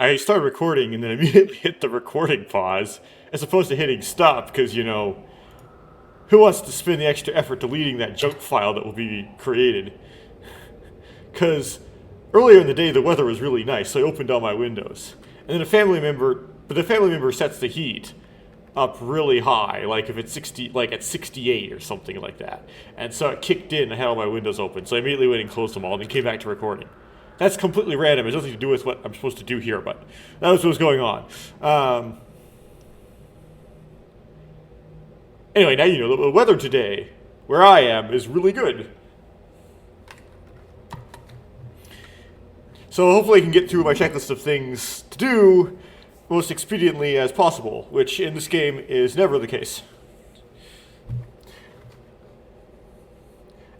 I started recording and then immediately hit the recording pause as opposed to hitting stop because, you know, who wants to spend the extra effort deleting that junk file that will be created? Because earlier in the day the weather was really nice, so I opened all my windows. And then the family member sets the heat up really high, like if it's 60, like at 68 or something like that. And so it kicked in, I had all my windows open, so I immediately went and closed them all and then came back to recording. That's completely random, it has nothing to do with what I'm supposed to do here, but that was what was going on. Anyway, now you know the weather today, where I am, is really good. So hopefully I can get through my checklist of things to do most expediently as possible, which in this game is never the case.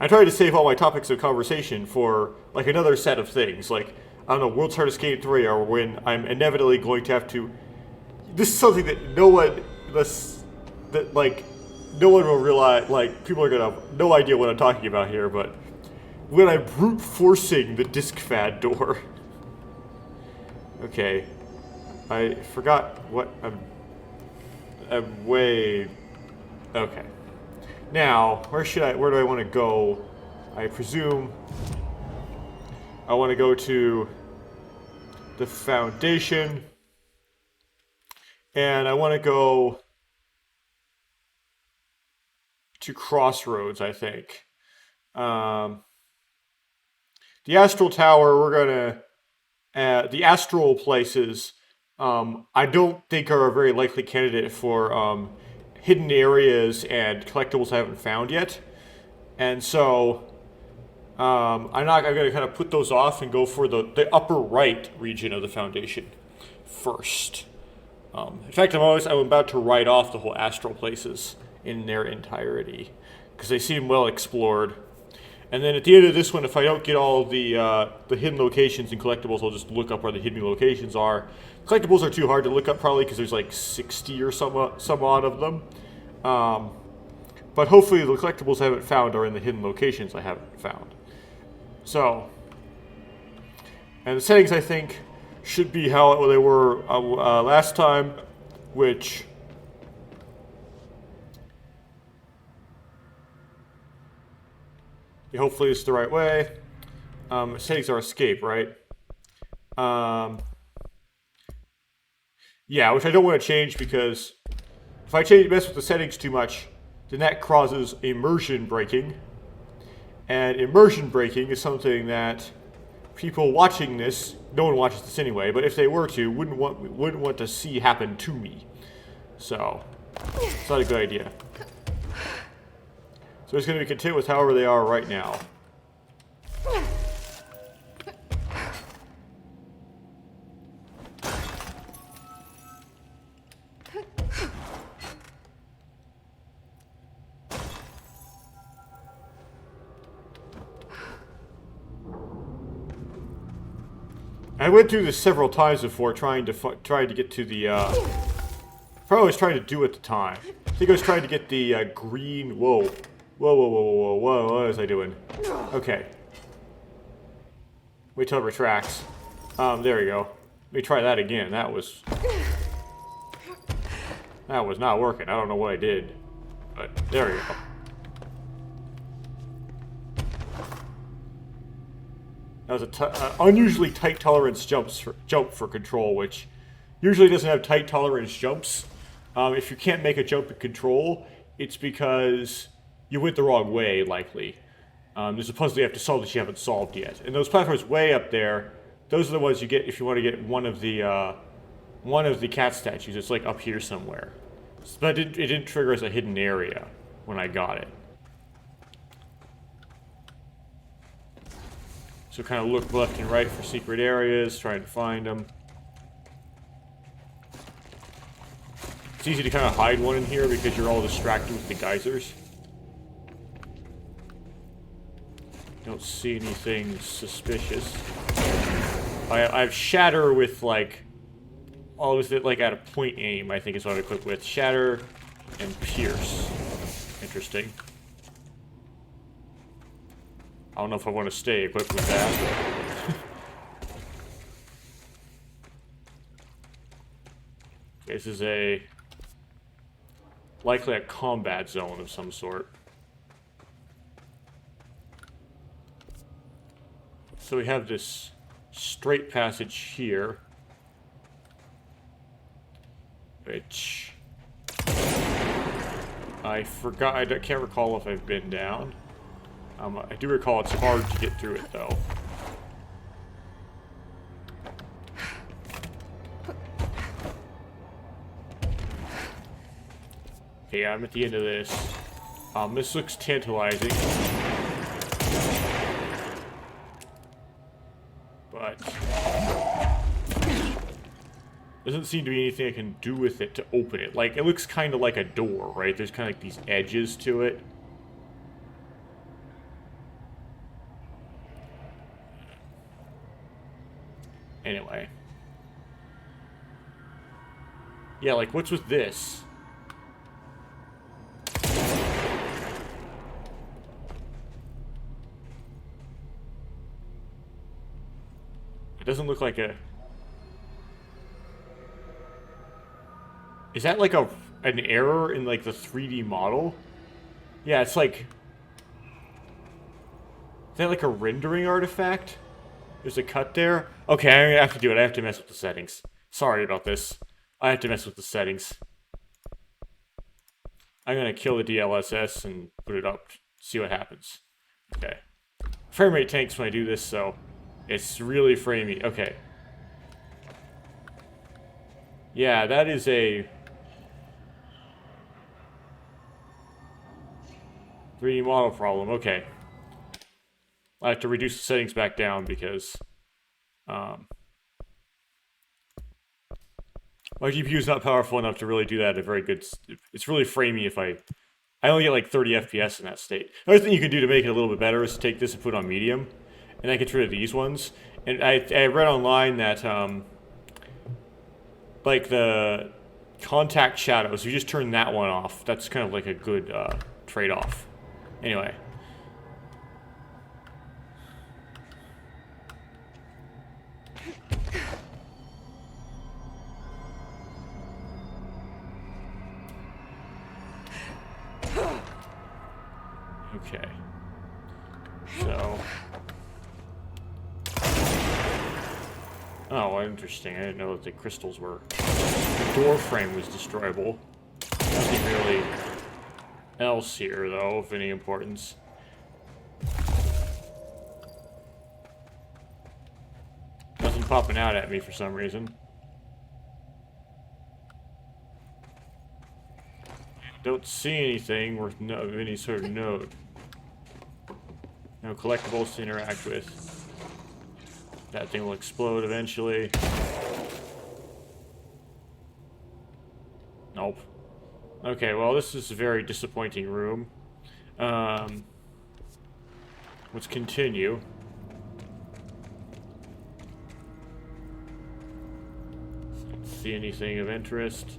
I tried to save all my topics of conversation for like another set of things, like, I don't know, World's Hardest Game 3, or when I'm inevitably going to have to... This is something that no one will realize, like, people are gonna have no idea what I'm talking about here, but when I'm brute forcing the disc fad door. Okay. I forgot what I'm way... Okay. Now, where do I want to go? I presume I want to go to the foundation, and I want to go to Crossroads, I think. The Astral Tower, we're gonna... the Astral places, I don't think are a very likely candidate for hidden areas and collectibles I haven't found yet. And so I'm going to kind of put those off and go for the upper right region of the foundation first. In fact, I'm about to write off the whole Astral places in their entirety because they seem well explored. And then at the end of this one, if I don't get all the hidden locations and collectibles, I'll just look up where the hidden locations are. Collectibles are too hard to look up probably because there's like 60 or some odd of them. But hopefully the collectibles I haven't found are in the hidden locations I haven't found. So, and the settings I think should be how they were last time, which... Hopefully it's the right way. Settings are escape, right? Yeah, which I don't want to change because if I mess with the settings too much, then that causes immersion breaking. And immersion breaking is something that people watching this, no one watches this anyway, but if they were to, wouldn't want to see happen to me. So, it's not a good idea. So it's going to be content with however they are right now. I went through this several times before, trying to get to the. Probably I was trying to do at the time. I think I was trying to get the green. Whoa. Whoa, what was I doing? Okay. Wait till it retracts. There we go. Let me try that again. That was not working. I don't know what I did. But there we go. That was an unusually tight tolerance jump for control, which usually doesn't have tight tolerance jumps. If you can't make a jump in control, it's because you went the wrong way, likely. There's a puzzle you have to solve that you haven't solved yet. And those platforms way up there, those are the ones you get if you want to get one of the cat statues. It's like up here somewhere. But it didn't trigger as a hidden area when I got it. So kind of look left and right for secret areas, trying to find them. It's easy to kind of hide one in here because you're all distracted with the geysers. Don't see anything suspicious. I have Shatter with like... all of it like at a point aim, I think is what I equip with. Shatter and Pierce. Interesting. I don't know if I want to stay equipped with that. This is likely a combat zone of some sort. So we have this straight passage here, which I forgot. I can't recall if I've been down. I do recall it's hard to get through it, though. Okay, I'm at the end of this. This looks tantalizing. But doesn't seem to be anything I can do with it to open it. Like, it looks kind of like a door, right? There's kind of like these edges to it. Anyway. Yeah, like, what's with this? It doesn't look like a... Is that like an error in like the 3D model? Yeah, it's like... Is that like a rendering artifact? There's a cut there? Okay, I'm gonna have to do it. I have to mess with the settings. Sorry about this. I have to mess with the settings. I'm gonna kill the DLSS and put it up. See what happens. Okay. Frame rate tanks when I do this, so... It's really framey. Okay. Yeah, that is a 3D model problem. Okay. I have to reduce the settings back down because my GPU is not powerful enough to really do that at a very good... It's really framey if I only get like 30 FPS in that state. Another thing you can do to make it a little bit better is to take this and put it on medium. And that gets rid of these ones. And I read online that, like, the contact shadows, if you just turn that one off, that's kind of like a good trade-off. Anyway. Okay. So... Oh, interesting. I didn't know that the crystals were... The door frame was destroyable. Nothing really else here, though, of any importance. Nothing popping out at me for some reason. Don't see anything worth of any sort of note. No collectibles to interact with. That thing will explode eventually. Nope. Okay, well, this is a very disappointing room. Let's continue. Don't see anything of interest.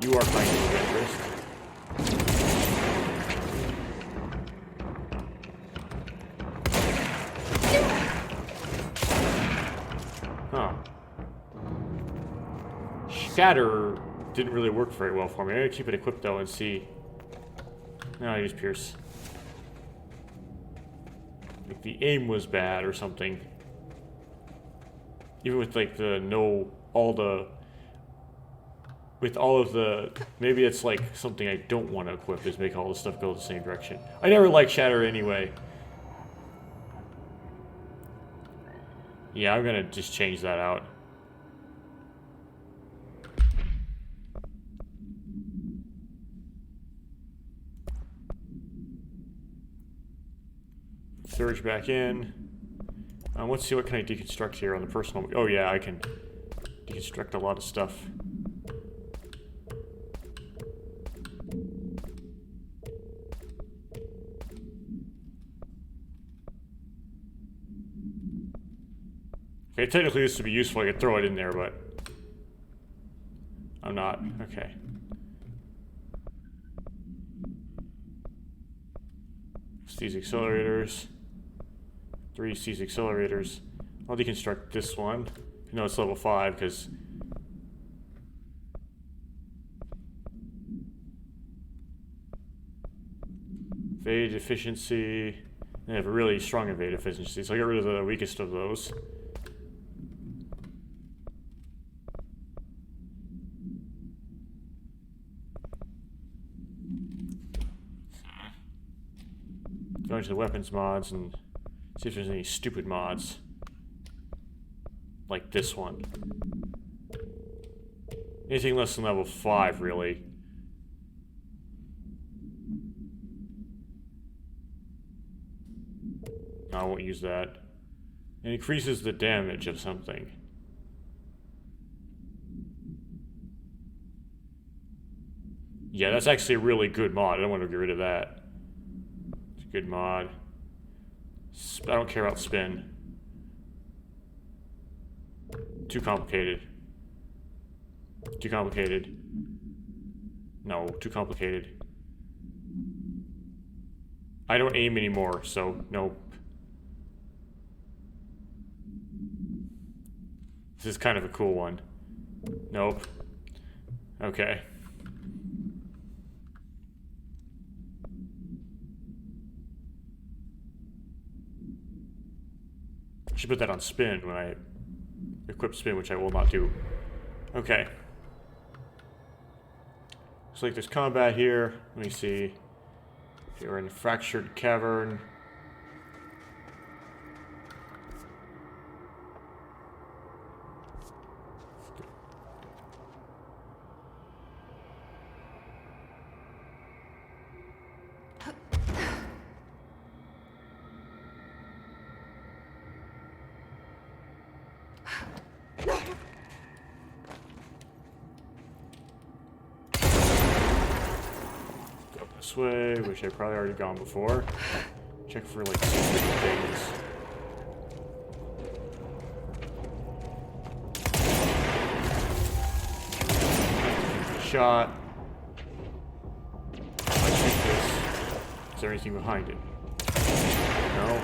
You are kind of interest. Huh. Shatter didn't really work very well for me. I'm gonna keep it equipped though and see. No, I use Pierce. Like the aim was bad or something. Even with like with all of the, maybe it's like something I don't want to equip is make all the stuff go the same direction. I never liked Shatter anyway. Yeah, I'm gonna just change that out. Surge back in. Let's see, what can I deconstruct here on the personal... Oh yeah, I can deconstruct a lot of stuff. Okay, technically this would be useful. I could throw it in there, but I'm not. Okay. It's these accelerators. 3 these accelerators. I'll deconstruct this one. No, it's level 5 because evade efficiency. They have a really strong evade efficiency, so I'll get rid of the weakest of those. Go into the weapons mods and see if there's any stupid mods. Like this one. Anything less than level 5, really. No, I won't use that. It increases the damage of something. Yeah, that's actually a really good mod. I don't want to get rid of that. It's a good mod. I don't care about spin. Too complicated. Too complicated. No, too complicated. I don't aim anymore, so nope. This is kind of a cool one. Nope. Okay. I should put that on spin when I equip spin, which I will not do. Okay. Looks like there's combat here. Let me see. You're in Fractured Cavern. This way, which I've probably already gone before. Check for like secret things. Shot. I shoot this. Is there anything behind it? No.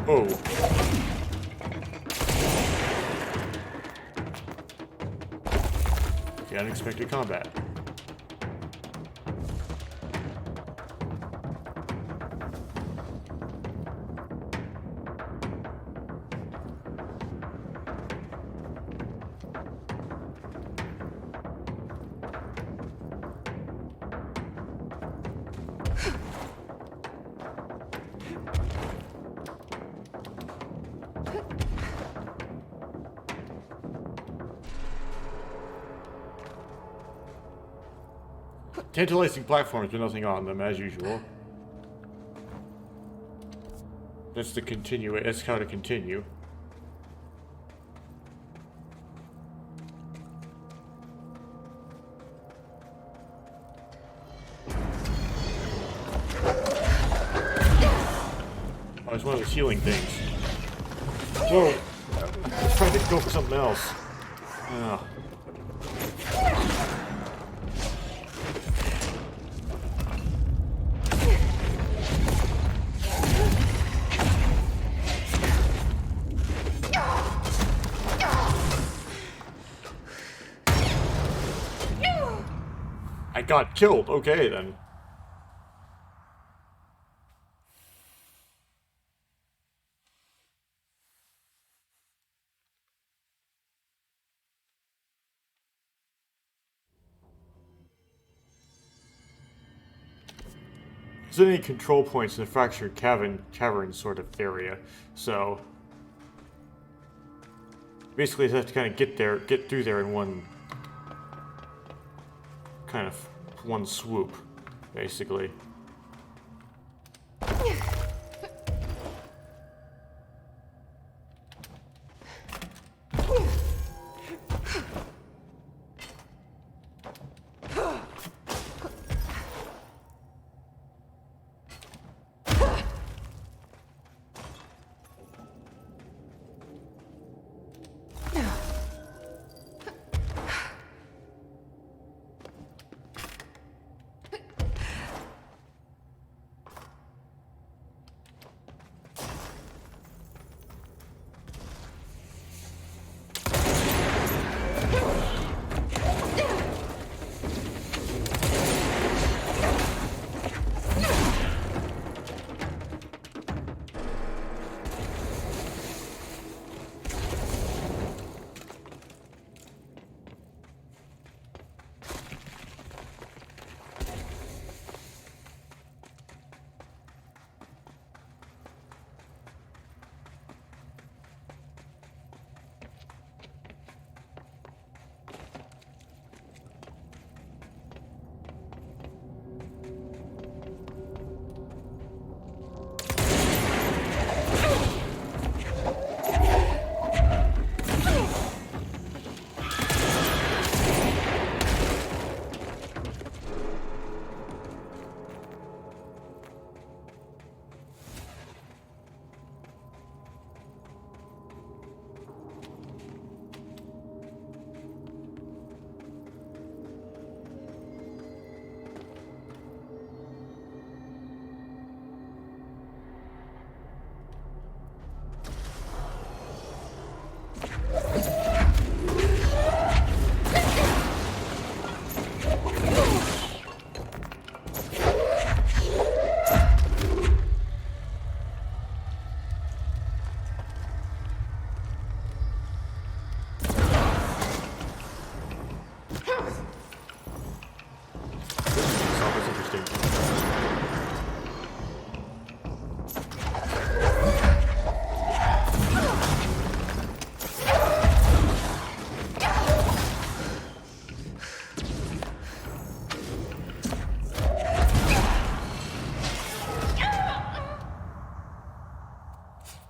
Oh. Okay, unexpected combat. Tantalizing platforms with nothing on them, as usual. That's the continue. That's how to continue. Oh, it's one of those healing things. Whoa! I was trying to go for something else. Oh. I got killed. Okay, then. There's any control points in the fractured cavern sort of area, so basically you have to kind of get through there in one swoop, basically.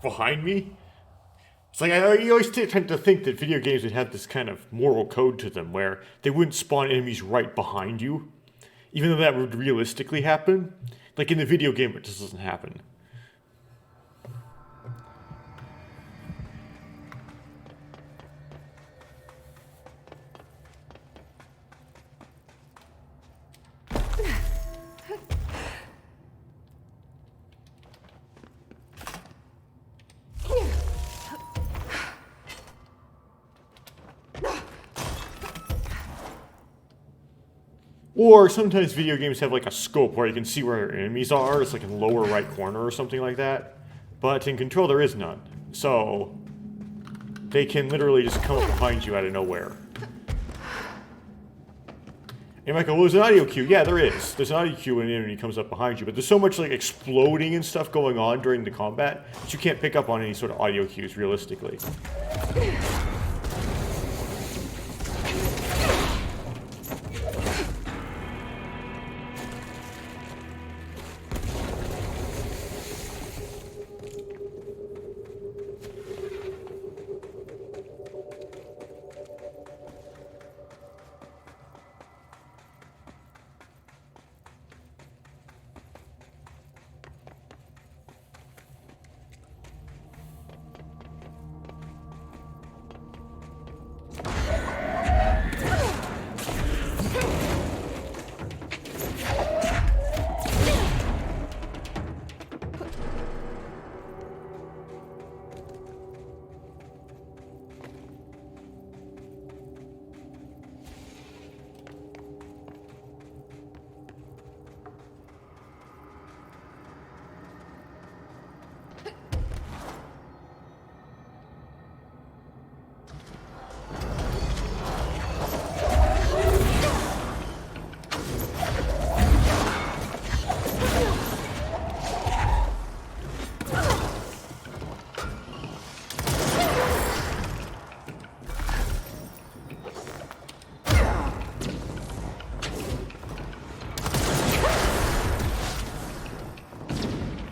behind me. It's like I always tend to think that video games would have this kind of moral code to them where they wouldn't spawn enemies right behind you, even though that would realistically happen. Like in the video game, it just doesn't happen. Or sometimes video games have like a scope where you can see where your enemies are. It's like in the lower right corner or something like that. But in Control there is none. So they can literally just come up behind you out of nowhere. And you might go, well, there's an audio cue. Yeah, there is. There's an audio cue when an enemy comes up behind you. But there's so much like exploding and stuff going on during the combat that you can't pick up on any sort of audio cues realistically.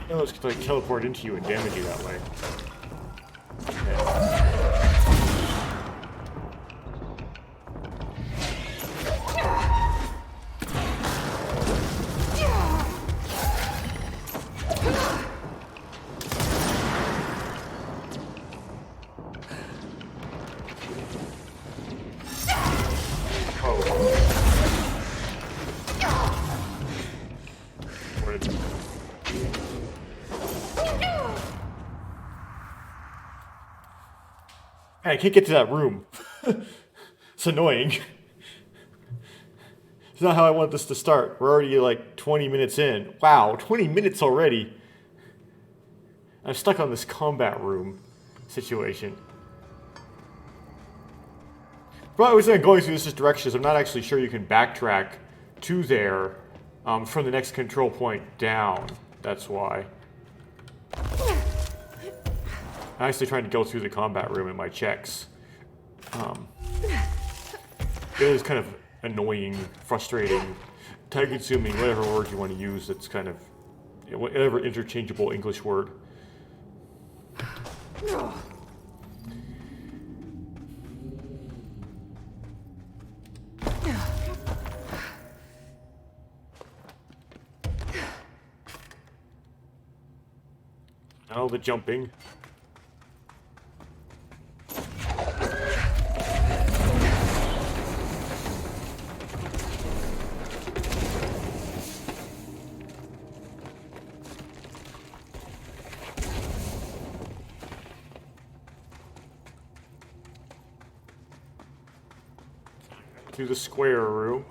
Those could like teleport into you and damage you that way. I can't get to that room. It's annoying. It's not how I want this to start. We're already like 20 minutes in. Wow, 20 minutes already. I'm stuck on this combat room situation. But I was going through this direction is I'm not actually sure you can backtrack to there from the next control point down. That's why. I'm actually trying to go through the combat room in my checks. It is kind of annoying, frustrating, time-consuming, whatever word you want to use. It's kind of whatever interchangeable English word. Now the jumping. To the square room.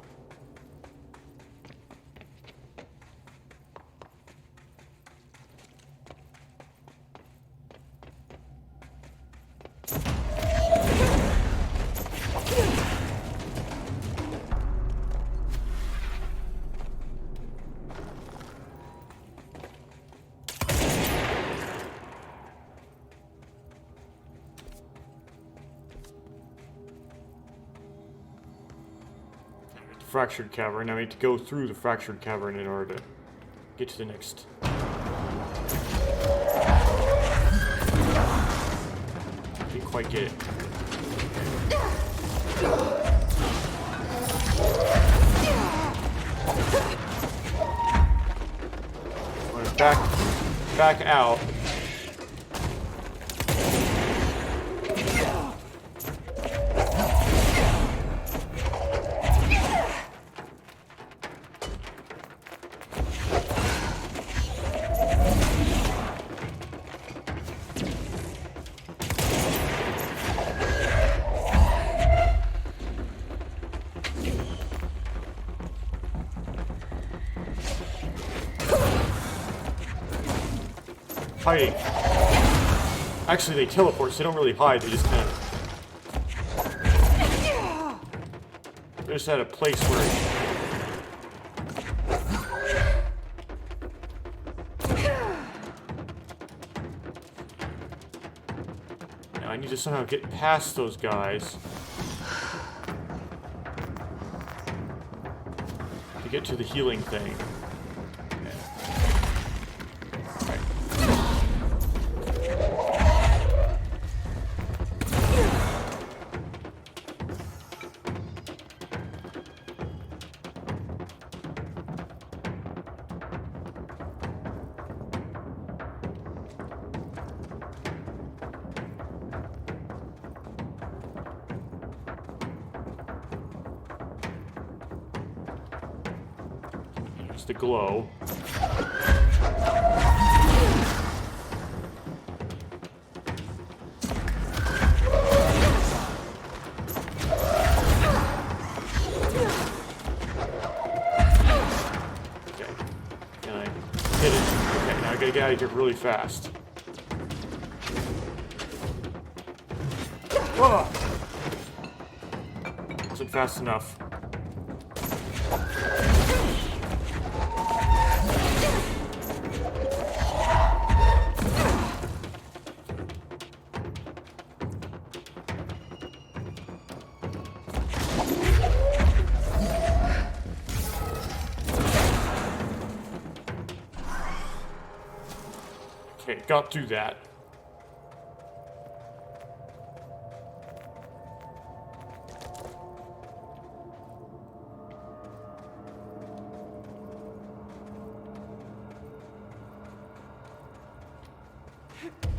Fractured cavern. I need to go through the fractured cavern in order to get to the next. quite get it. I'm gonna back out. Hiding. Actually, they teleport, so they don't really hide. They just kind of. They're just at a place where. Now I need to somehow get past those guys to get to the healing thing. The glow. Okay. Can I hit it? Okay, now I gotta get out of here really fast. Whoa! Wasn't fast enough. Okay, got through that.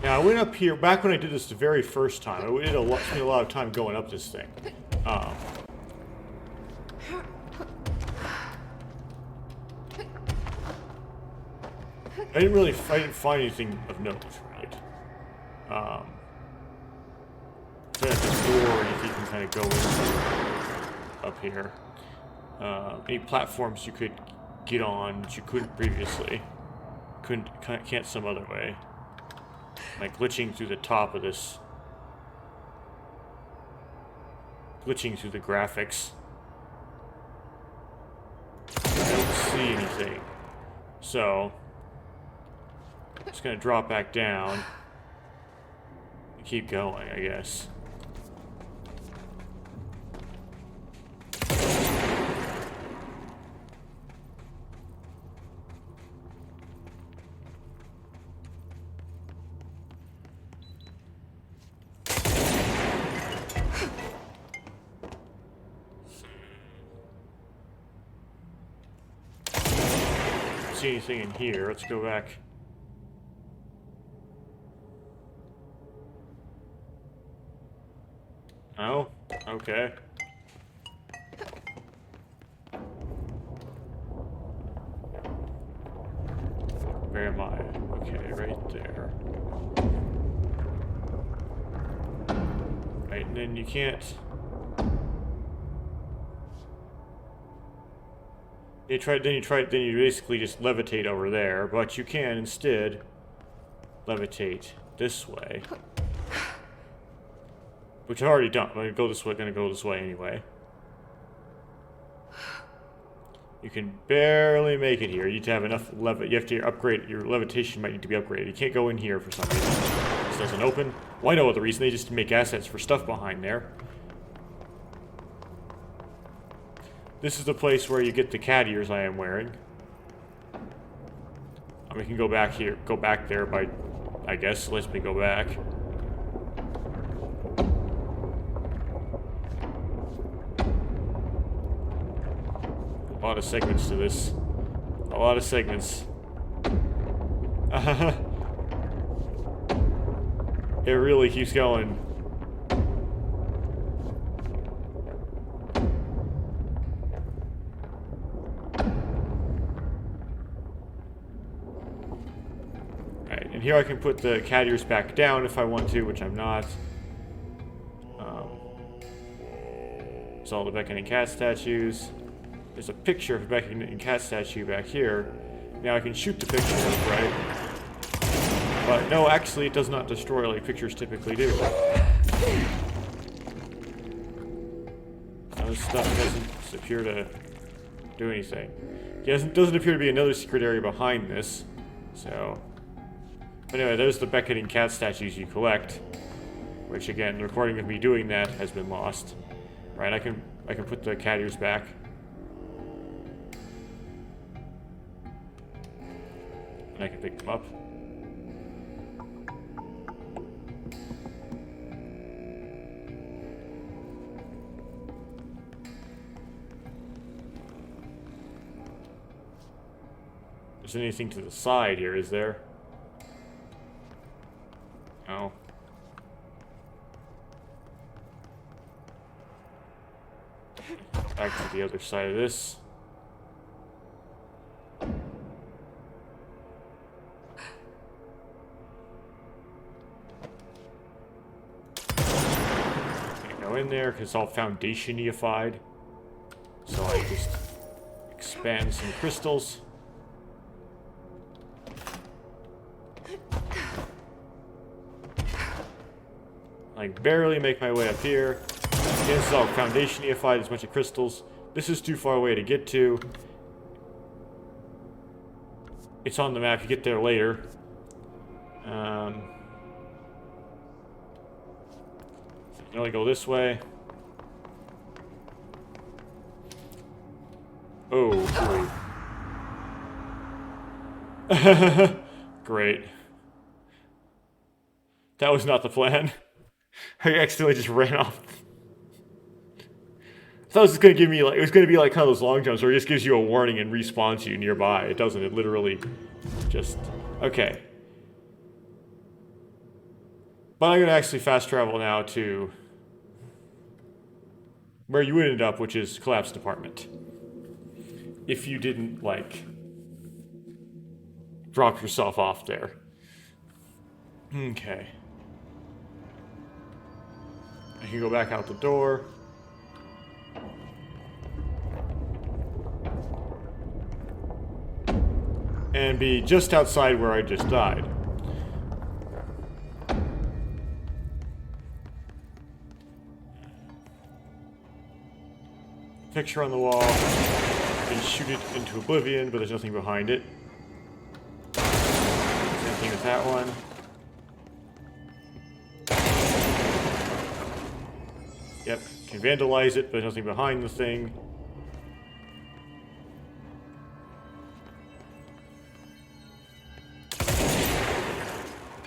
Now I went up here back when I did this the very first time. I spent a lot of time going up this thing. I didn't find anything of note, right? There's this door you can kind of go in up here. Any platforms you could get on that you couldn't previously. Can't some other way. Like glitching through the top of this. Glitching through the graphics. I don't see anything. So just gonna drop back down and keep going, I guess. Don't see anything in here. Let's go back. Oh, okay. Where am I? Okay, right there. Right, and then you can't... Then you basically just levitate over there, but you can instead levitate this way. Which I've already done. I'm gonna go this way anyway. You can barely make it here. You need to have enough you have to upgrade, your levitation might need to be upgraded. You can't go in here for some reason. This doesn't open. Well, I know what the reason. They just make assets for stuff behind there. This is the place where you get the cat ears I am wearing. We can go back there by, I guess, let me go back. A lot of segments to this. A lot of segments. It really keeps going. Alright, and here I can put the cat ears back down if I want to, which I'm not. There's all the beckoning cat statues. There's a picture of a beckoning cat statue back here. Now I can shoot the picture, right? But no, actually it does not destroy like pictures typically do. Now this stuff doesn't appear to do anything. It doesn't appear to be another secret area behind this. So, but anyway, there's the beckoning cat statues you collect. Which again, the recording of me doing that has been lost. Right, I can put the cat ears back. And I can pick them up. There's anything to the side here, is there? No. Back to the other side of this. Can't go in there because it's all foundation-ified. So I just expand some crystals. I barely make my way up here. This is all foundation-ified, there's a bunch of crystals. This is too far away to get to. It's on the map, you get there later. You only go this way. Oh, boy. Great. That was not the plan. I accidentally just ran off. I thought it was gonna give me like it was gonna be like kind of those long jumps where it just gives you a warning and respawns you nearby. It doesn't. It literally just okay. But I'm gonna actually fast travel now to where you would end up, which is collapse department. If you didn't like drop yourself off there. Okay. I can go back out the door. And be just outside where I just died. Picture on the wall. And shoot it into oblivion, but there's nothing behind it. Same thing with that one. Yep, can vandalize it, but there's nothing behind the thing.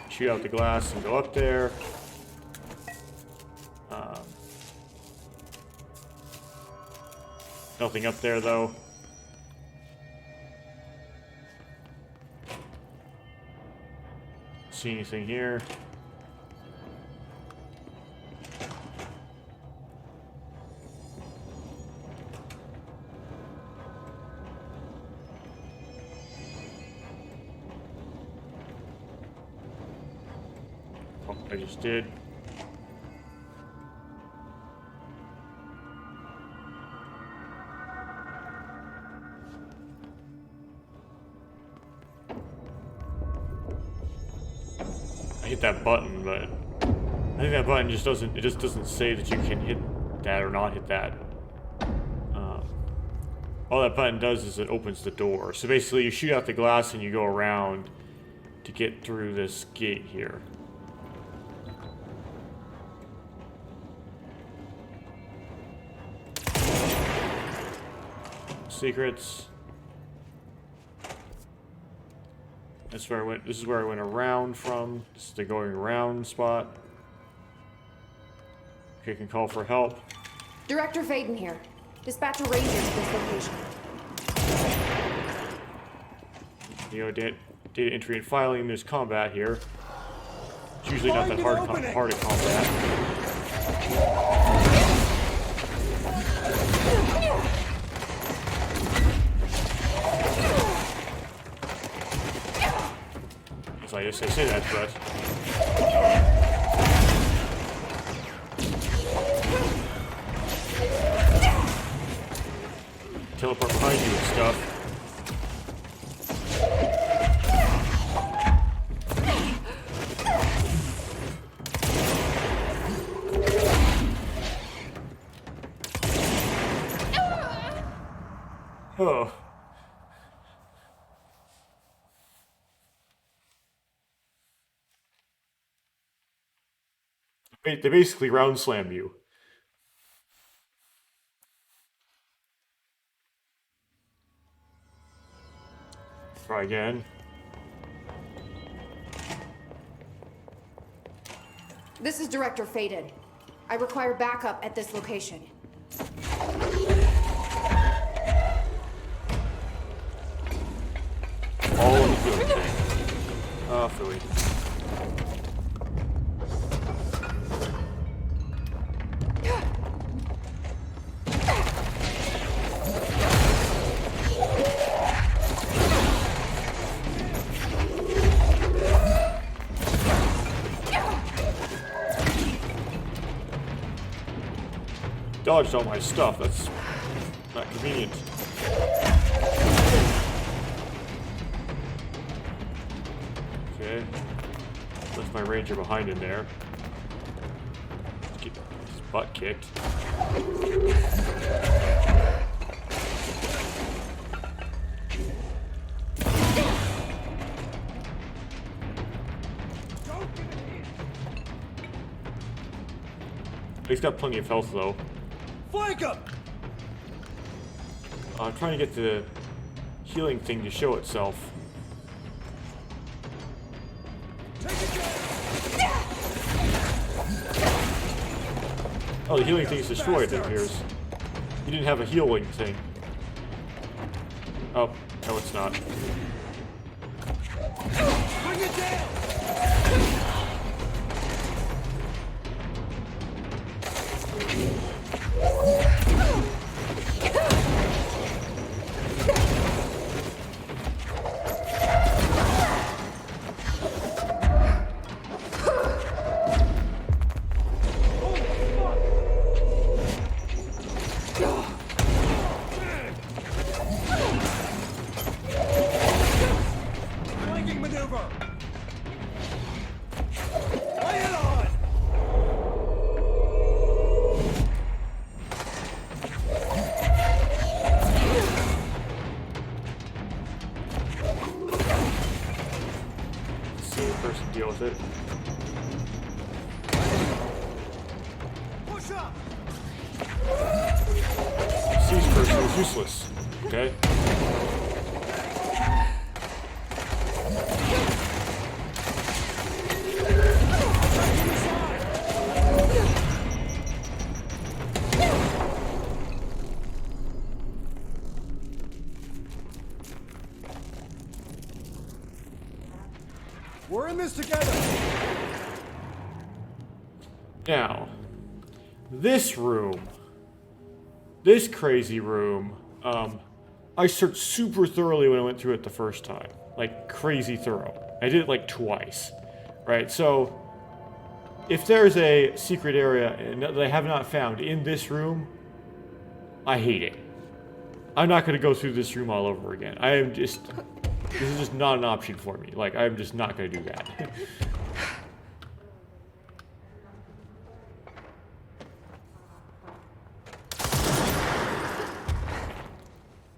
Shoot out the glass and go up there. Nothing up there, though. See anything here? Oh, I just did. I hit that button, but I think that button just doesn't say that you can hit that or not hit that. All that button does is it opens the door. So basically you shoot out the glass and you go around to get through this gate here. Secrets. That's where I went. This is where I went around from. This is the going around spot. Okay, can call for help. Director Faden here. Dispatch a ranger to this location. You know, data entry and filing. There's combat here. It's usually not that hard to combat. So I say that, but teleport behind you and stuff. Oh. They basically round slam you. Try again. This is Director Faded. I require backup at this location. All in the field tank. Ah, Philly. Dodged all my stuff. That's not convenient. Okay. Left my ranger behind in there. Get his butt kicked. He's got plenty of health though. Flank him! I'm trying to get the healing thing to show itself. Oh, the healing thing is destroyed, it appears. You didn't have a healing thing. Oh, no it's not. Bring it down! Flanking maneuver! Lay it on! See the person deal with it. Push up! Seize person is useless. Okay. We're in this together! Now, this room, this crazy room, I searched super thoroughly when I went through it the first time. Like, crazy thorough. I did it like twice, right? So, if there's a secret area that I have not found in this room, I hate it. I'm not going to go through this room all over again. This is just not an option for me. Like, I'm just not going to do that.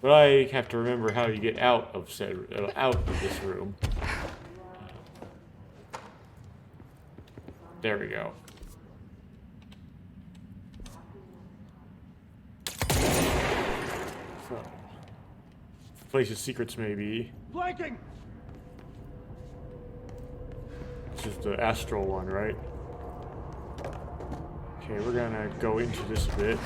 But I have to remember how you get out of this room. There we go. So, place's secrets may be. Flanking! This is the astral one, right? Okay, we're gonna go into this bit.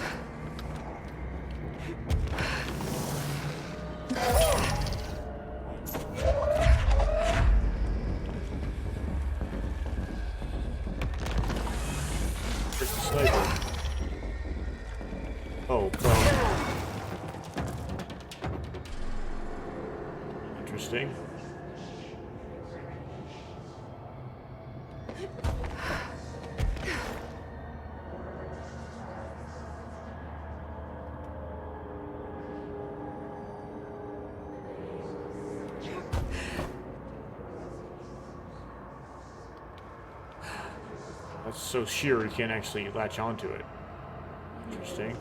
Interesting. That's so sheer you can't actually latch onto it. Interesting.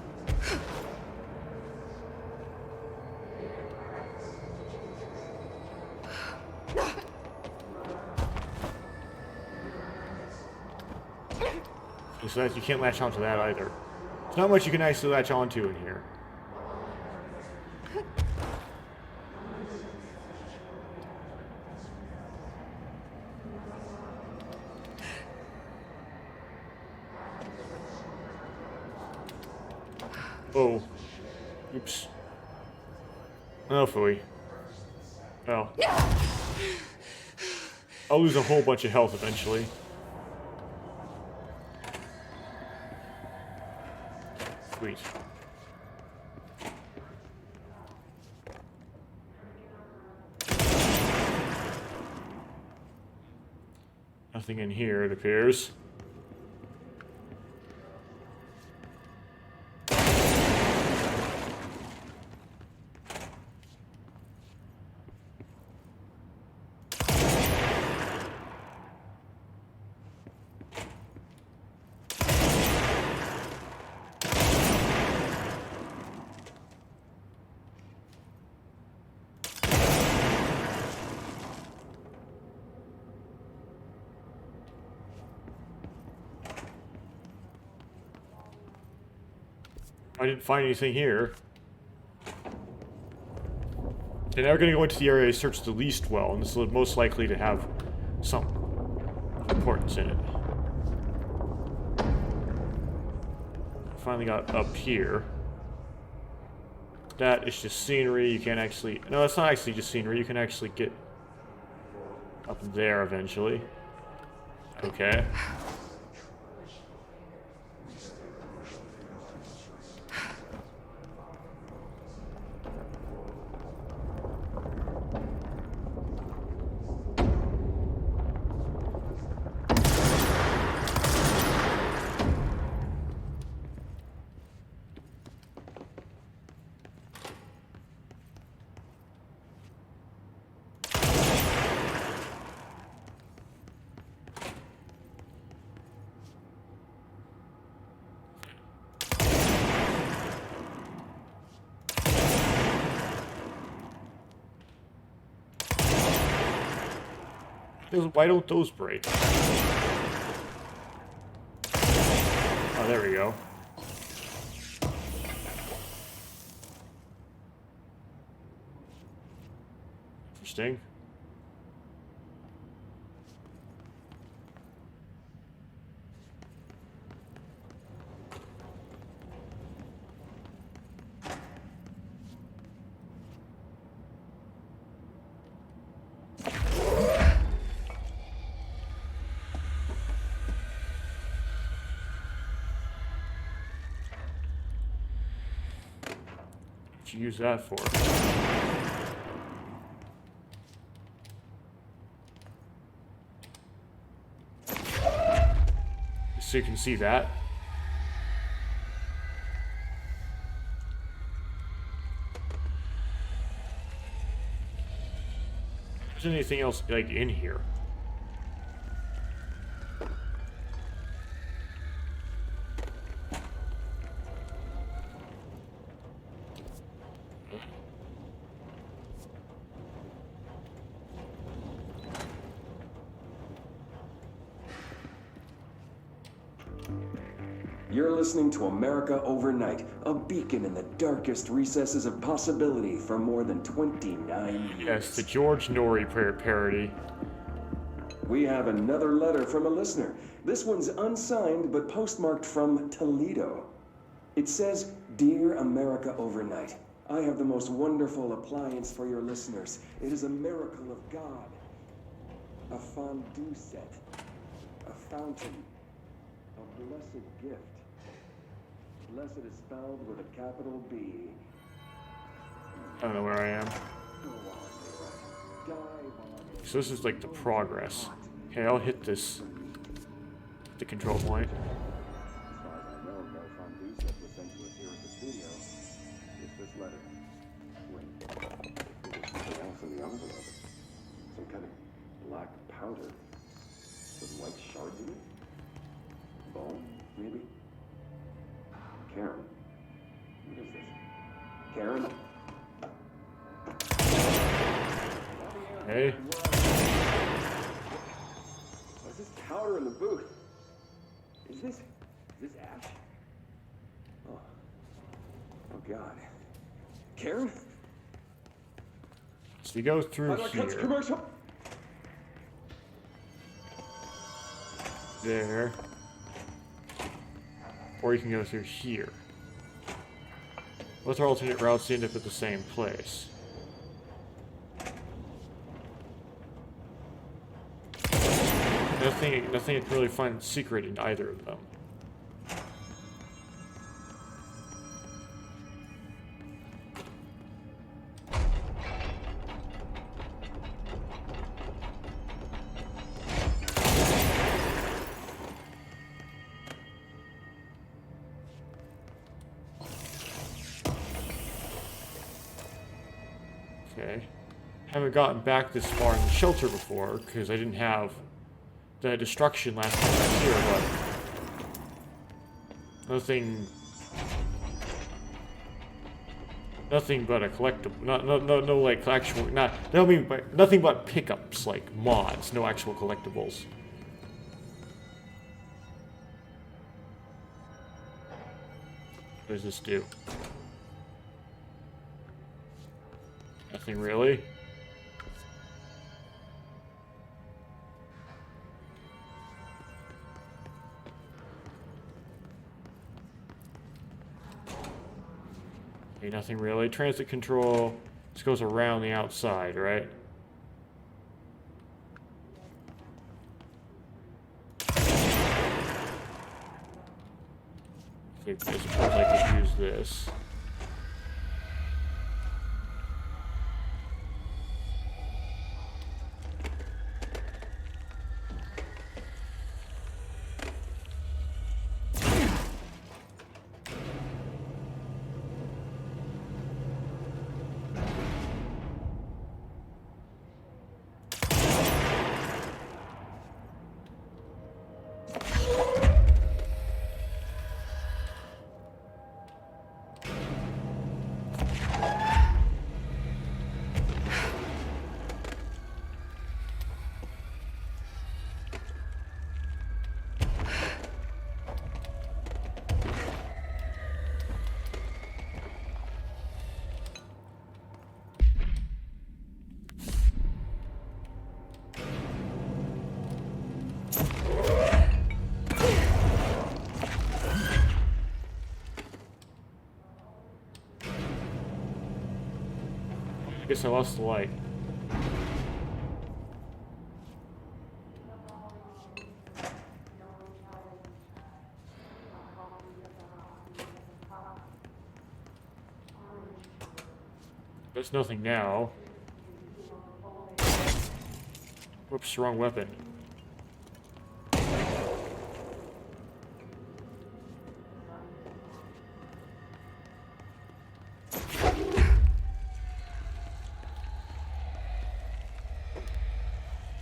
So that you can't latch onto that either. There's not much you can actually latch onto in here. Oh. Oops. Oh, phooey. Well. I'll lose a whole bunch of health eventually. Sweet. Nothing in here, it appears. I didn't find anything here. And now we're going to go into the area I searched the least well, and this is most likely to have some importance in it. Finally got up here. That is just scenery. You can't actually... No, it's not actually just scenery. You can actually get up there eventually. Okay. Why don't those break? Oh, there we go. Interesting. What you use that for? So you can see that. Is there anything else like in here? You're listening to America Overnight, a beacon in the darkest recesses of possibility for more than 29 years. Yes, the George Norrie parody. We have another letter from a listener. This one's unsigned, but postmarked from Toledo. It says, "Dear America Overnight, I have the most wonderful appliance for your listeners. It is a miracle of God. A fondue set. A fountain. A blessed gift. Blessed is spelled with a capital B." I don't know where I am. Go on, Mira. So this is like the progress. Okay, I'll hit this. The control point. As far as I know, no fondue set was sent to us here at the studio. It's this letter. Wait, there's something else in the envelope. Some kind of black powder with white shards in it. Bone, maybe? Karen. What is this? Karen? Hey. What's this powder in the booth? Is this ash? Oh God. Karen? So you go through How do I cut this here. commercial? There. Or you can go through here. Both are alternate routes to end up at the same place. Nothing I can really find secret in either of them. Okay. Haven't gotten back this far in the shelter before, because I didn't have the destruction last time I was here, but nothing but a collectible, no like actual, nothing but pickups, like mods, no actual collectibles. What does this do? Nothing really. Okay, nothing really. Transit control. This goes around the outside, right? Okay, I suppose I could use this. Guess I lost the light. There's nothing now. Whoops, wrong weapon.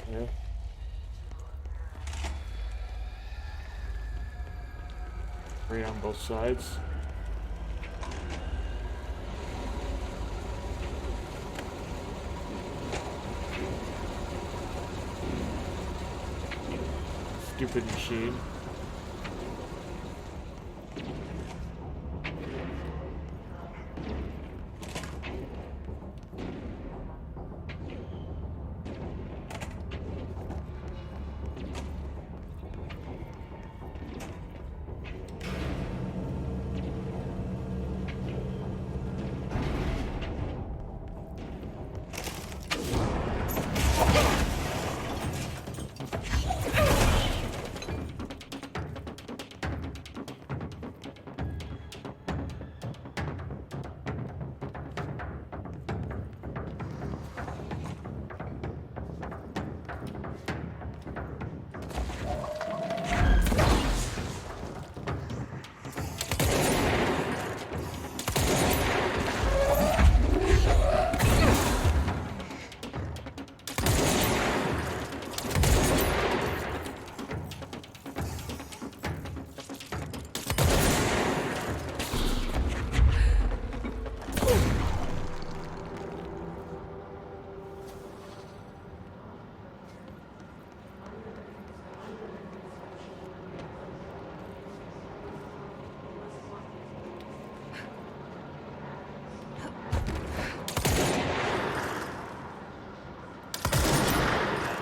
Yeah. Right on both sides. Stupid machine.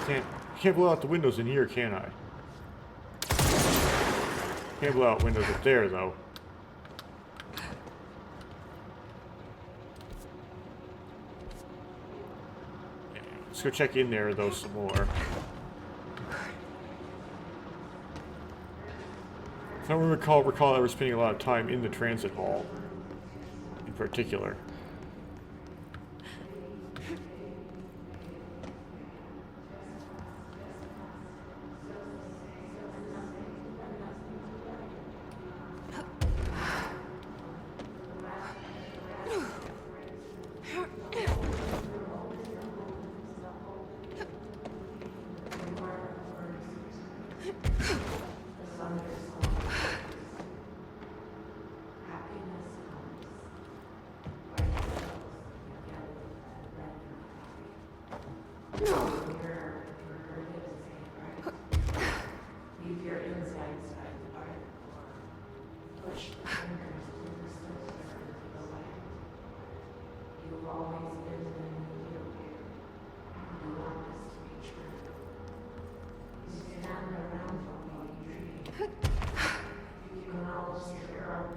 Can't blow out the windows in here, can I? Can't blow out windows up there, though. Let's go check in there, though, some more. I don't recall ever spending a lot of time in the transit hall, in particular.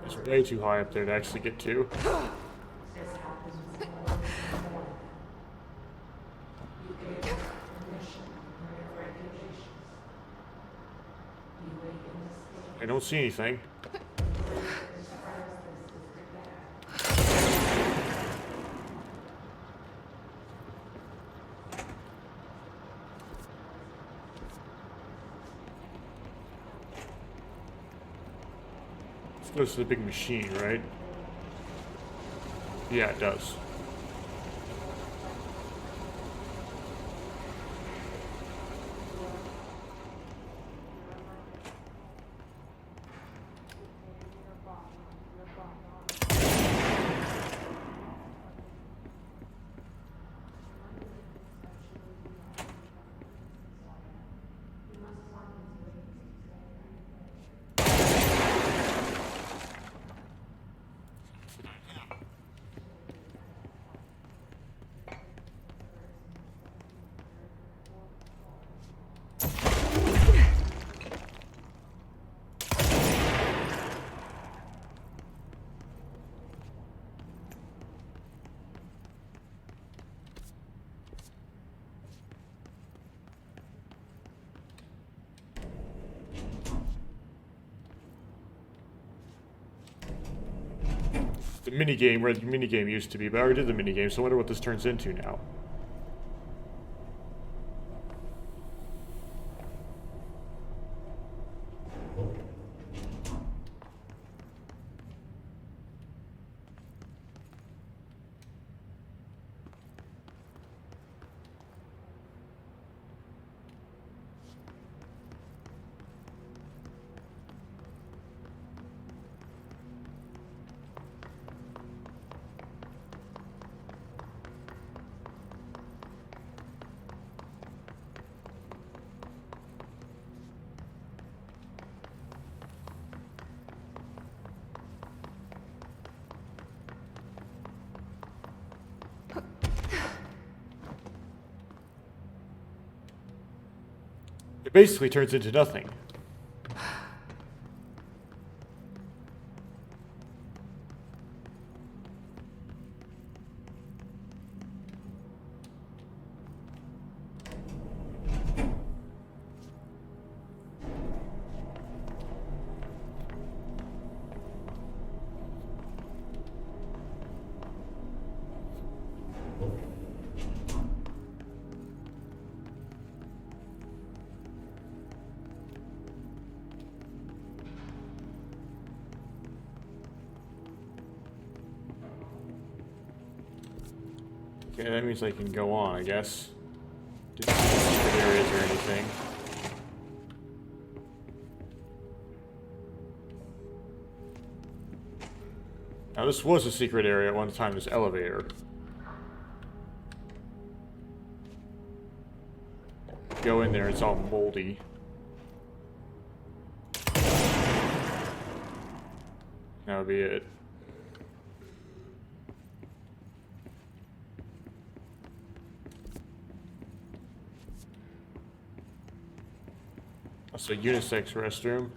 It's way too high up there to actually get to. I don't see anything. This goes to the big machine, right? Yeah, it does. The minigame where the minigame used to be, but I already did the minigame, so I wonder what this turns into now. It basically turns into nothing. Okay, that means I can go on, I guess. Didn't see any secret areas or anything. Now this was a secret area at one time, this elevator. Go in there, it's all moldy. That would be it. That's a unisex restroom.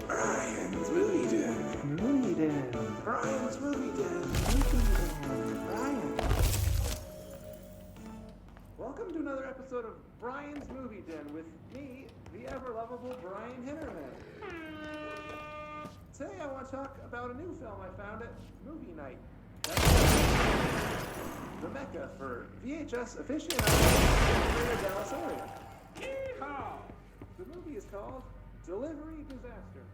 Brian's Movie Den. Movie Den. Brian's Movie Den. Movie Den. Brian. Welcome to another episode of Brian's Movie Den with me, the ever-lovable Brian Hinnerman. Today I want to talk about a new film I found at Movie Night. That's the Mecca for VHS aficionados in the greater Dallas area. Yeehaw! The movie is called Delivery Disaster.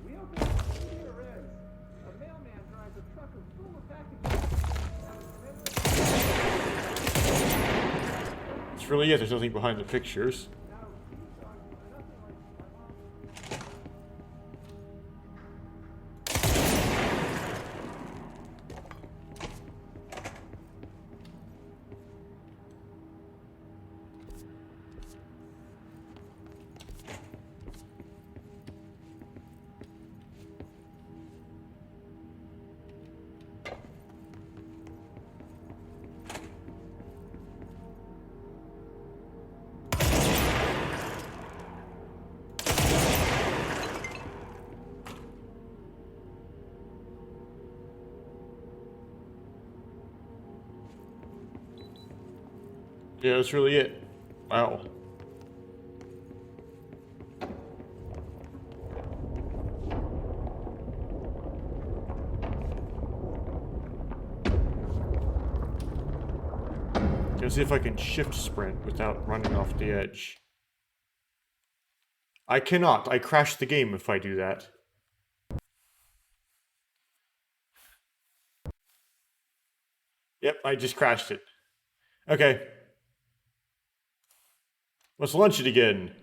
We open up Studio Res. A mailman drives a truck full of packages. It's really it. There's nothing behind the pictures. Now, these songs are nothing like my mom. Yeah, that's really it. Wow. Gonna see if I can shift sprint without running off the edge. I cannot. I crash the game if I do that. Yep, I just crashed it. Okay. Let's launch it again.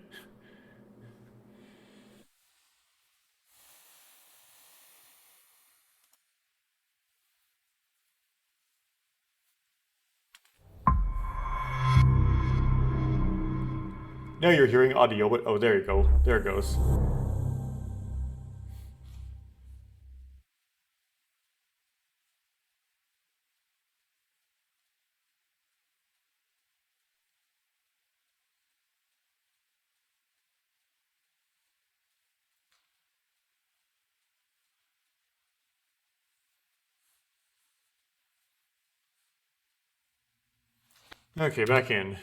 Now you're hearing audio, but oh, there you go. There it goes. Okay, back in.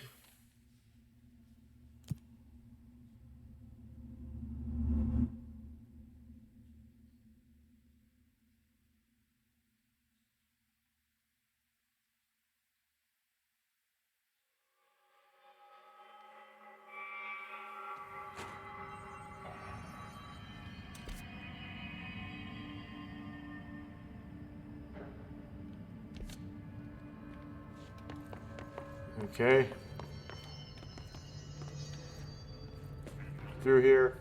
Okay. Through here.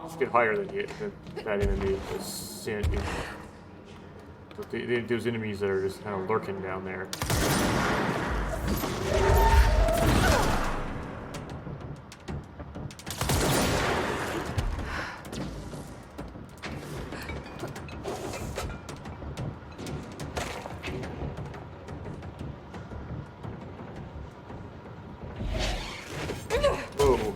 Let's get higher than that enemy. Those enemies that are just kind of lurking down there. Whoa.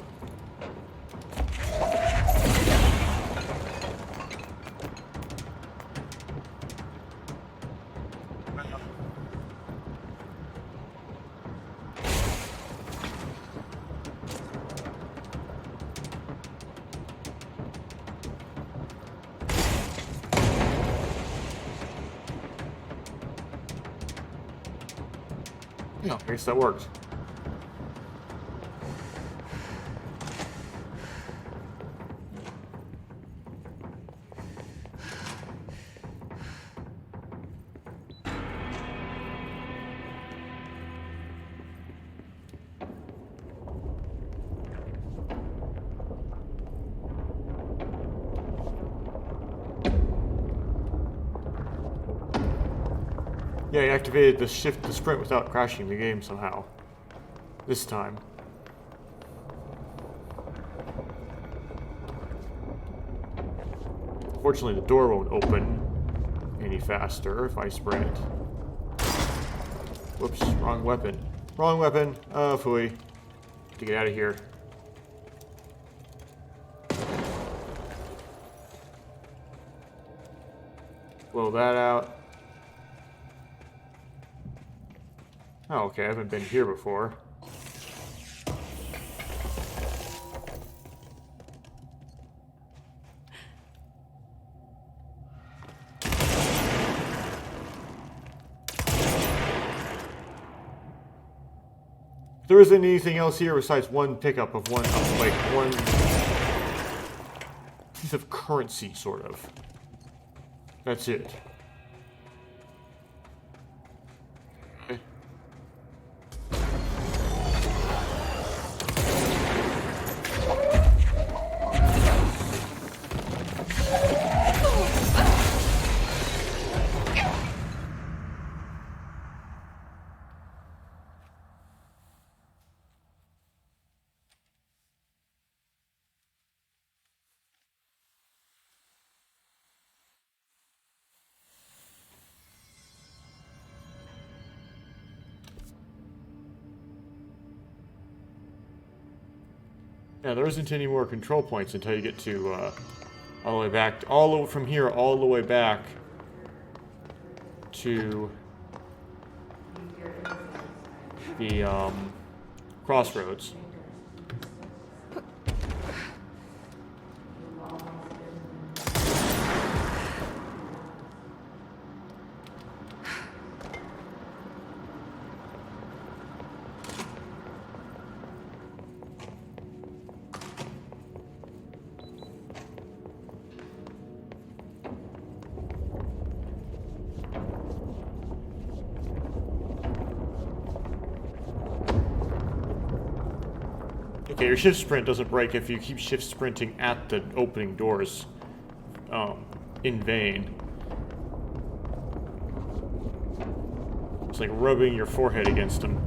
Yeah, I guess that worked. Yeah, I activated the shift to sprint without crashing the game somehow. This time. Fortunately, the door won't open any faster if I sprint. Whoops, wrong weapon. Wrong weapon. Oh, phooey. To get out of here. Blow that out. Oh, okay, I haven't been here before. There isn't anything else here besides one pickup of one piece of currency, sort of. That's it. Okay. Yeah, there isn't any more control points until you get to all the way back, from here all the way back to the crossroads. Okay, your shift sprint doesn't break if you keep shift sprinting at the opening doors in vain. It's like rubbing your forehead against them.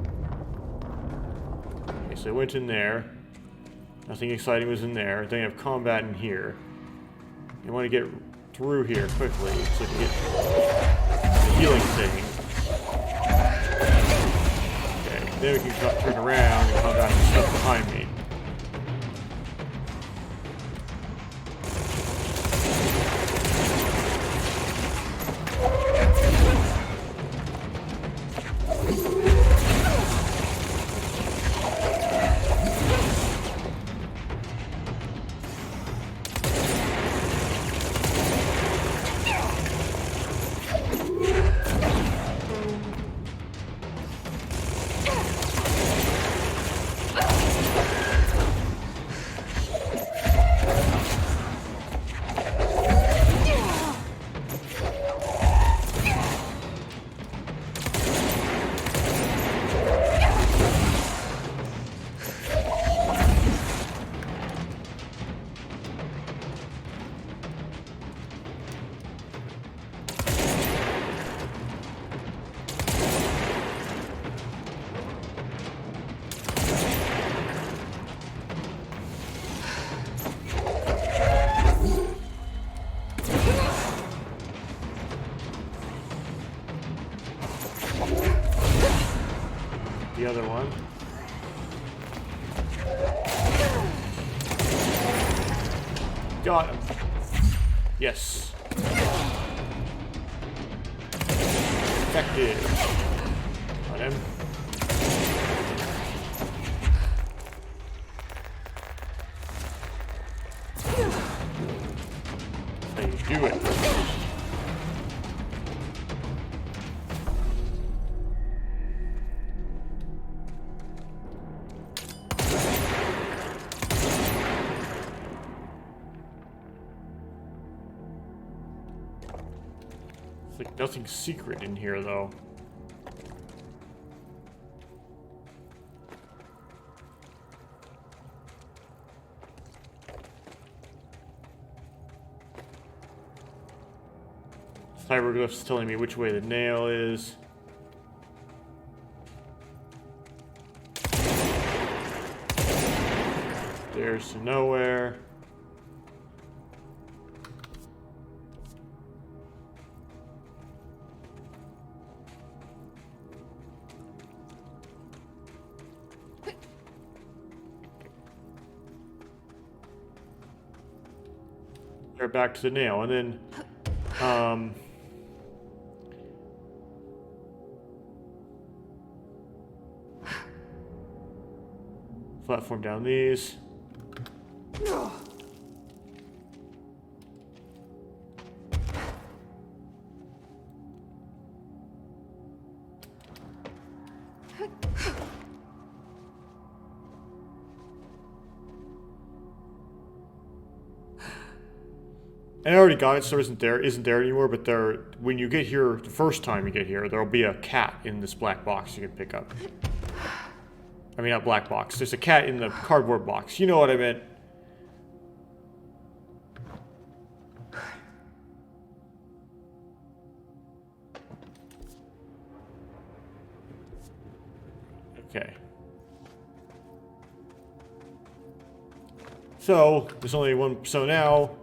Okay, so I went in there. Nothing exciting was in there. Then you have combat in here. You want to get through here quickly so you can get the healing thing. Okay, then we can turn around and come down and stuff behind me. The other one. Got him. Yes. Effective. Got him. That's how you do it. Like nothing secret in here, though. Hieroglyphs telling me which way the nail is. Stairs to nowhere. right back to the nail, and then platform down these. And I already got it, so isn't there anymore, but there, when you get here, the first time you get here, there'll be a cat in this black box you can pick up. I mean, not black box. There's a cat in the cardboard box. You know what I meant. Okay. So, there's only one, so now,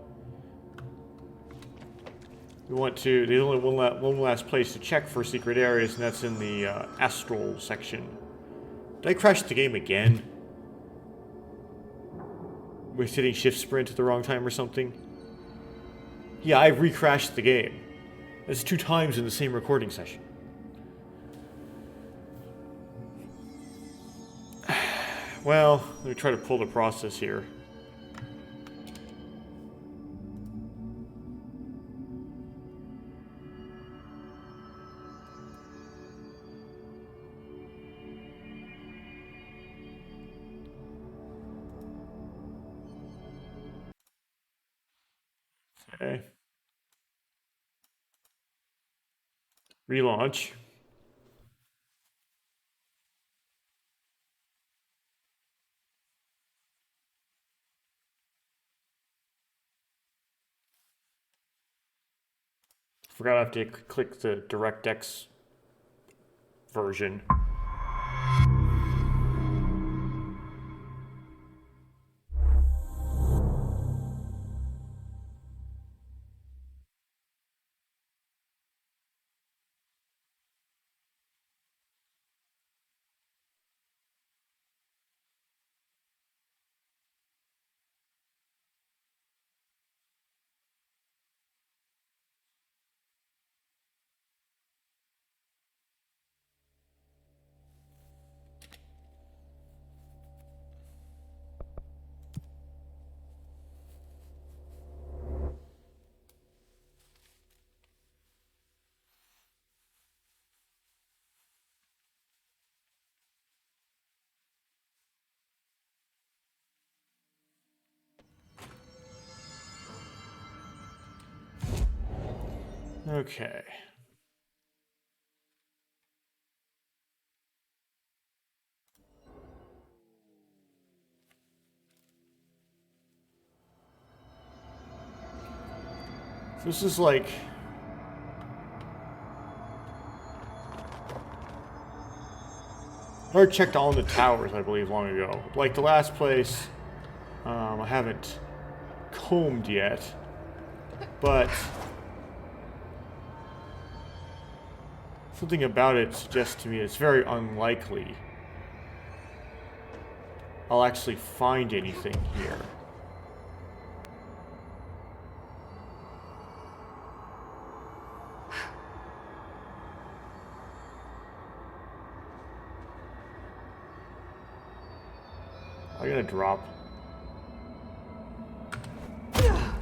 we want to, there's only one last place to check for secret areas, and that's in the astral section. Did I crash the game again? We're hitting shift sprint at the wrong time or something? Yeah, I re-crashed the game. That's 2 times in the same recording session. Well, let me try to pull the process here. Okay. Relaunch. Forgot I have to click the DirectX version. Okay. So this is like... I already checked all the towers, I believe, long ago. Like the last place, I haven't combed yet, but something about it suggests to me it's very unlikely I'll actually find anything here. Am I gonna drop?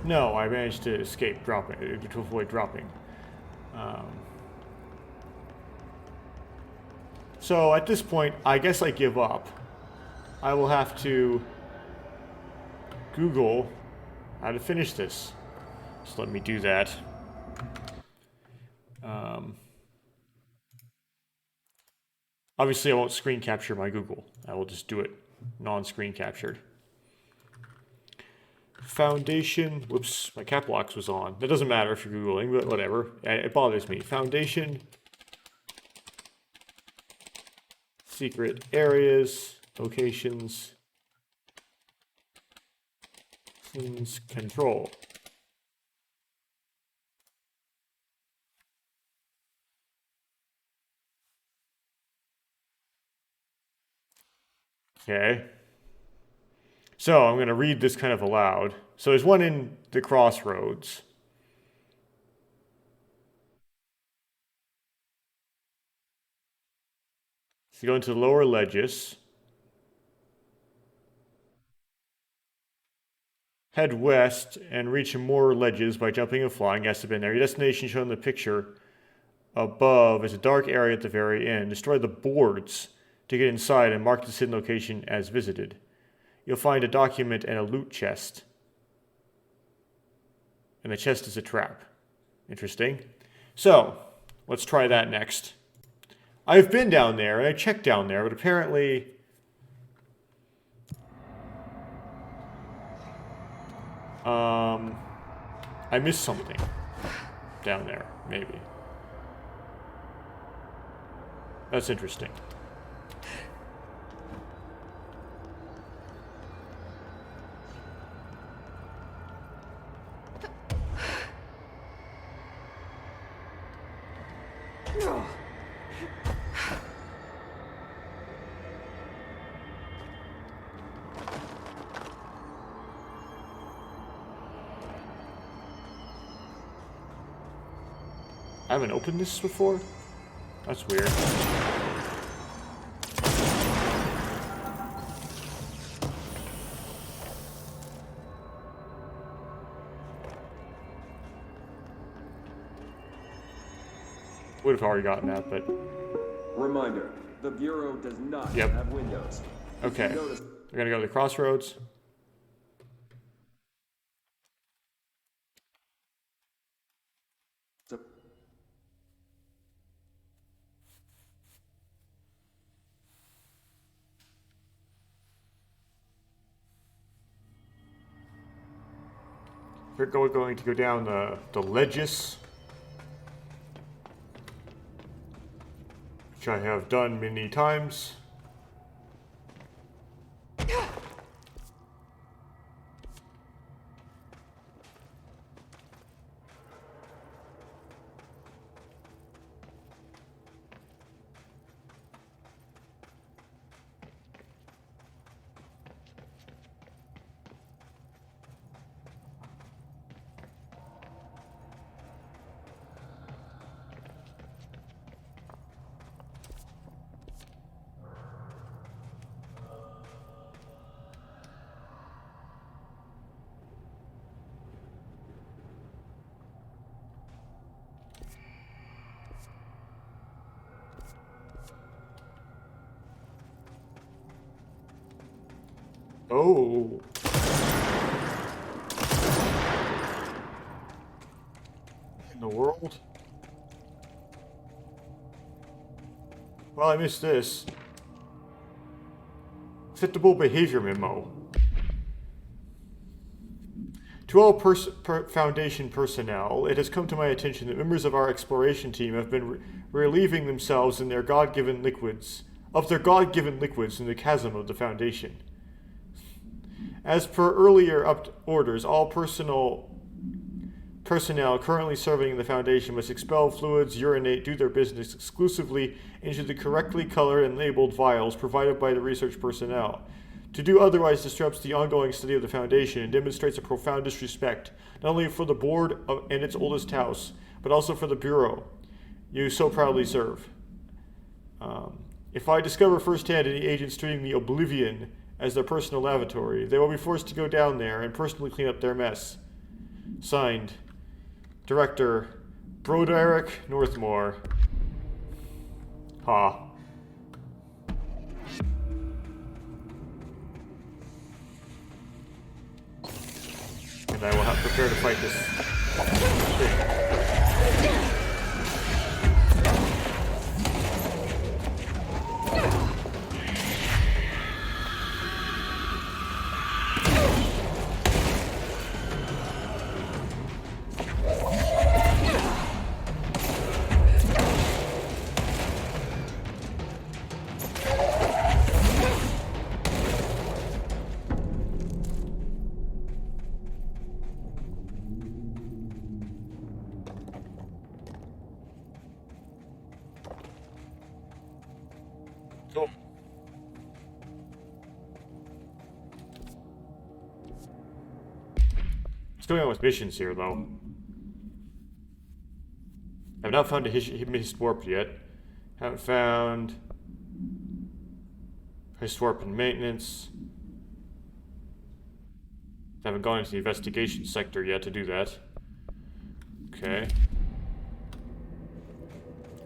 No, I managed to escape dropping, to avoid dropping. So at this point, I guess I give up. I will have to Google how to finish this. Just let me do that. Obviously, I won't screen capture my Google. I will just do it non-screen captured. Foundation, whoops, my cap locks was on. That doesn't matter if you're Googling, but whatever. It bothers me. Foundation, secret areas, locations, scenes, control. Okay. So I'm going to read this kind of aloud. So there's one in the crossroads. So you go into the lower ledges. Head west and reach more ledges by jumping and flying. Yes, have been there. Your destination shown in the picture above is a dark area at the very end. Destroy the boards to get inside and mark this hidden location as visited. You'll find a document and a loot chest. And the chest is a trap. Interesting. So, let's try that next. I've been down there, and I checked down there, but apparently... I missed something down there, maybe. That's interesting. I haven't opened this before? That's weird. Would have already gotten that, but... Reminder, the Bureau does not Yep. have windows. Okay. We're gonna go to the crossroads. So, We're going to go down the ledges, which I have done many times. Oh. In the world? Well, I missed this. Acceptable behavior memo. To all Foundation personnel, it has come to my attention that members of our exploration team have been relieving themselves in their God-given liquids, in the chasm of the Foundation. As per earlier orders, all personnel currently serving in the Foundation must expel fluids, urinate, do their business exclusively into the correctly colored and labeled vials provided by the research personnel. To do otherwise disrupts the ongoing study of the Foundation and demonstrates a profound disrespect, not only for the board and its oldest house, but also for the Bureau you so proudly serve. If I discover firsthand any agents treating the Oblivion as their personal lavatory, they will be forced to go down there and personally clean up their mess. Signed, Director Broderick Northmore. Ha. And I will have to prepare to fight this thing. going on with missions here, though? I've not found a missed warp yet. Haven't found missed warp in maintenance. Haven't gone into the investigation sector yet to do that. Okay.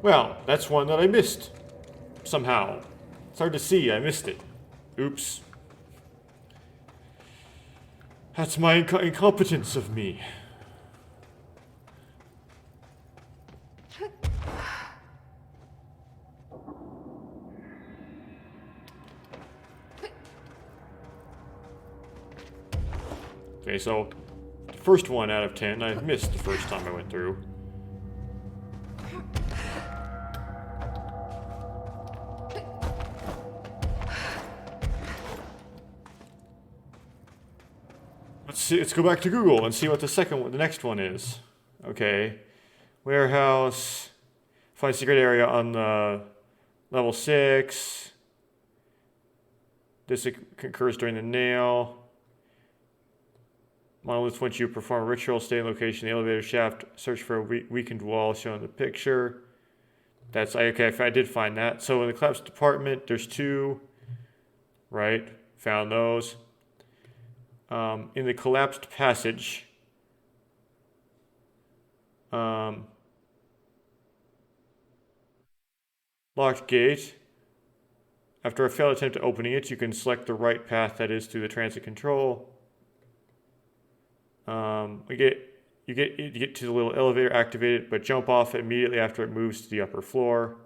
Well, that's one that I missed. Somehow. It's hard to see, I missed it. Oops. That's my incompetence of me. Okay, so the first one out of 10 I missed the first time I went through. Let's go back to Google and see what the next one is. Okay. Warehouse. Find secret area on the level 6. This occurs during the nail. Monoliths, once you perform a ritual, stay in location, the elevator shaft, search for a weakened wall shown in the picture. That's, okay, I did find that. So in the collapsed department, there's 2, right? Found those. In the collapsed passage, locked gate. After a failed attempt at opening it, you can select the right path, that is, through the transit control. You get to the little elevator, activate it, but jump off immediately after it moves to the upper floor.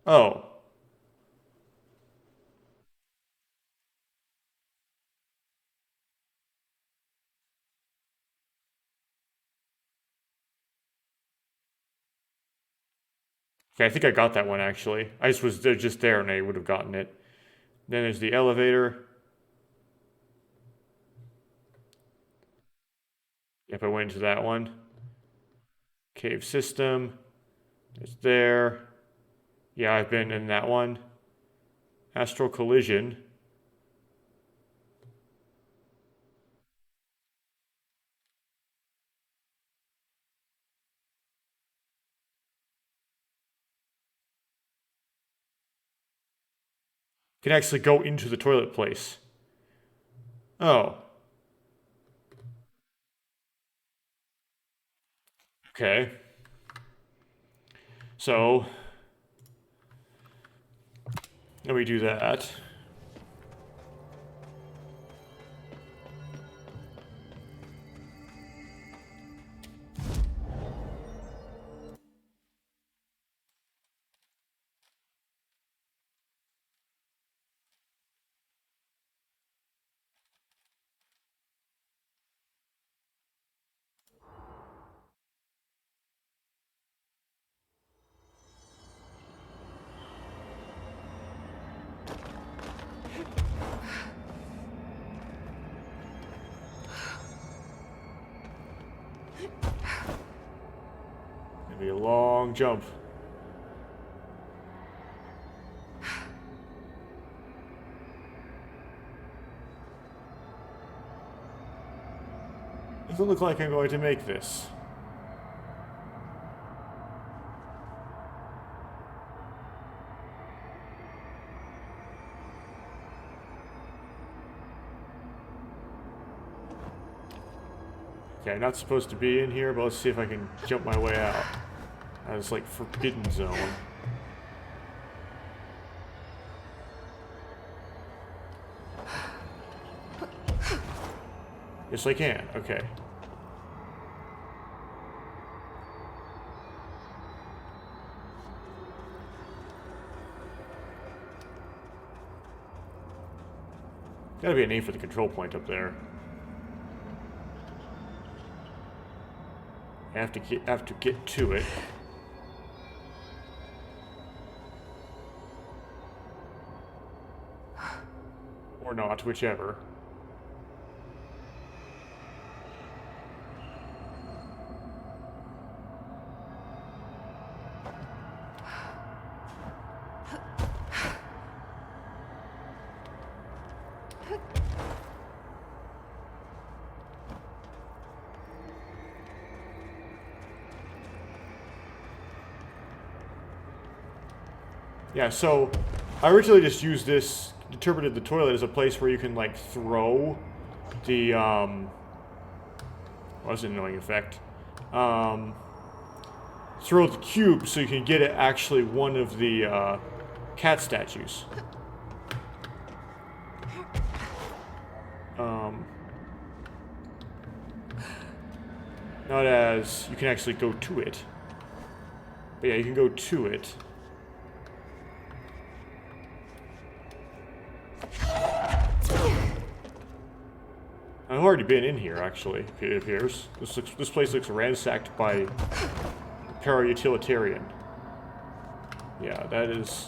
Oh. Okay, I think I got that one actually. I was just there and I would have gotten it. Then there's the elevator. Yep, I went into that one. Cave system. It's there. Yeah, I've been in that one. Astral collision. Can actually go into the toilet place. Oh. Okay. So, let me do that. It'll be a long jump. Doesn't look like I'm going to make this. Okay, I'm not supposed to be in here, but let's see if I can jump my way out. That's like forbidden zone. Yes, I can. Okay. Gotta be a name for the control point up there. I have to get to it. Or not, whichever. Yeah, so I originally just used this, interpreted the toilet as a place where you can, like, throw the, well, that's an annoying effect. Throw the cube so you can get it actually one of the, cat statues. Not as you can actually go to it. But yeah, you can go to it. I've already been in here, actually, it appears. This place looks ransacked by para-utilitarian. Yeah, that is...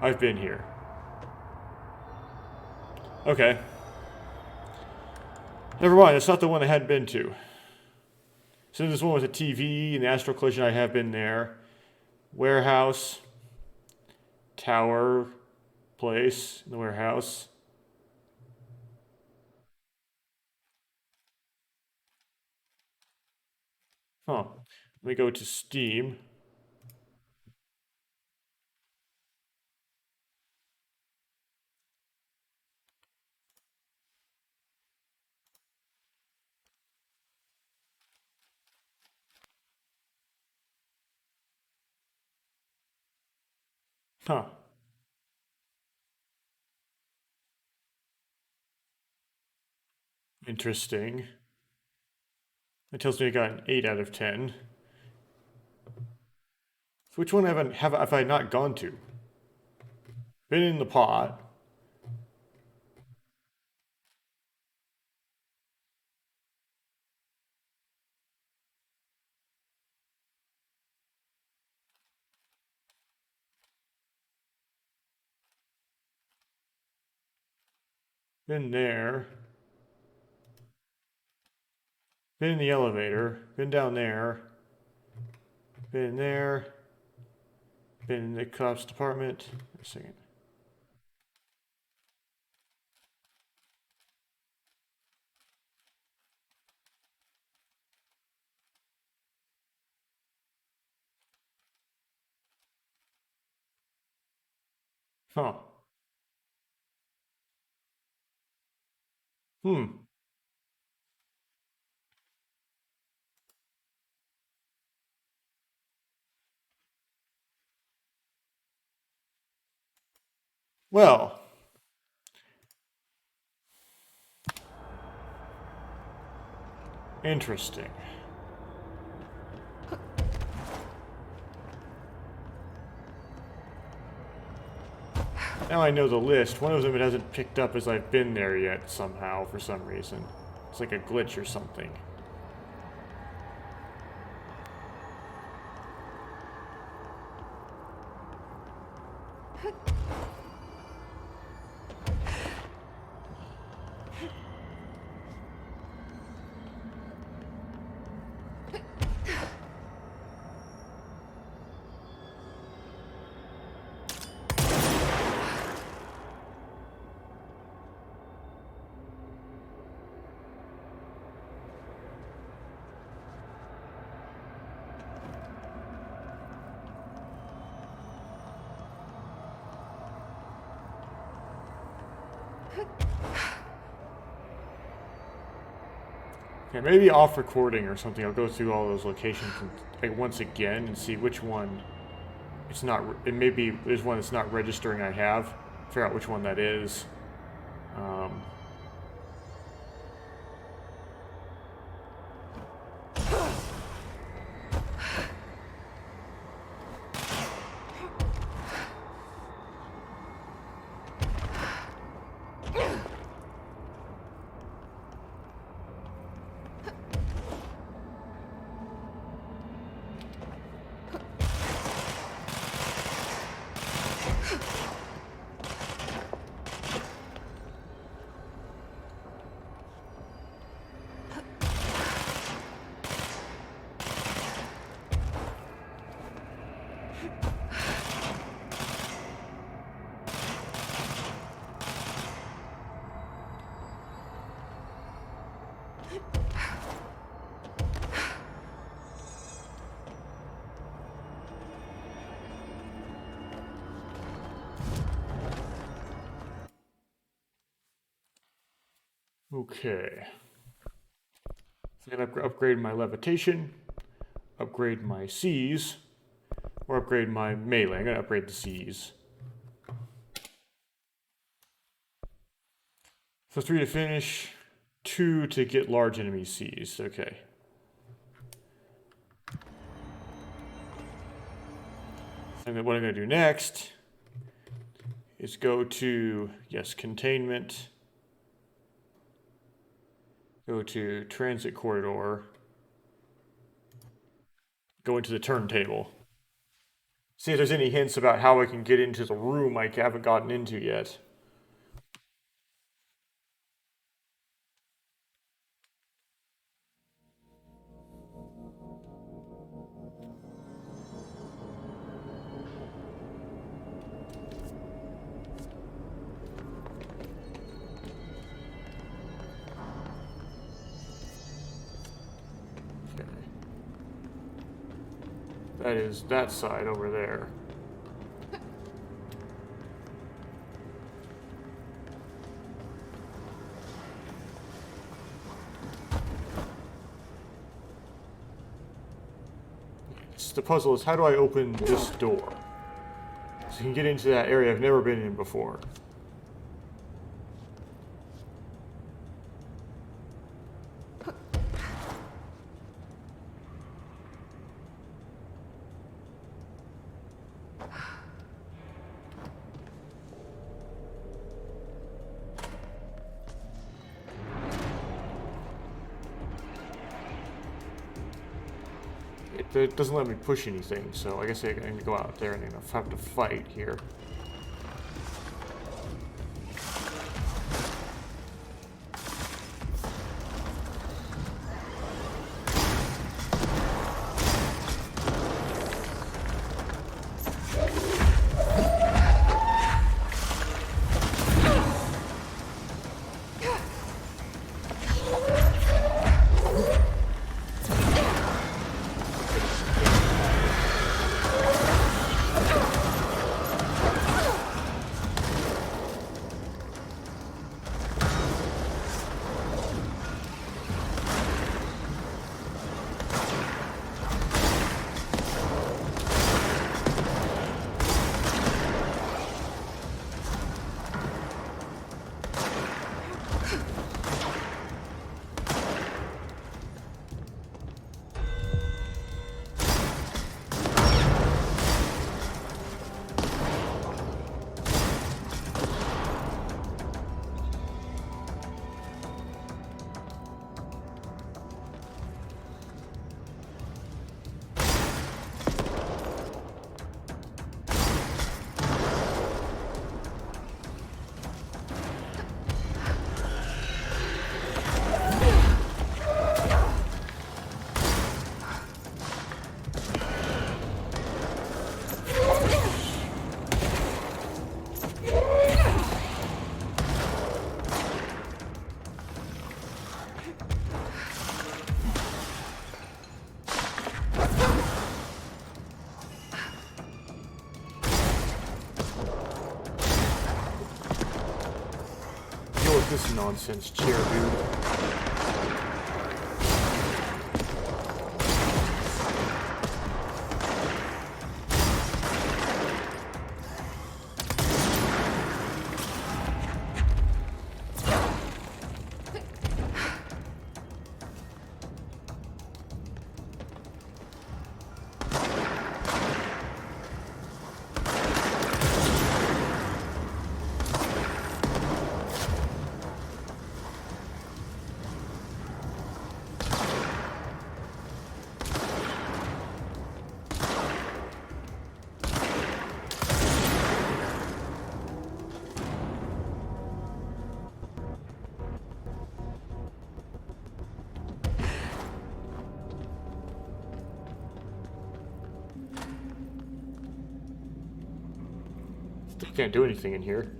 I've been here. Okay. Never mind, that's not the one I hadn't been to. So this one was a TV, and the astral collision, I have been there. Warehouse. Tower. Place in the warehouse. Huh. Let me go to Steam. Huh. Interesting. It tells me I got an 8 out of 10. So which one have I not gone to? Been in the pot. Been there. Been in the elevator. Been down there. Been there. Been in the cops department. Wait a second. Huh. Hmm. Well. Interesting. Now I know the list. One of them it hasn't picked up as I've been there yet somehow for some reason. It's like a glitch or something. Okay, maybe off recording or something. I'll go through all those locations like once again and see which one it's not. It maybe there's one that's not registering. I have figure out which one that is. Okay. So I'm gonna upgrade my levitation, upgrade my C's, or upgrade my melee. I'm gonna upgrade the C's. So 3 to finish, 2 to get large enemy C's. Okay. And then what I'm going to do next is go to, yes, containment. Go to transit corridor. Go into the turntable. See if there's any hints about how I can get into the room I haven't gotten into yet. That is that side over there. The puzzle is, how do I open this door? So you can get into that area I've never been in before. It doesn't let me push anything, so I guess I can go out there and have to fight here. This nonsense chair, dude. Still can't do anything in here.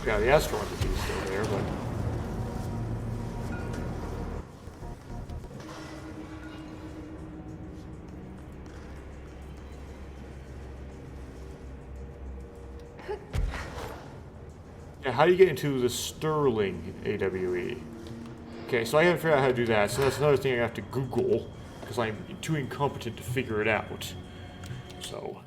Yeah, the astral entity is still there, but Yeah, how do you get into the Stirling AWE? Okay, so I haven't figured out how to do that, so that's another thing I have to Google, because I'm too incompetent to figure it out. So...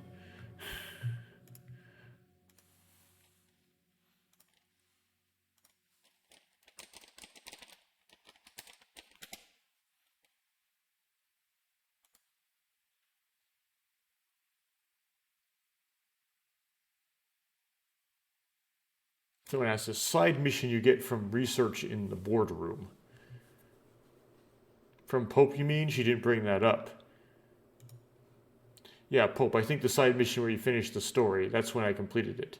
Someone asks, a side mission you get from research in the boardroom. From Pope, you mean? She didn't bring that up. Yeah, Pope, I think the side mission where you finish the story, that's when I completed it.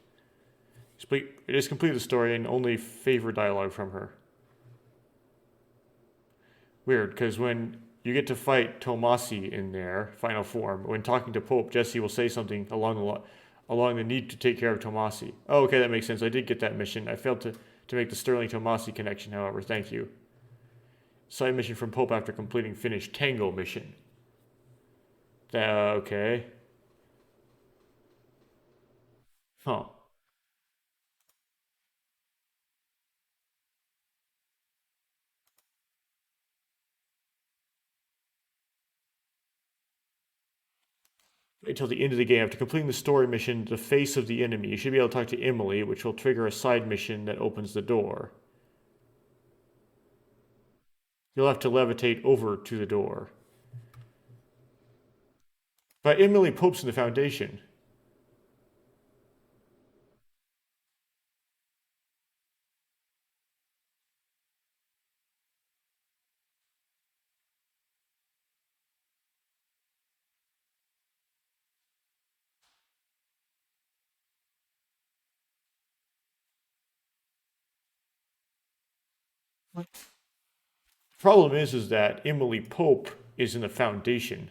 It is completed the story and only favor dialogue from her. Weird, because when you get to fight Tomasi in there, final form, when talking to Pope, Jesse will say something along the need to take care of Tomasi. Oh, okay, that makes sense. I did get that mission. I failed to make the Stirling Tomasi connection, however. Thank you. Side mission from Pope after completing finished Tango mission. Okay. Huh. Until the end of the game. After completing the story mission, The Face of the Enemy, you should be able to talk to Emily, which will trigger a side mission that opens the door. You'll have to levitate over to the door. But Emily Pope's in the Foundation. The problem is that Emily Pope is in the Foundation.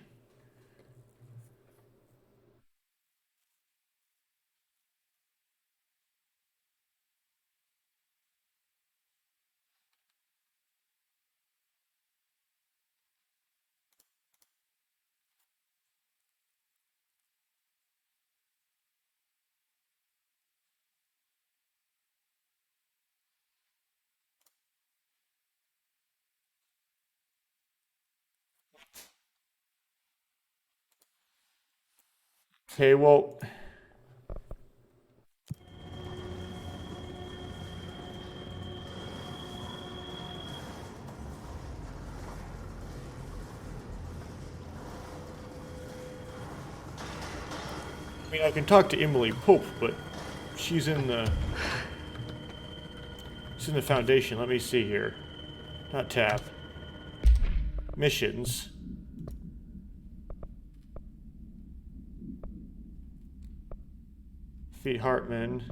Okay, well... I mean, I can talk to Emily Pope, but she's in the... She's in the Foundation. Let me see here. Not tab. Missions. Defeat Hartman.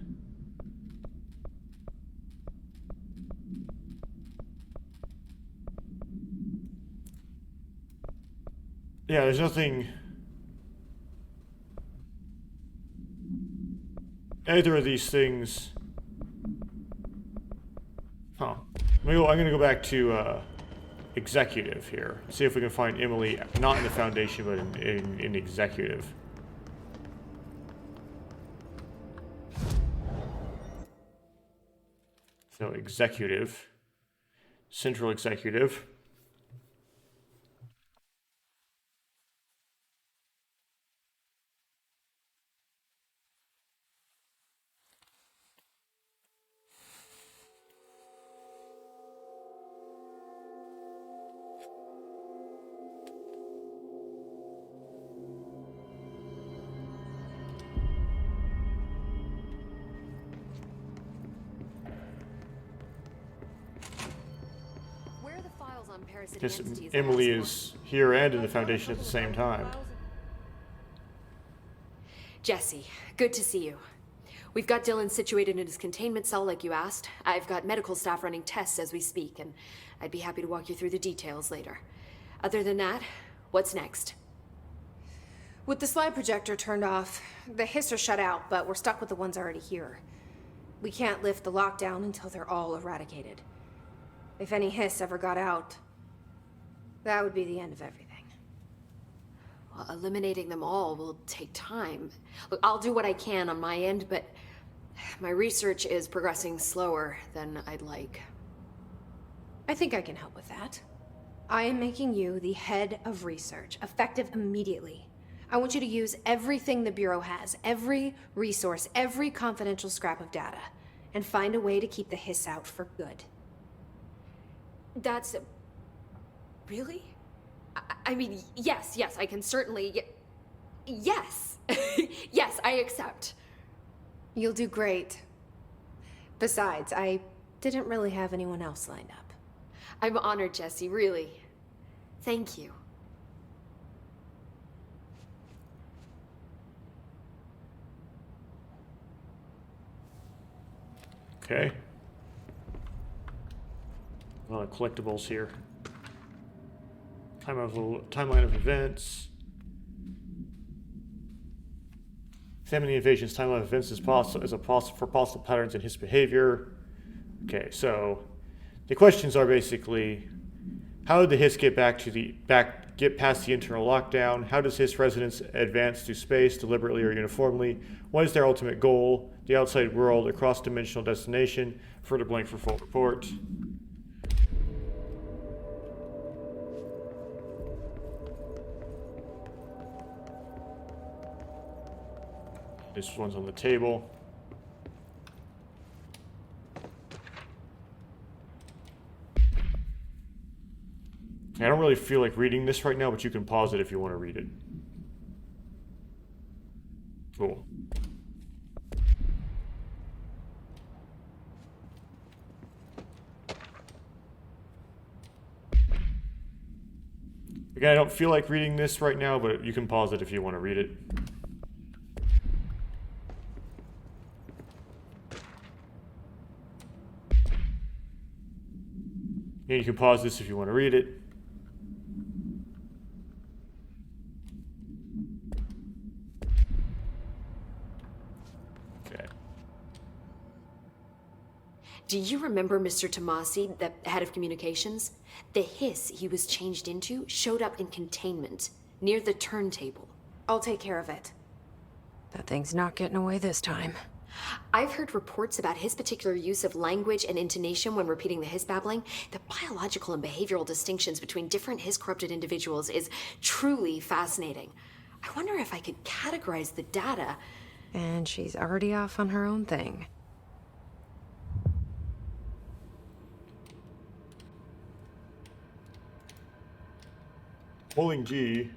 Yeah, there's nothing... Either of these things... Huh. I'm gonna go back to Executive here. See if we can find Emily, not in the Foundation, but in Executive. So Executive. Central Executive. Because Emily is here and in the Foundation at the same time. Jesse, good to see you. We've got Dylan situated in his containment cell like you asked. I've got medical staff running tests as we speak, and I'd be happy to walk you through the details later. Other than that, what's next? With the slide projector turned off, the hiss are shut out, but we're stuck with the ones already here. We can't lift the lockdown until they're all eradicated. If any hiss ever got out, that would be the end of everything. Well, eliminating them all will take time. Look, I'll do what I can on my end, but My research is progressing slower than I'd like. I think I can help with that. I am making you the head of research, effective immediately. I want you to use everything the Bureau has, every resource, every confidential scrap of data, and find a way to keep the hiss out for good. That's... Really? I mean, yes, I can certainly... Yes! Yes, I accept. You'll do great. Besides, I didn't really have anyone else lined up. I'm honored, Jesse, really. Thank you. Okay. A lot of collectibles here. Timeline of events. Examine the invasion's timeline of events for possible patterns in his behavior. Okay, so the questions are basically: how did the Hiss get get past the internal lockdown? How does Hiss resonance advance through space deliberately or uniformly? What is their ultimate goal? The outside world, a cross-dimensional destination. Further blank for full report. This one's on the table. I don't really feel like reading this right now, but you can pause it if you want to read it. Cool. Again, I don't feel like reading this right now, but you can pause it if you want to read it. Yeah, you can pause this if you want to read it. Okay. Do you remember Mr. Tomasi, the head of communications? The hiss he was changed into showed up in containment, near the turntable. I'll take care of it. That thing's not getting away this time. I've heard reports about his particular use of language and intonation when repeating the hiss babbling. The biological and behavioral distinctions between different hiss-corrupted individuals is truly fascinating. I wonder if I could categorize the data. And she's already off on her own thing. Holding G.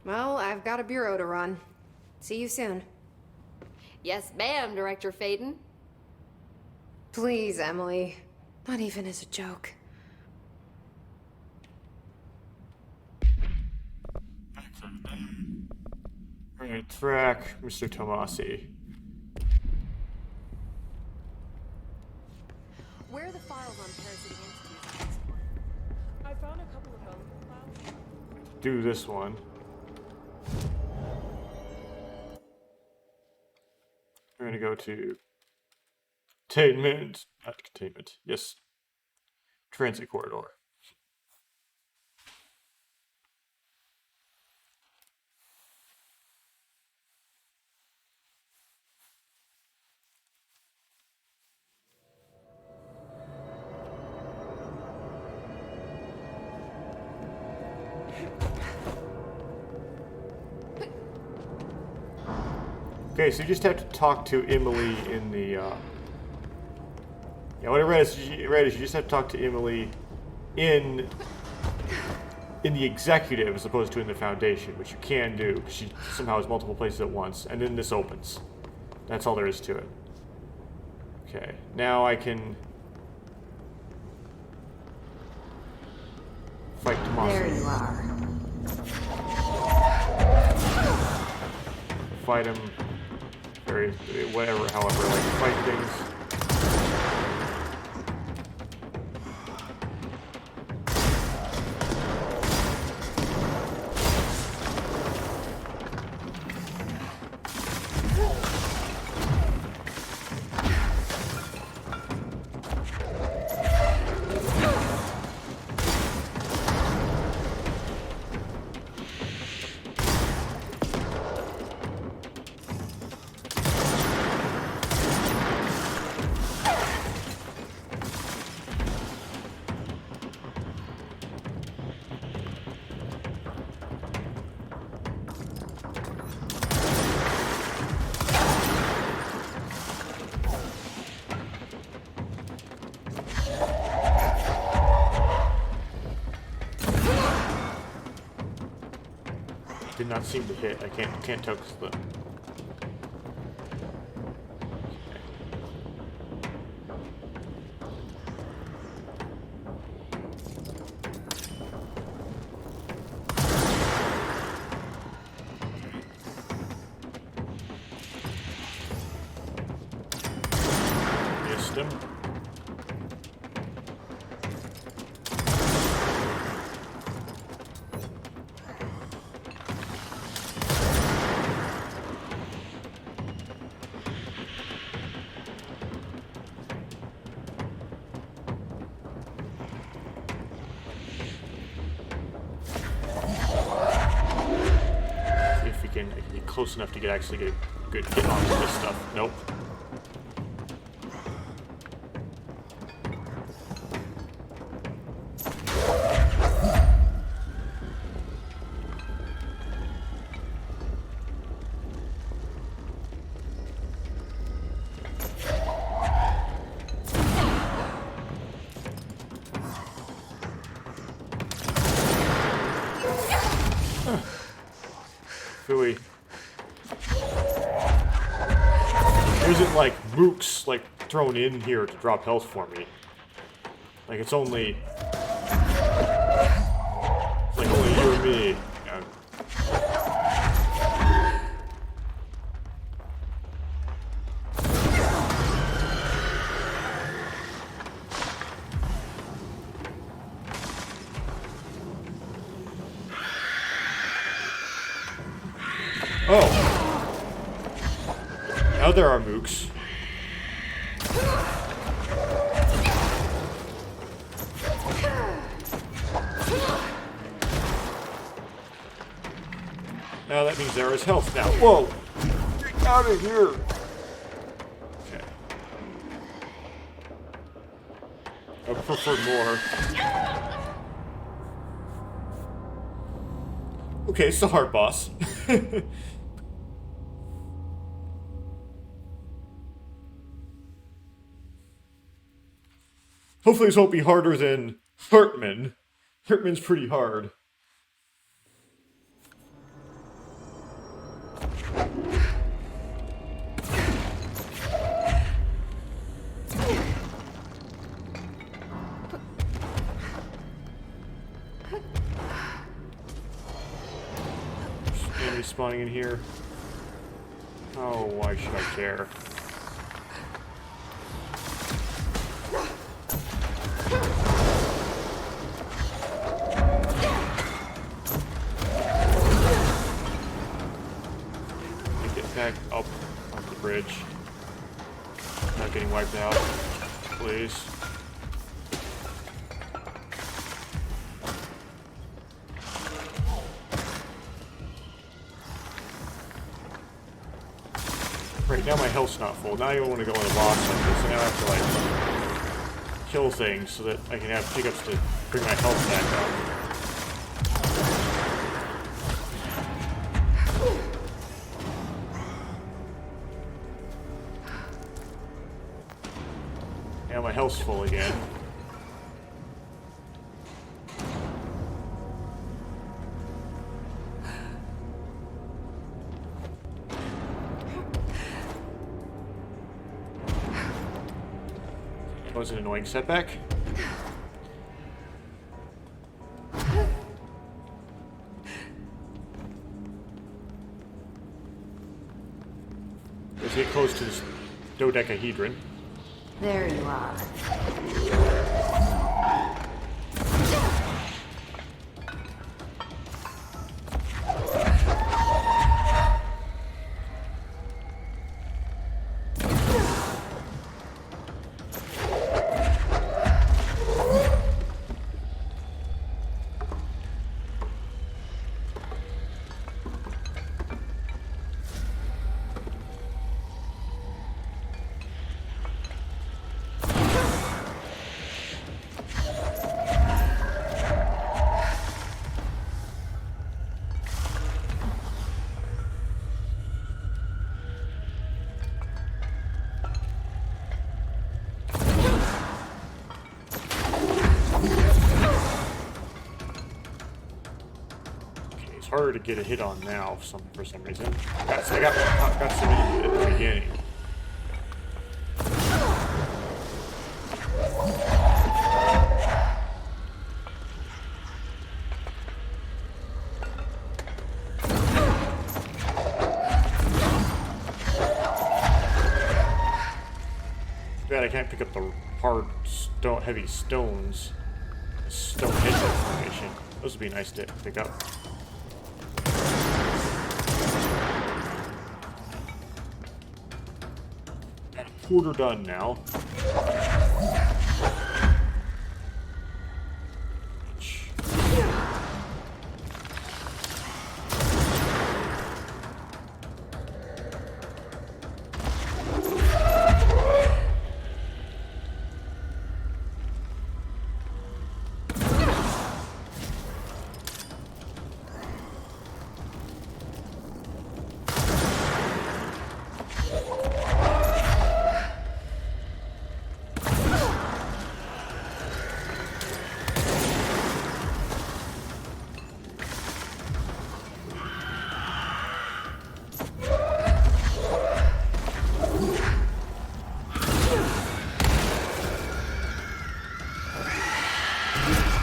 Well, I've got a bureau to run. See you soon. Yes, ma'am, Director Faden. Please, Emily. Not even as a joke. Right, track Mr. Tomasi. Where are the files on parasitic entities? I found a couple of relevant files. Do this one. We're gonna go to containment, not containment, yes, transit corridor. Okay, so you just have to talk to Emily in the, yeah, what I read is you just have to talk to Emily in the executive as opposed to in the foundation, which you can do, because she somehow has multiple places at once, and then this opens. That's all there is to it. Okay, now I can fight Tomasi. There you are. Fight him. Whatever, however, like fight things. Did not seem to hit. I can't tell 'cause the. Missed him. See if we can get close enough to actually get a good hit on this stuff. Nope. Phooey. There isn't like mooks like thrown in here to drop health for me. Like it's only you and me. Yeah. Oh. Now there are mooks. Now that means there is health now. Whoa! Get out of here! Okay. I prefer more. Okay, it's a hard boss. Hopefully this won't be harder than Hartman. Hartman's pretty hard. Enemy spawning in here. Oh, why should I care? Get back up off the bridge. Not getting wiped out, please. Right, now my health's not full. Now I don't want to go on a boss like this. So now I have to, like, kill things so that I can have pickups to bring my health back up. Now my health's full again. That was an annoying setback. Let's get close to this dodecahedron. There you are. harder to get a hit on now for some reason. I got so many at the beginning. I can't pick up the hard, heavy stones. Stone head formation. Those would be nice to pick up. Got a quarter done now.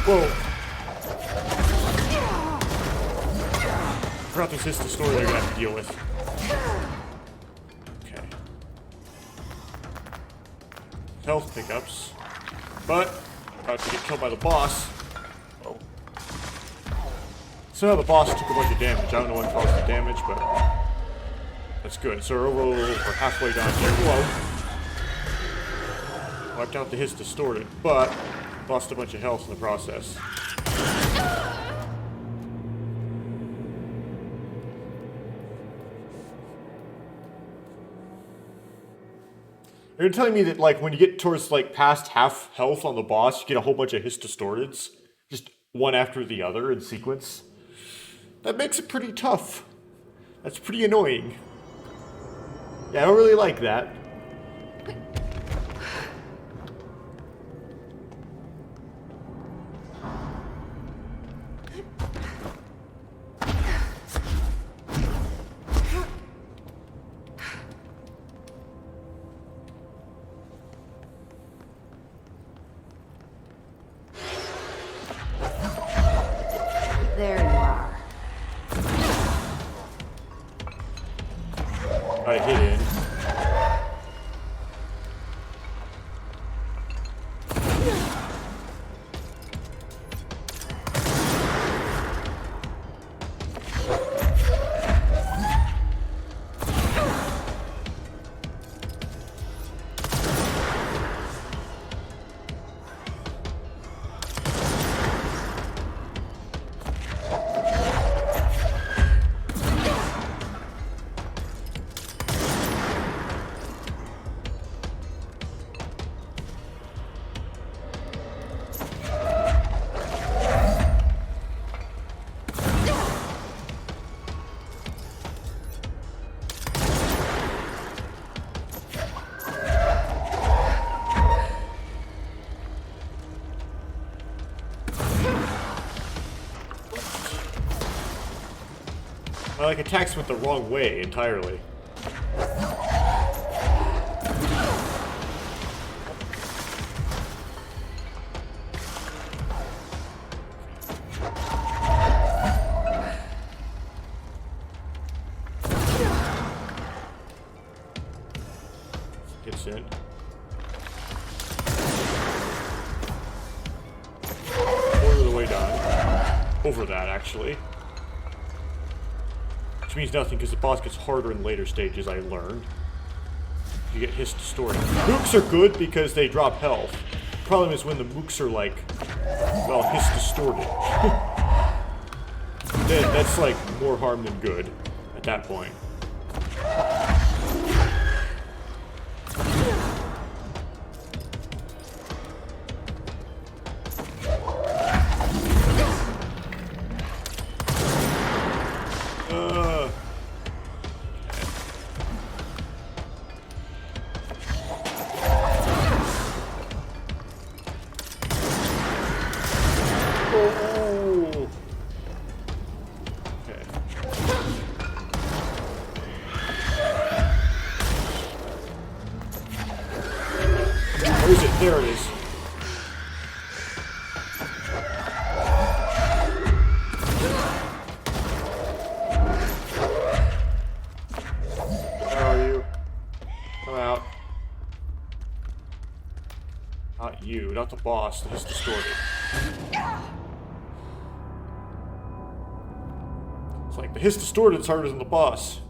Whoa! I forgot this is the story they're gonna have to deal with. Okay. Health pickups. But, about to get killed by the boss. Whoa. Somehow the boss took a bunch of damage. I don't know what caused the damage, but that's good. So we're halfway down here. Whoa. Wiped out the his distorted, but lost a bunch of health in the process. You're telling me that, like, when you get towards, like, past half health on the boss, you get a whole bunch of his distorteds? Just one after the other in sequence? That makes it pretty tough. That's pretty annoying. Yeah, I don't really like that. There you are. I hit in. I like attacks went the wrong way entirely. Gets in. Quarter of the way down. Over that, actually. Which means nothing, because the boss gets harder in later stages, I learned. You get his distorted. Mooks are good because they drop health. The problem is when the mooks are like, well, his distorted. Then that's like more harm than good at that point. Okay. there it is. Where are you? Come out. Not you, not the boss. He's distorted. It's like the hiss distorted is harder than the boss.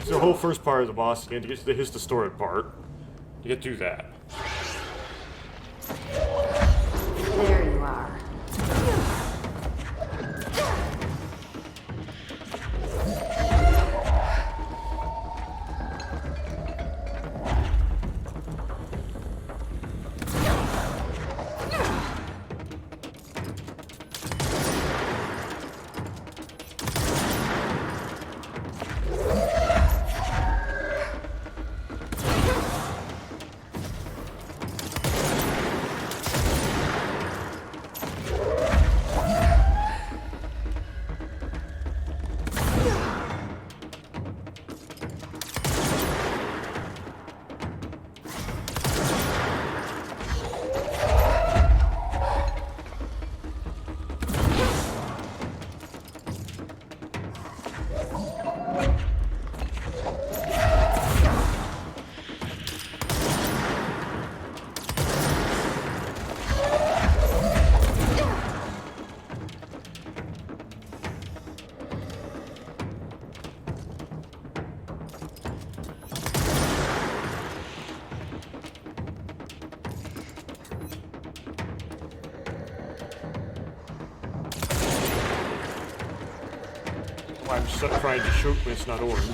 The whole first part of the boss again to get to his distorted part. You get to do that. There you are. I'm just trying to shoot when it's not orange. It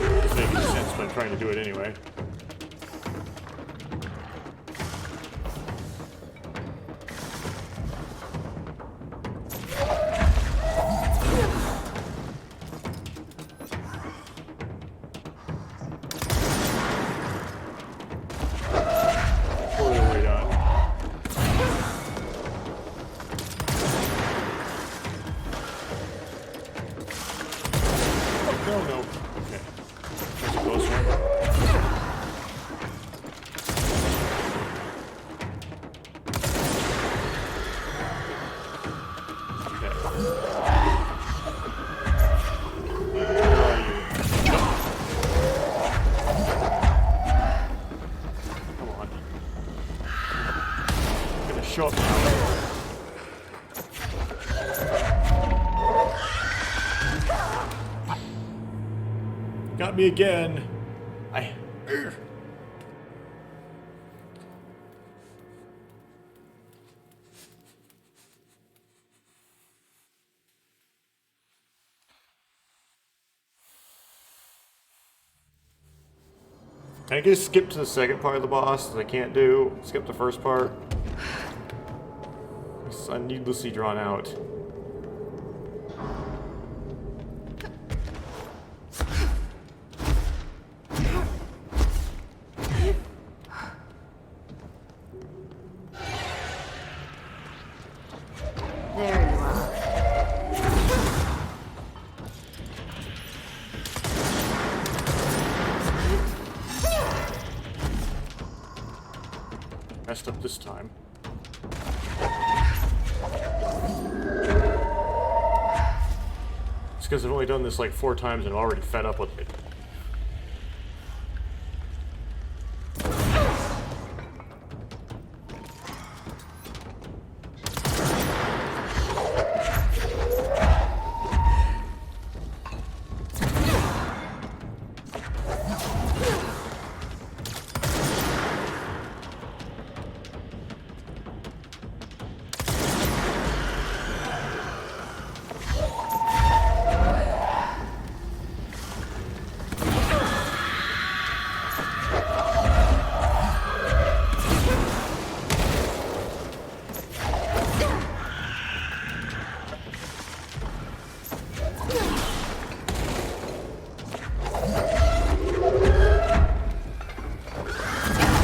doesn't make any sense, but I'm trying to do it anyway. Poorly way done. No, no. Okay. That's a close one. Okay. Where are you? Come on. I'm gonna show up now. Got me again. Can I just skip to the second part of the boss that I can't do? Skip the first part? It's needlessly drawn out. There you are. Messed up this time. It's because I've only done this like 4 times and I'm already fed up with it.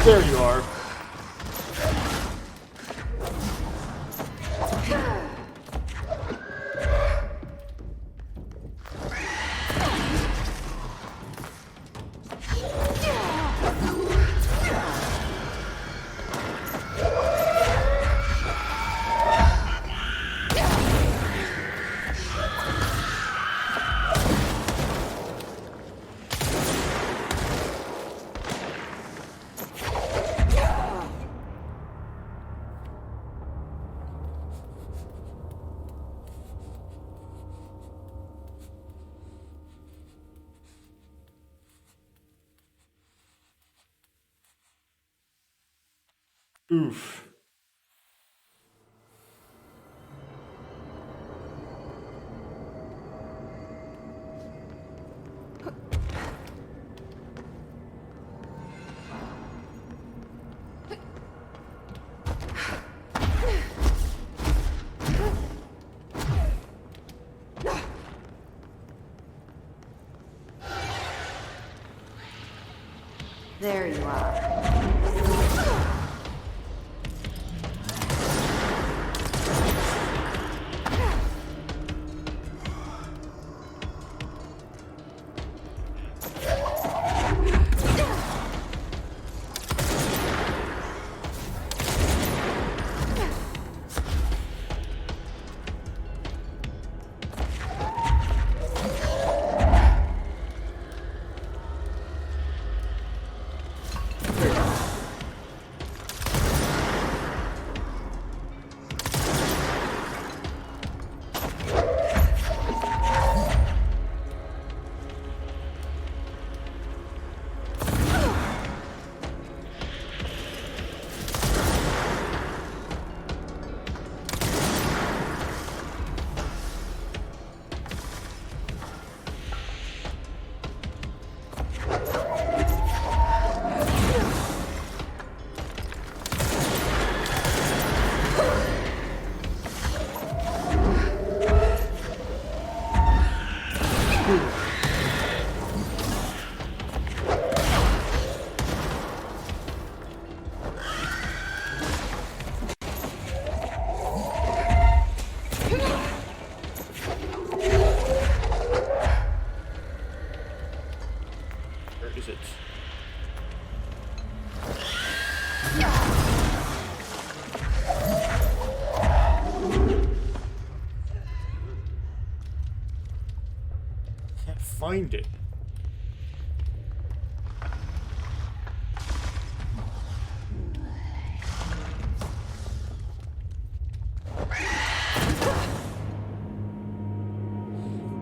There you are. Oof. There you are. Where is it? Can't find it.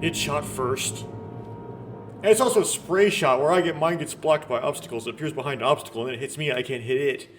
It shot first. And it's also a spray shot where mine gets blocked by obstacles. It appears behind an obstacle and then it hits me and I can't hit it.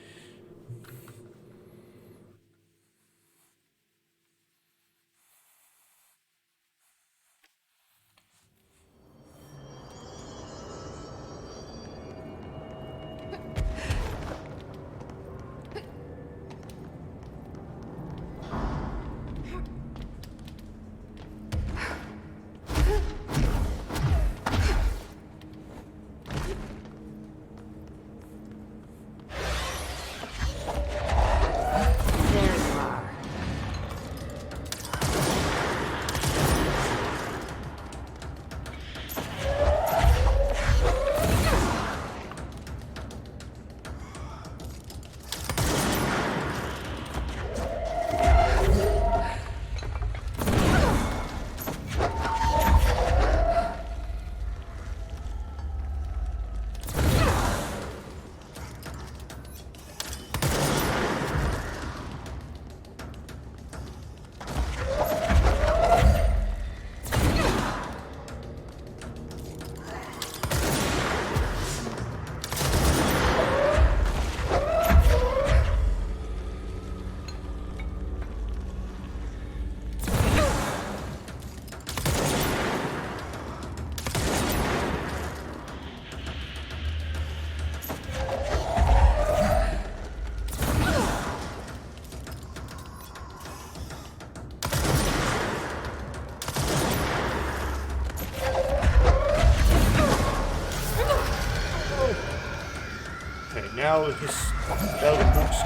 now the books.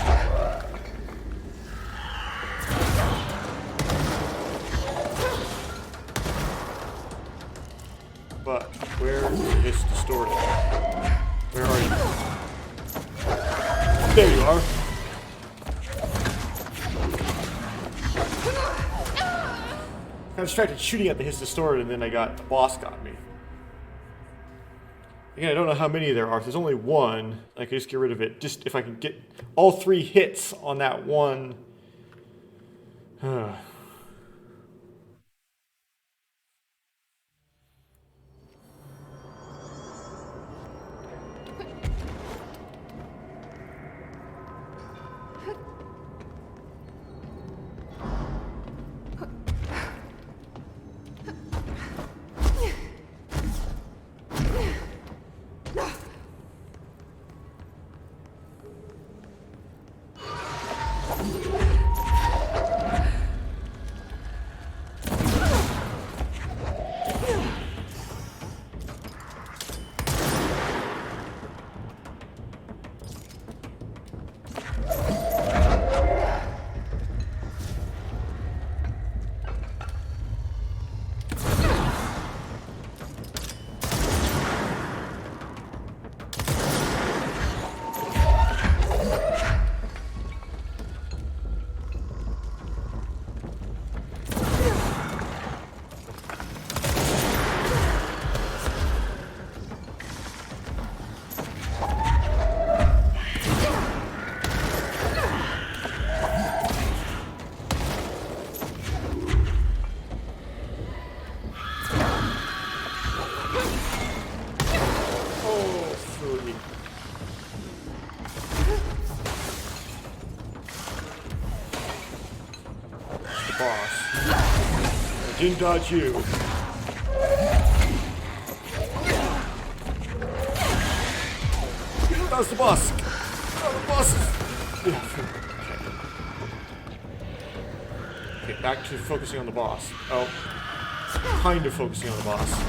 But where is distorted? Where are you? There you are. I got distracted shooting at the hiss distorted, and then the boss got me. Again, I don't know how many there are. If there's only one, I can just get rid of it. Just if I can get all 3 hits on that one. Didn't dodge you. That was the boss. Oh, the boss is... Yeah. Okay, back to focusing on the boss. Oh, kind of focusing on the boss.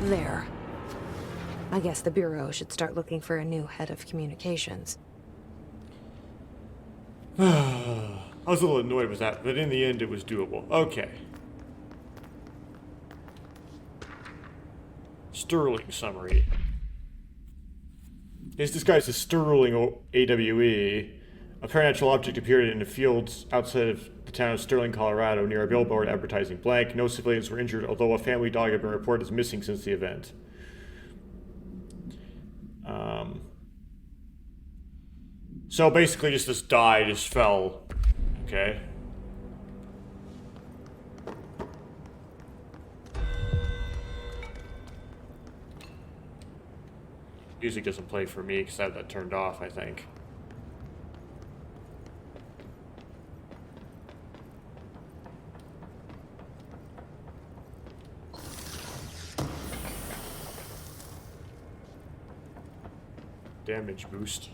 There. I guess the Bureau should start looking for a new head of communications. I was a little annoyed with that, but in the end it was doable. Okay. Stirling summary. It's disguised as Stirling AWE. A paranormal object appeared in the fields outside of the town of Stirling, Colorado, near a billboard advertising blank. No civilians were injured, although a family dog had been reported as missing since the event. So basically just this die just fell. Okay. Music doesn't play for me because I have that turned off, I think. Damage boost.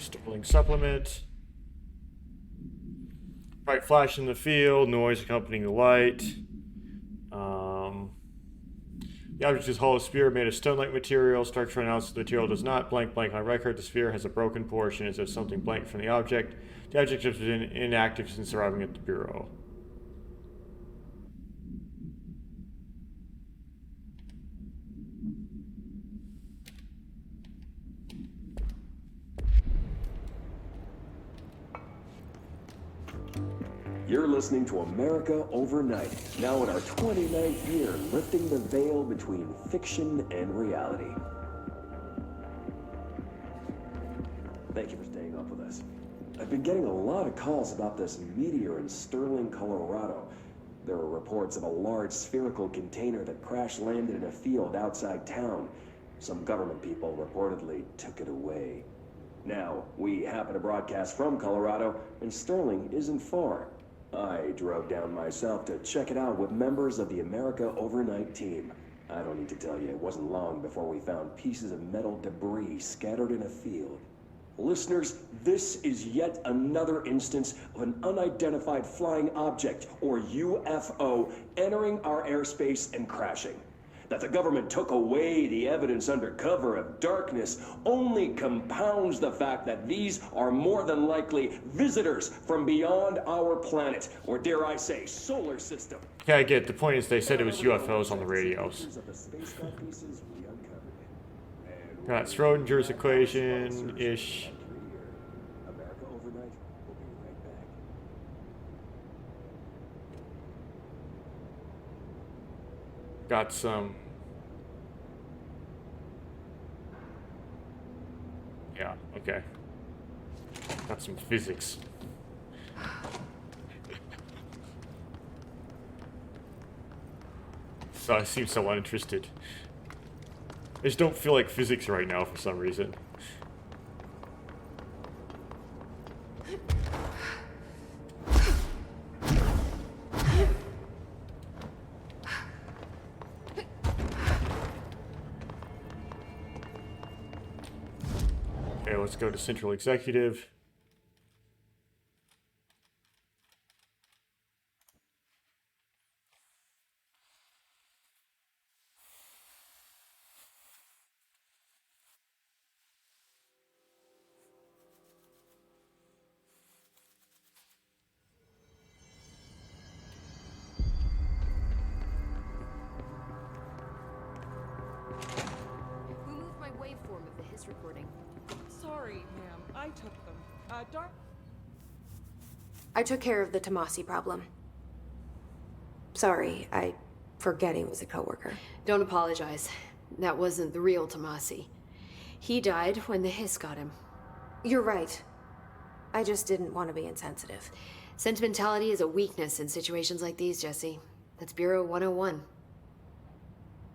Stirling supplement. Bright flash in the field, noise accompanying the light. The object is hollow sphere made of stone-like material. Structure announced the material does not blank on record. The sphere has a broken portion as if something blanked from the object. The object has been inactive since arriving at the Bureau. You're listening to America Overnight, now in our 29th year, lifting the veil between fiction and reality. Thank you for staying up with us. I've been getting a lot of calls about this meteor in Stirling, Colorado. There are reports of a large spherical container that crash-landed in a field outside town. Some government people reportedly took it away. Now, we happen to broadcast from Colorado, and Stirling isn't far. I drove down myself to check it out with members of the America Overnight team. I don't need to tell you, it wasn't long before we found pieces of metal debris scattered in a field. Listeners, this is yet another instance of an unidentified flying object, or UFO, entering our airspace and crashing. That the government took away the evidence under cover of darkness only compounds the fact that these are more than likely visitors from beyond our planet, or dare I say, solar system. Yeah, I get it. The point is they said it was UFOs on the radios. Got Schrodinger's equation-ish. America Overnight will be right back. Got some... Yeah, okay. Got some physics. So I seem so uninterested. I just don't feel like physics right now for some reason. Okay, let's go to Central Executive. Who moved my waveform of the hiss recording? Sorry, ma'am. I took them. I took care of the Tomasi problem. Sorry, I forget he was a coworker. Don't apologize. That wasn't the real Tomasi. He died when the hiss got him. You're right. I just didn't want to be insensitive. Sentimentality is a weakness in situations like these, Jesse. That's Bureau 101.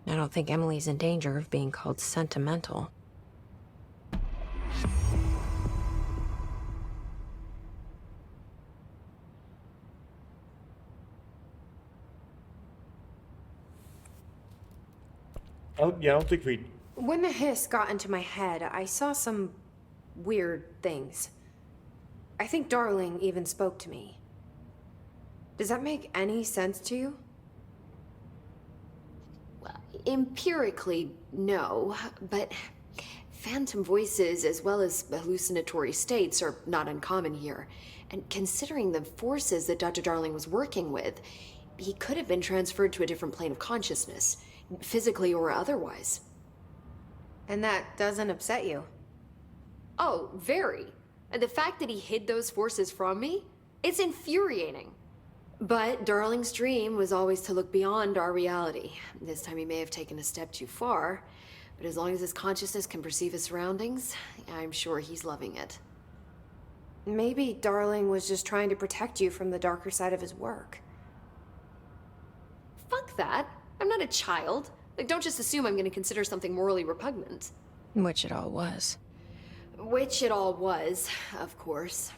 I don't think Emily's in danger of being called sentimental. Oh, yeah, I don't think we... When the hiss got into my head, I saw some weird things. I think Darling even spoke to me. Does that make any sense to you? Well, empirically, no, but phantom voices as well as hallucinatory states are not uncommon here. And considering the forces that Dr. Darling was working with, he could have been transferred to a different plane of consciousness, physically or otherwise. And that doesn't upset you? Oh, very. And the fact that he hid those forces from me, it's infuriating. But Darling's dream was always to look beyond our reality. This time he may have taken a step too far, but as long as his consciousness can perceive his surroundings, I'm sure he's loving it. Maybe Darling was just trying to protect you from the darker side of his work. Fuck that. I'm not a child. Like, don't just assume I'm gonna consider something morally repugnant. Which it all was. Which it all was, of course.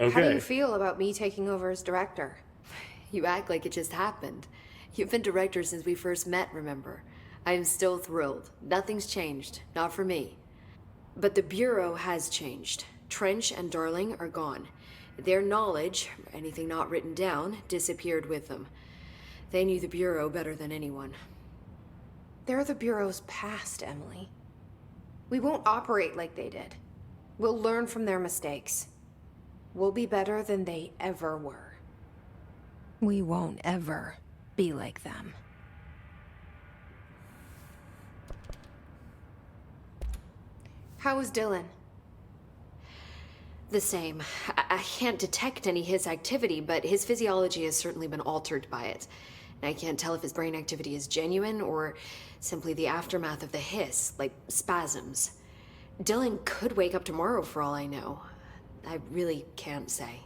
Okay. How do you feel about me taking over as director? You act like it just happened. You've been director since we first met, remember? I'm still thrilled. Nothing's changed. Not for me. But the Bureau has changed. Trench and Darling are gone. Their knowledge, anything not written down, disappeared with them. They knew the Bureau better than anyone. They're the Bureau's past, Emily. We won't operate like they did. We'll learn from their mistakes. We'll be better than they ever were. We won't ever be like them. How is Dylan? The same. I can't detect any Hiss activity, but his physiology has certainly been altered by it. And I can't tell if his brain activity is genuine or simply the aftermath of the Hiss, like spasms. Dylan could wake up tomorrow for all I know. I really can't say.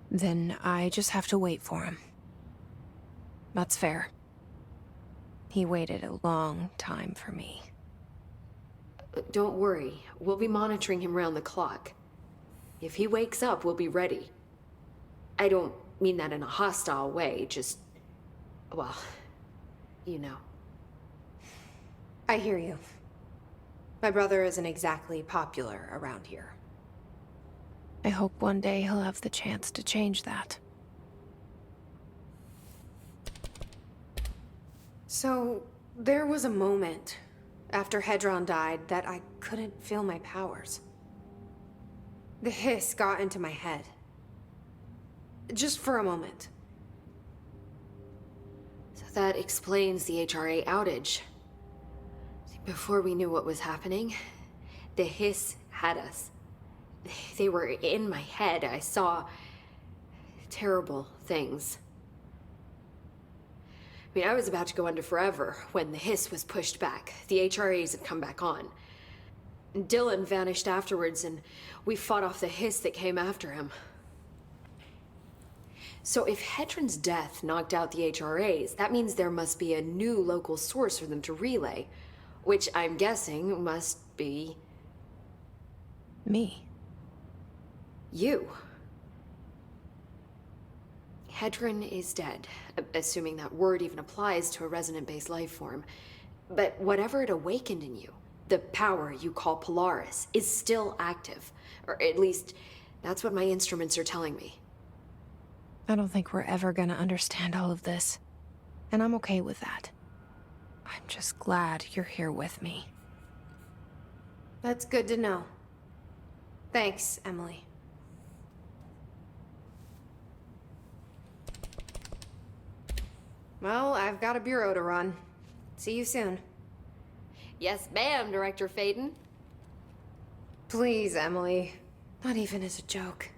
Then I just have to wait for him. That's fair. He waited a long time for me. Don't worry. We'll be monitoring him round the clock. If he wakes up, we'll be ready. I don't mean that in a hostile way, just... well, you know. I hear you. My brother isn't exactly popular around here. I hope one day he'll have the chance to change that. So, there was a moment after Hedron died that I couldn't feel my powers. The hiss got into my head. Just for a moment. So that explains the HRA outage. Before we knew what was happening, the Hiss had us. They were in my head. I saw terrible things. I mean, I was about to go under forever when the Hiss was pushed back. The HRAs had come back on. Dylan vanished afterwards, and we fought off the Hiss that came after him. So if Hedron's death knocked out the HRAs, that means there must be a new local source for them to relay, which I'm guessing must be... me. You. Hedron is dead, assuming that word even applies to a resonant-based life form. But whatever it awakened in you, the power you call Polaris, is still active. Or at least, that's what my instruments are telling me. I don't think we're ever gonna understand all of this. And I'm okay with that. I'm just glad you're here with me. That's good to know. Thanks, Emily. Well, I've got a bureau to run. See you soon. Yes, ma'am, Director Faden. Please, Emily. Not even as a joke.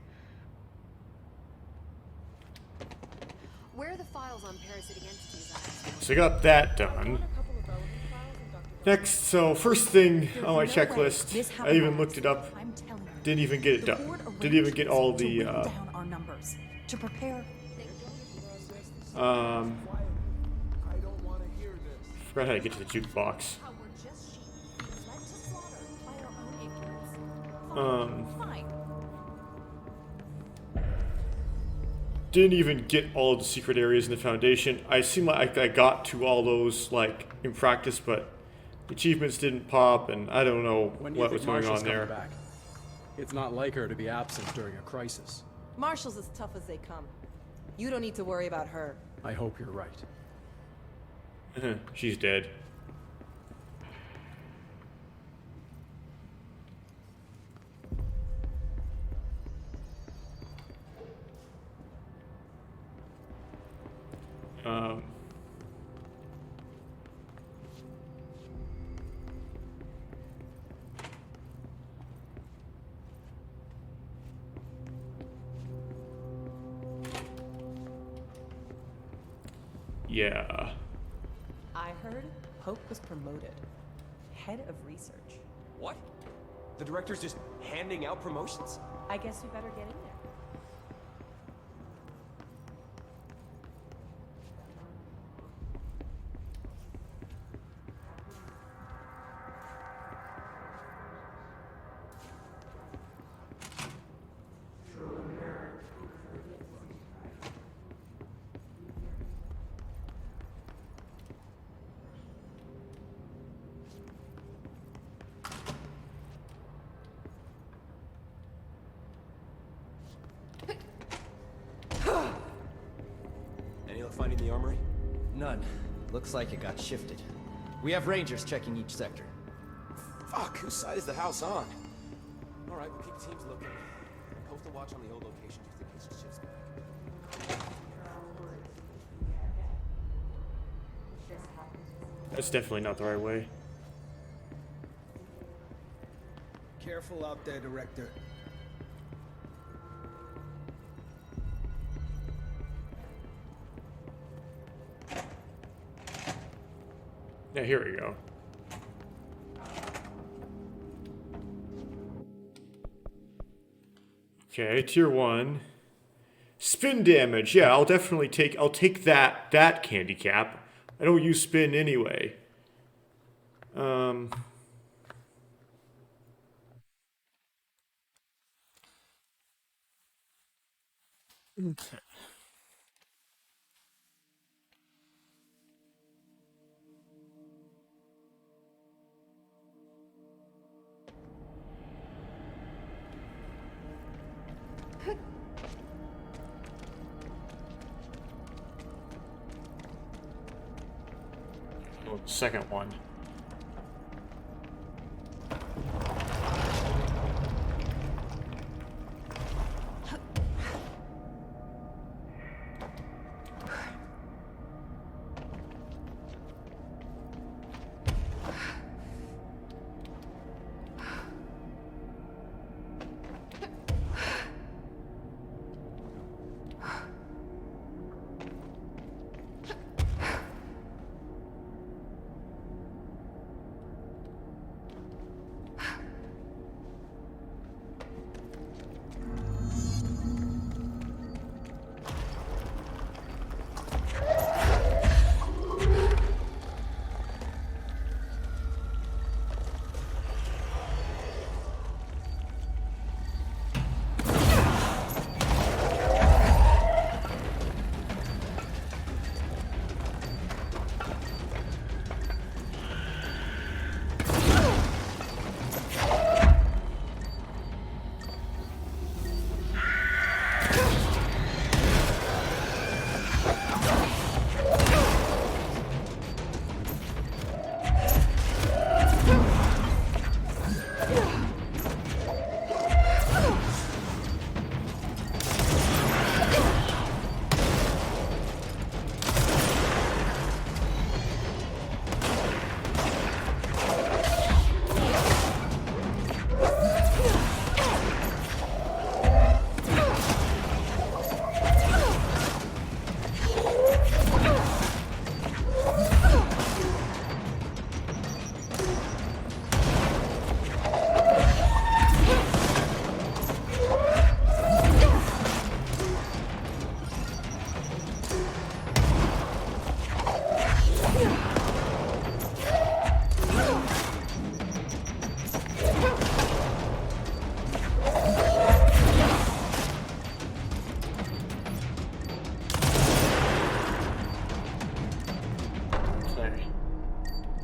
Where are the files on parasitic entities? So I got that done. Next, so first thing on my checklist, I even looked it up. Didn't even get it done. Didn't even get all the, to prepare. Forgot how to get to the jukebox. Didn't even get all of the secret areas in the Foundation. I seem like I got to all those, like, in practice, but achievements didn't pop, and I don't know what was going on there. Back? It's not like her to be absent during a crisis. Marshall's as tough as they come. You don't need to worry about her. I hope you're right. She's dead. Yeah. I heard Hope was promoted. Head of research. What? The director's just handing out promotions? I guess we better get in there. Looks like it got shifted. We have rangers checking each sector. Fuck, whose side is the house on? Alright, we'll keep teams looking. Post a watch on the old location just in case it shifts back. That's definitely not the right way. Careful out there, Director. Yeah, here we go. Okay, tier 1. Spin damage. Yeah, I'll take that candy cap. I don't use spin anyway. Okay. Oh, the second one.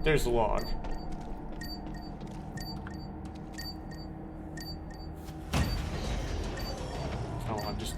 There's the log. Come on, just...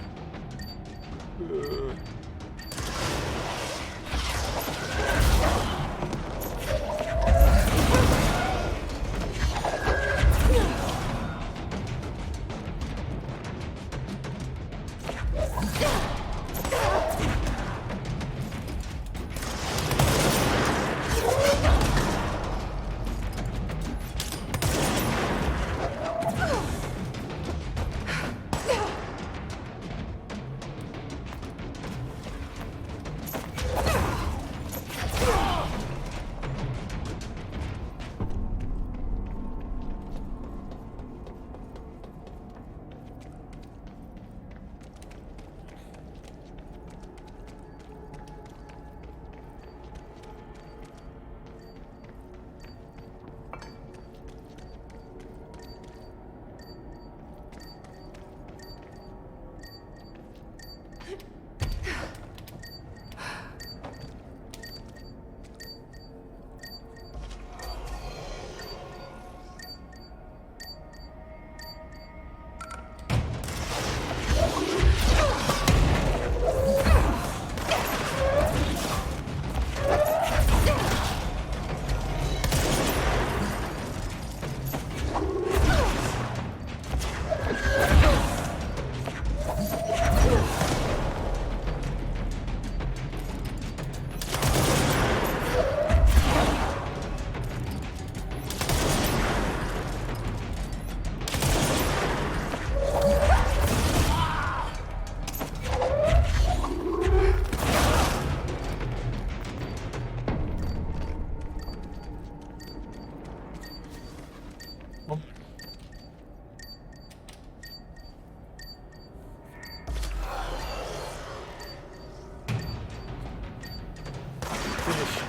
Finish.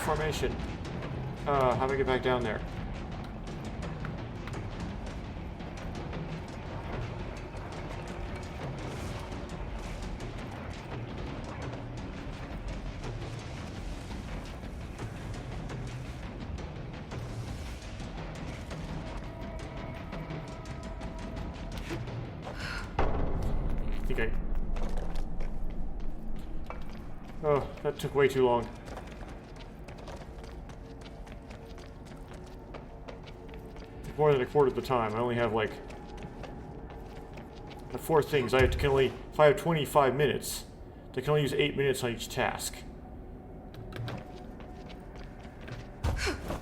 Formation. How do I get back down there? I think Oh, that took way too long. More than a quarter of the time. I only have like the 4 things. I can only, if I have 25 minutes, I can only use 8 minutes on each task.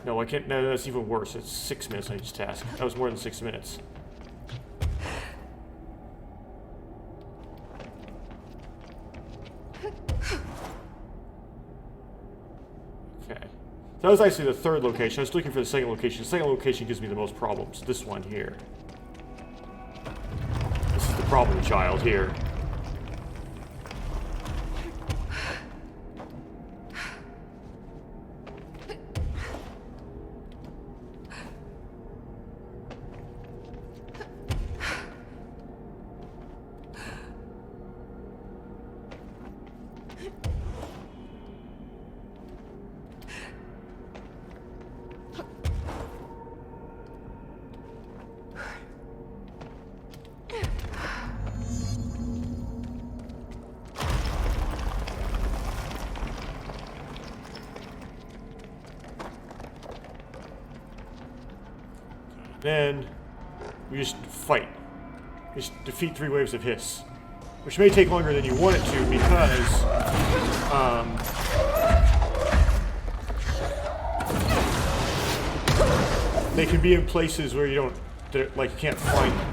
No, I can't. No, that's even worse. It's 6 minutes on each task. That was more than 6 minutes. Okay. That was actually the third location. I was looking for the second location. The second location gives me the most problems. This one here. This is the problem child here. Then we just fight. Just defeat 3 waves of hiss. Which may take longer than you want it to because they can be in places where you don't, like you can't find them.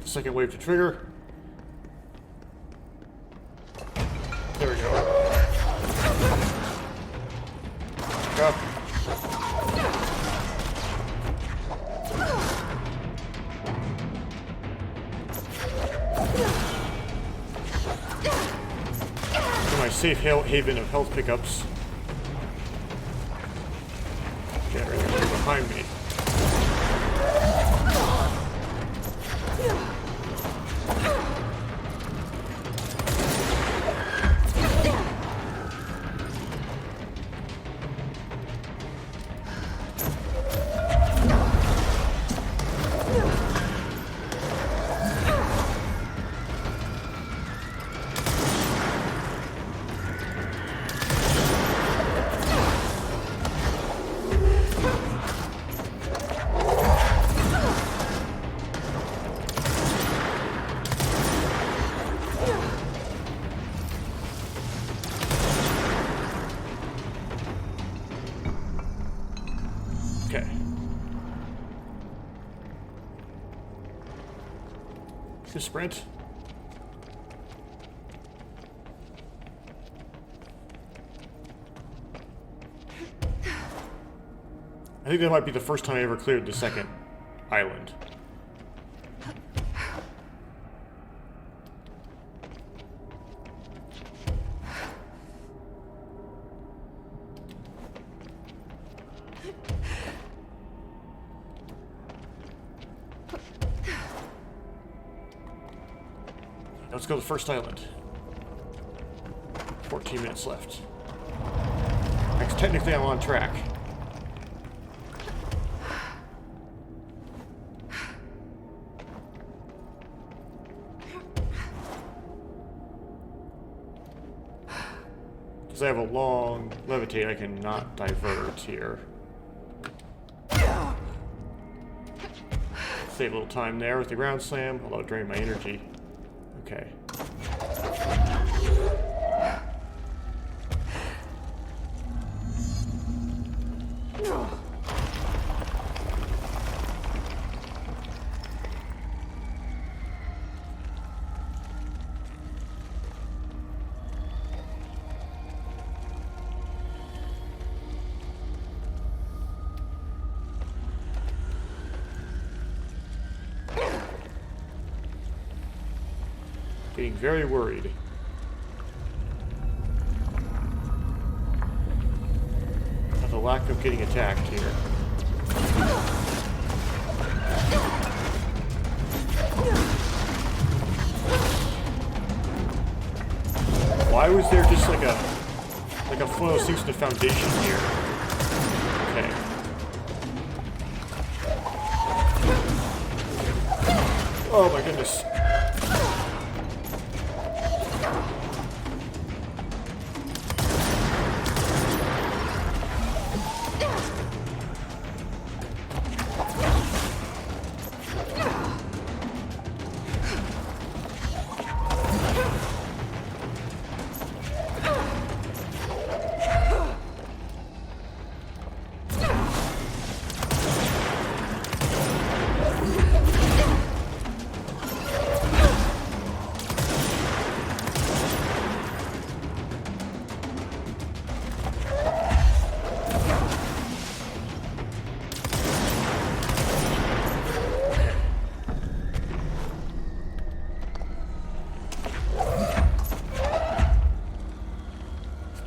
Second wave to trigger. There we go. Go. safe haven of health pickups. Okay, right there, behind me. Okay. Just sprint. I think that might be the first time I ever cleared the second island. Let's go to the first island. 14 minutes left. Technically, I'm on track. Because I have a long levitate, I cannot divert here. Save a little time there with the ground slam, although it drained my energy. Okay. Getting very worried. About the lack of getting attacked here. Why was there just like a photosynthesis foundation here? Okay. Oh my goodness.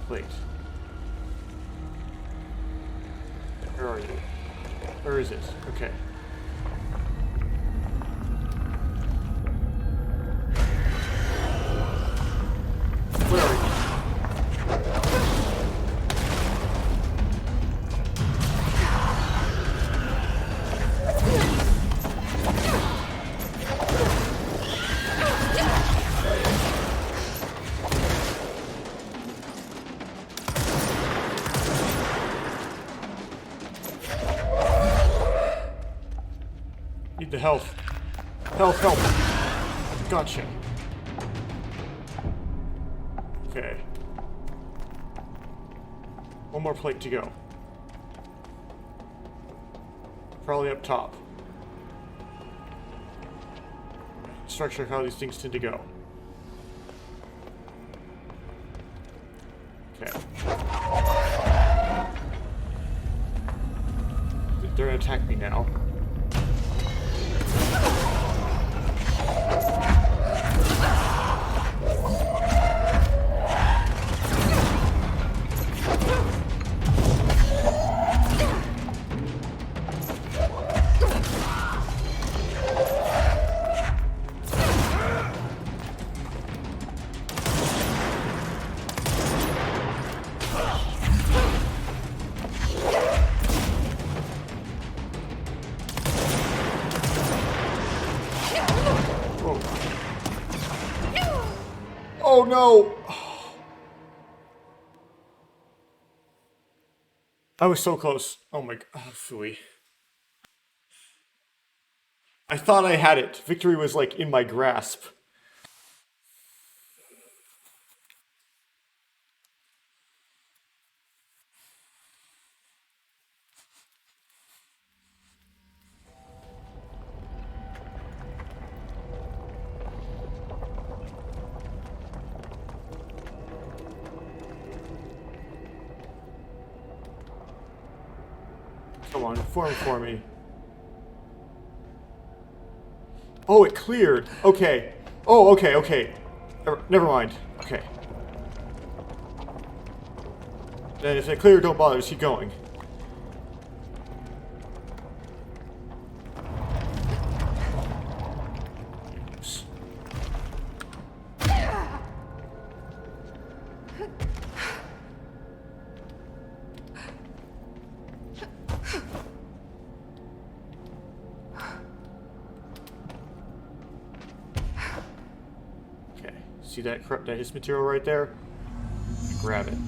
Wait. Where are you? Where is it? Okay. Where are you? Need the health. Health, help. Gotcha. Okay. One more plate to go. Probably up top. Structure how these things tend to go. Okay. They're gonna attack me now. Oh no! I was so close. Oh my god, phooey. I thought I had it. Victory was like in my grasp. Come on, form for me. Oh, it cleared. Okay. Oh, okay, okay. Never mind. Okay. Then if it cleared, don't bother. Just keep going. Oops. See that his material right there? Grab it.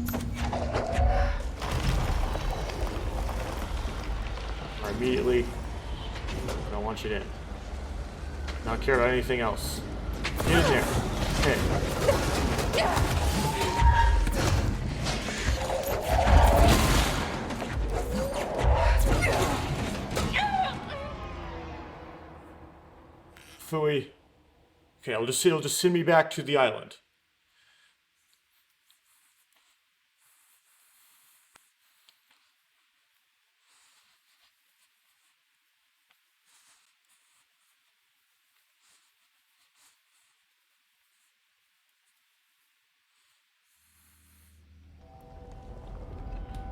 Or immediately. I don't want you in. Not care about anything else. Get in there. Okay. Phooey. Okay, it'll just send me back to the island.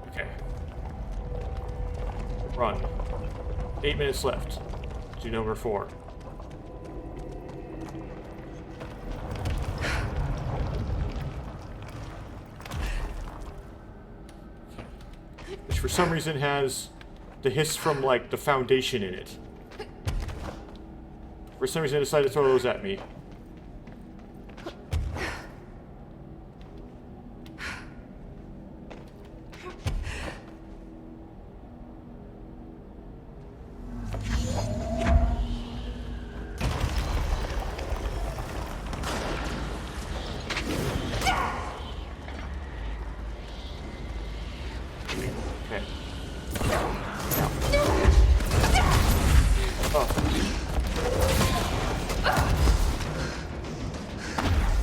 Okay. Run. 8 minutes left. Do number 4. Which for some reason has the hiss from like the foundation in it. For some reason I decided to throw those at me.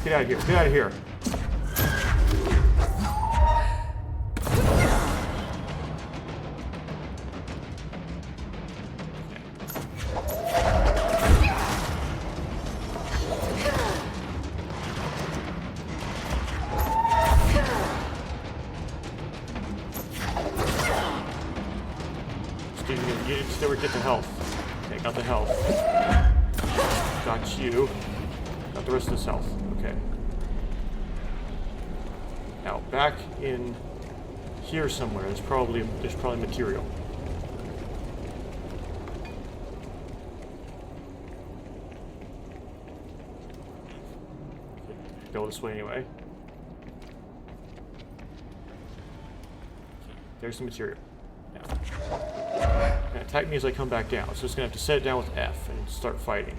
Get out of here. Get out of here. Get the health. Okay, got the health. Got you. Got the rest of this health. Okay. Now back in here somewhere. There's probably material. Go this way anyway. There's the material. Now. Attack me as I come back down. So just gonna have to set it down with F and start fighting.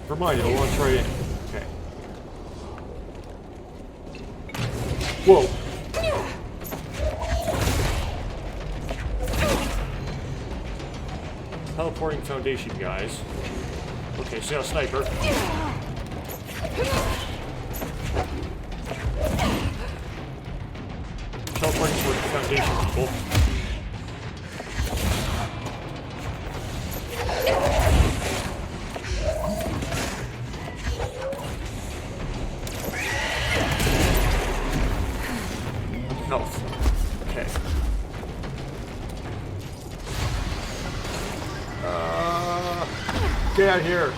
Never mind, it'll launch right in. Okay. Whoa! Teleporting foundation, guys. Okay, so now sniper. Teleporting towards the foundation, people. Health. Okay. Get out of here.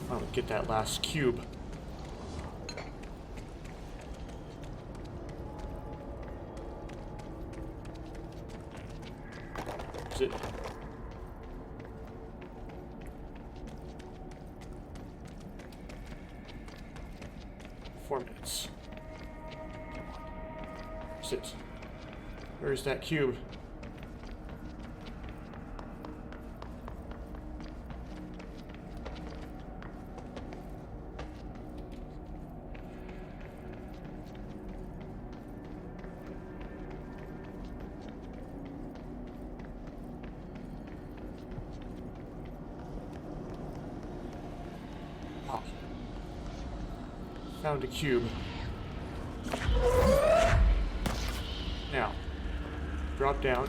Finally get that last cube. Is it? 4 minutes. Is it? Where's that cube? Found a cube. Now, drop down.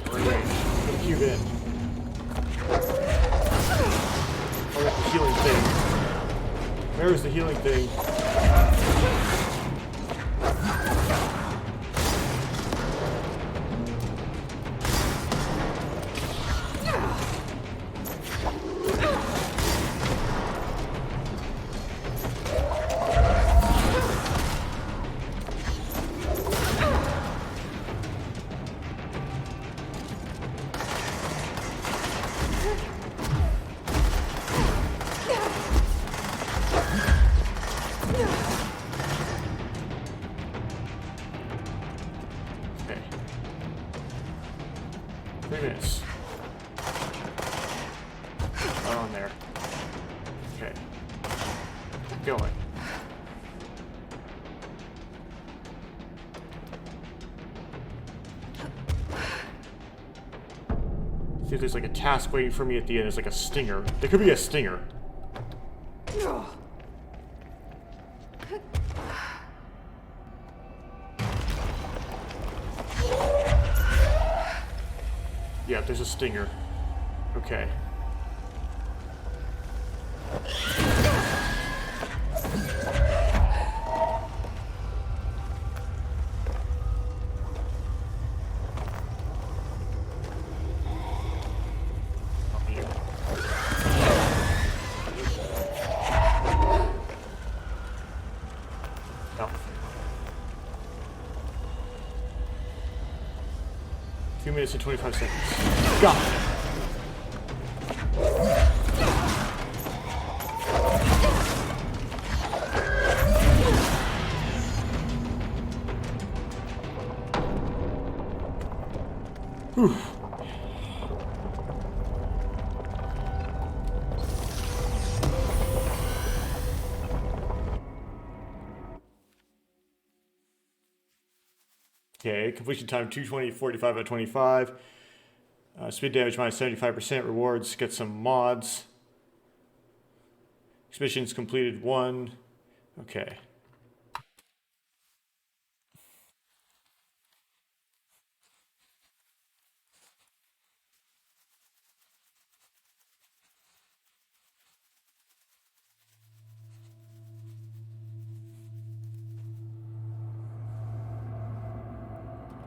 Great. Put the cube in. Oh, that's the healing thing. Where's the healing thing? Okay. 3 minutes. Not on there. Okay. Keep going. See if there's like a task waiting for me at the end. There's like a stinger. There could be a stinger. Yeah, there's a stinger. Okay. No. 2 minutes and 25 seconds. Got it. Whew. Okay, completion time 220, 45 out of 25. Speed damage minus 75%. Rewards, get some mods. Missions completed 1. Okay.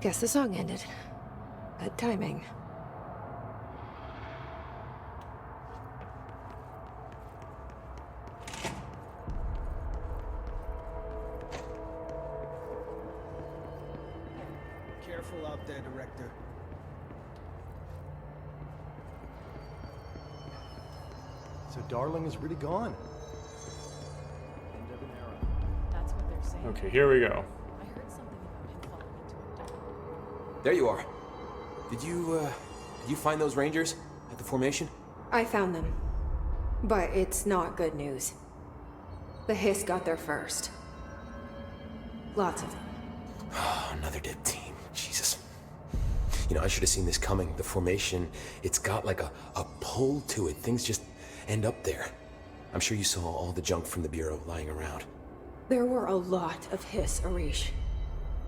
Guess the song ended. Good timing. Careful out there, Director. So Darling is really gone. End of an era. That's what they're saying. Okay, here we go. I heard something about him falling into a dome. There you are. Did you find those Rangers at the formation? I found them. But it's not good news. The Hiss got there first. Lots of them. Oh, another dead team. Jesus. You know, I should have seen this coming. The formation, it's got like a pull to it. Things just end up there. I'm sure you saw all the junk from the Bureau lying around. There were a lot of Hiss, Arish.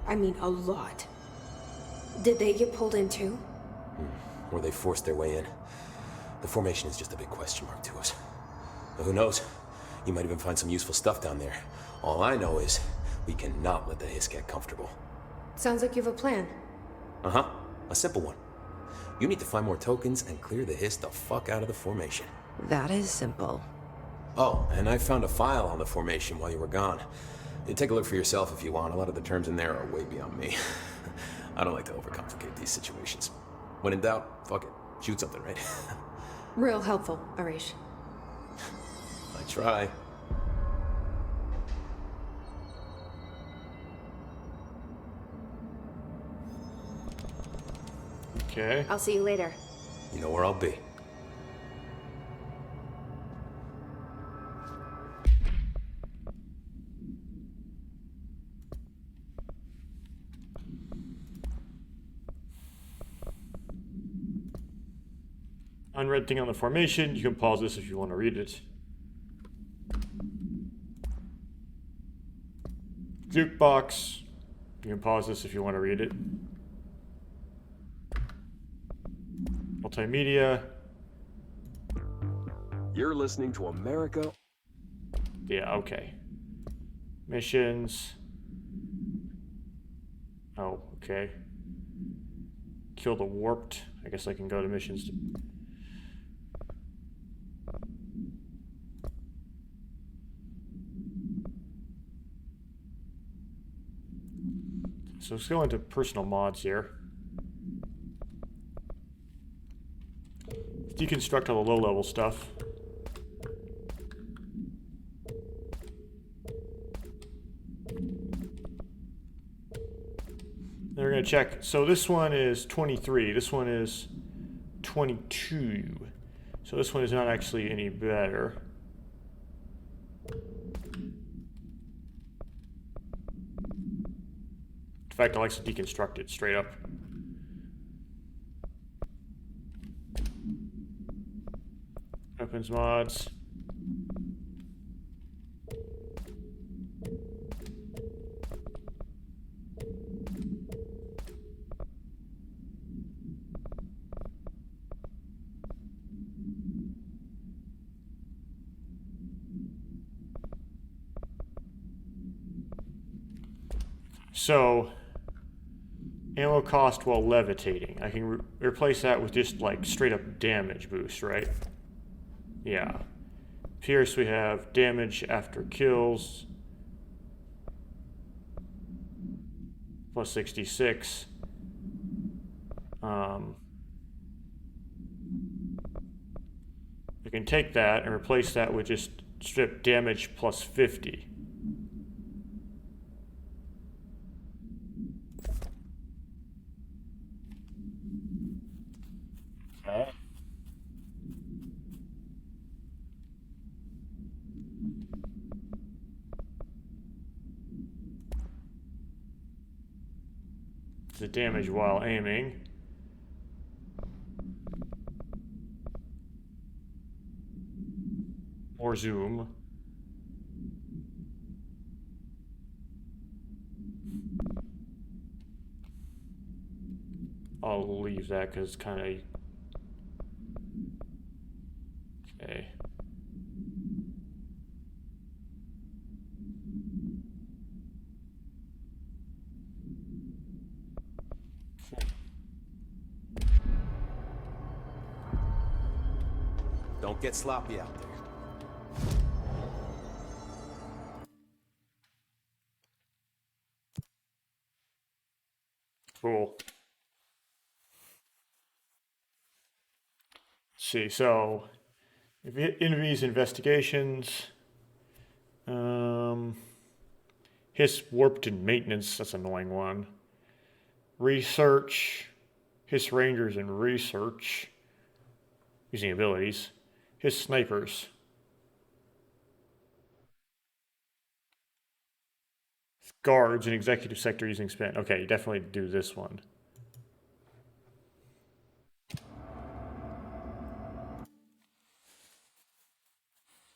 I mean, a lot. Did they get pulled in too? Or they forced their way in. The formation is just a big question mark to us. But who knows? You might even find some useful stuff down there. All I know is we cannot let the Hiss get comfortable. Sounds like you have a plan. Uh-huh. A simple one. You need to find more tokens and clear the hiss the fuck out of the formation. That is simple. Oh, and I found a file on the formation while you were gone. You take a look for yourself if you want. A lot of the terms in there are way beyond me. I don't like to overcomplicate these situations. When in doubt, fuck it. Shoot something, right? Real helpful, Arish. I try. Okay. I'll see you later. You know where I'll be. Unread thing on the formation. You can pause this if you want to read it. Jukebox. You can pause this if you want to read it. Multimedia. You're listening to America. Yeah, okay. Missions. Oh, okay. Kill the warped. I guess I can go to missions. So let's go into personal mods here. Deconstruct all the low-level stuff. Then we're going to check. So this one is 23. This one is 22. So this one is not actually any better. In fact, I like to deconstruct it straight up. Opens mods. So, ammo cost while levitating. I can replace that with just like straight up damage boost, right? Yeah. Pierce, we have damage after kills. Plus 66. I can take that and replace that with just strip damage plus 50. Okay. The damage while aiming. More zoom. I'll leave that because it's kind of... Okay. Don't get sloppy out there. Cool. Let's see, so enemies investigations. His warped and maintenance, that's an annoying one. Research. His rangers and research. Using abilities. His snipers. Guards and executive sector using spin. Okay, definitely do this one.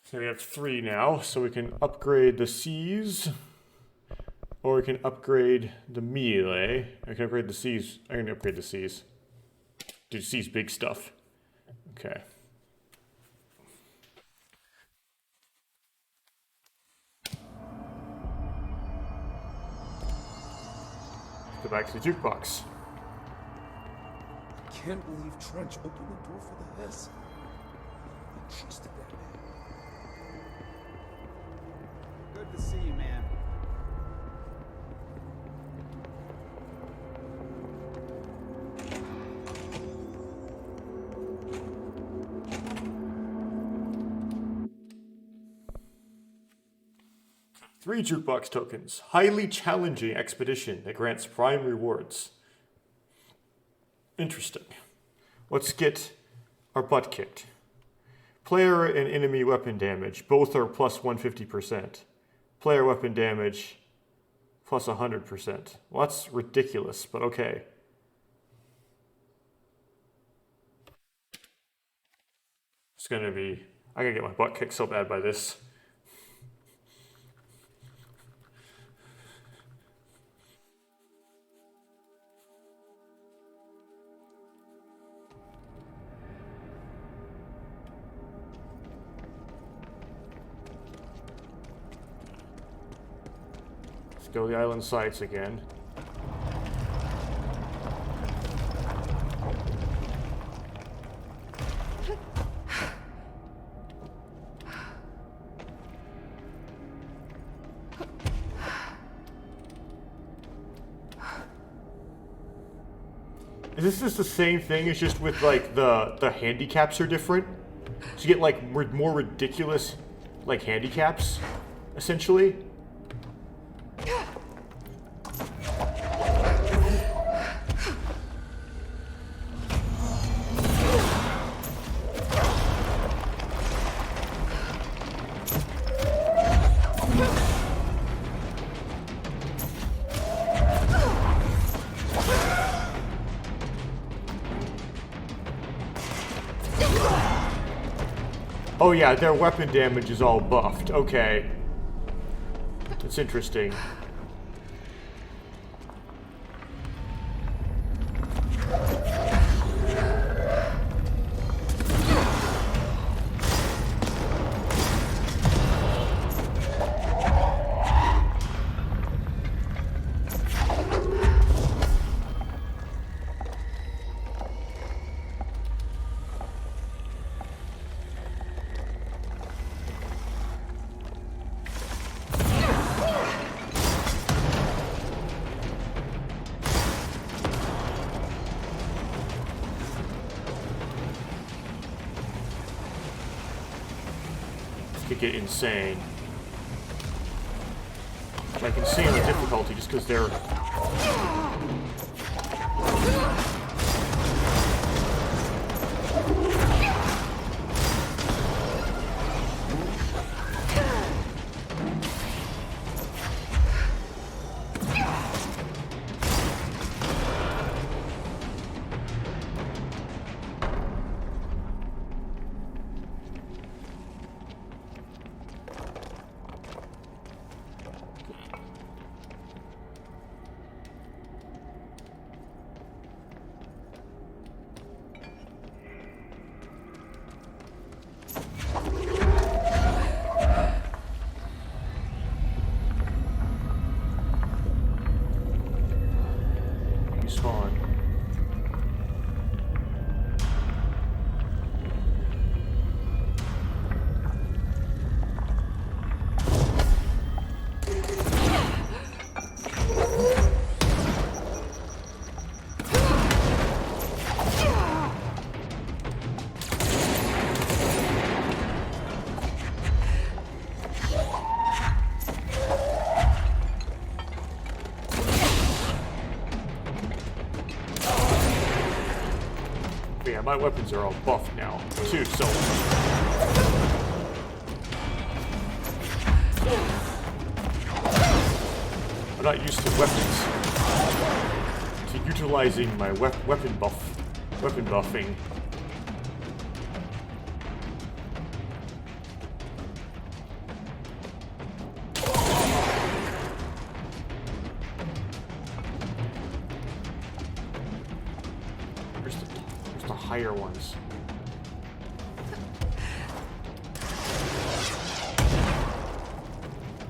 So we have 3 now, so we can upgrade the C's, or we can upgrade the melee. I can upgrade the C's. I can upgrade the C's. Do C's big stuff. Okay. Go back to the jukebox. can't believe Trench opened the door for the Hiss. I trusted that man. Good to see you, man. Three jukebox tokens. Highly challenging expedition that grants prime rewards. Interesting. Let's get our butt kicked. Player and enemy weapon damage. Both are plus 150%. Player weapon damage plus 100%. Well, that's ridiculous, but okay. It's gonna be... I gotta get my butt kicked so bad by this. Let's go to the island sites again. Is this just the same thing? It's just with like the handicaps are different? So you get like more ridiculous like handicaps, essentially? Oh yeah, their weapon damage is all buffed. Okay. That's interesting. Could get insane. Like insane on difficulty just because they're... Yeah, my weapons are all buffed now, too, so... I'm not used to weapons. To utilizing my weapon buffing. Higher ones.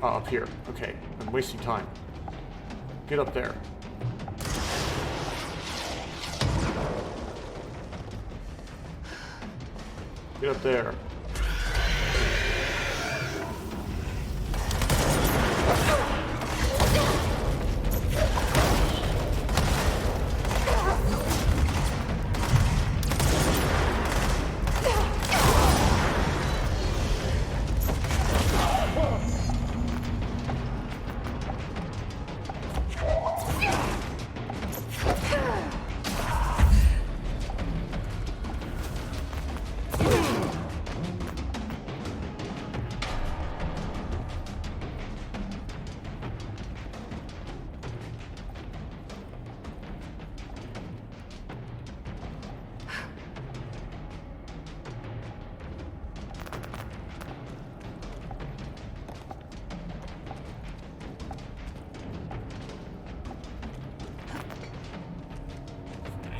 Up here. Okay, I'm wasting time. Get up there. Get up there.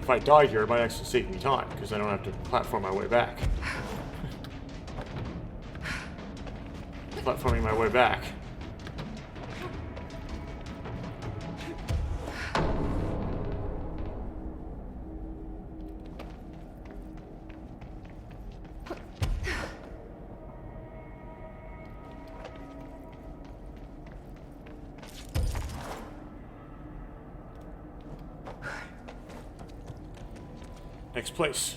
If I die here, it might actually save me time, because I don't have to platform my way back. Platforming my way back. Next place.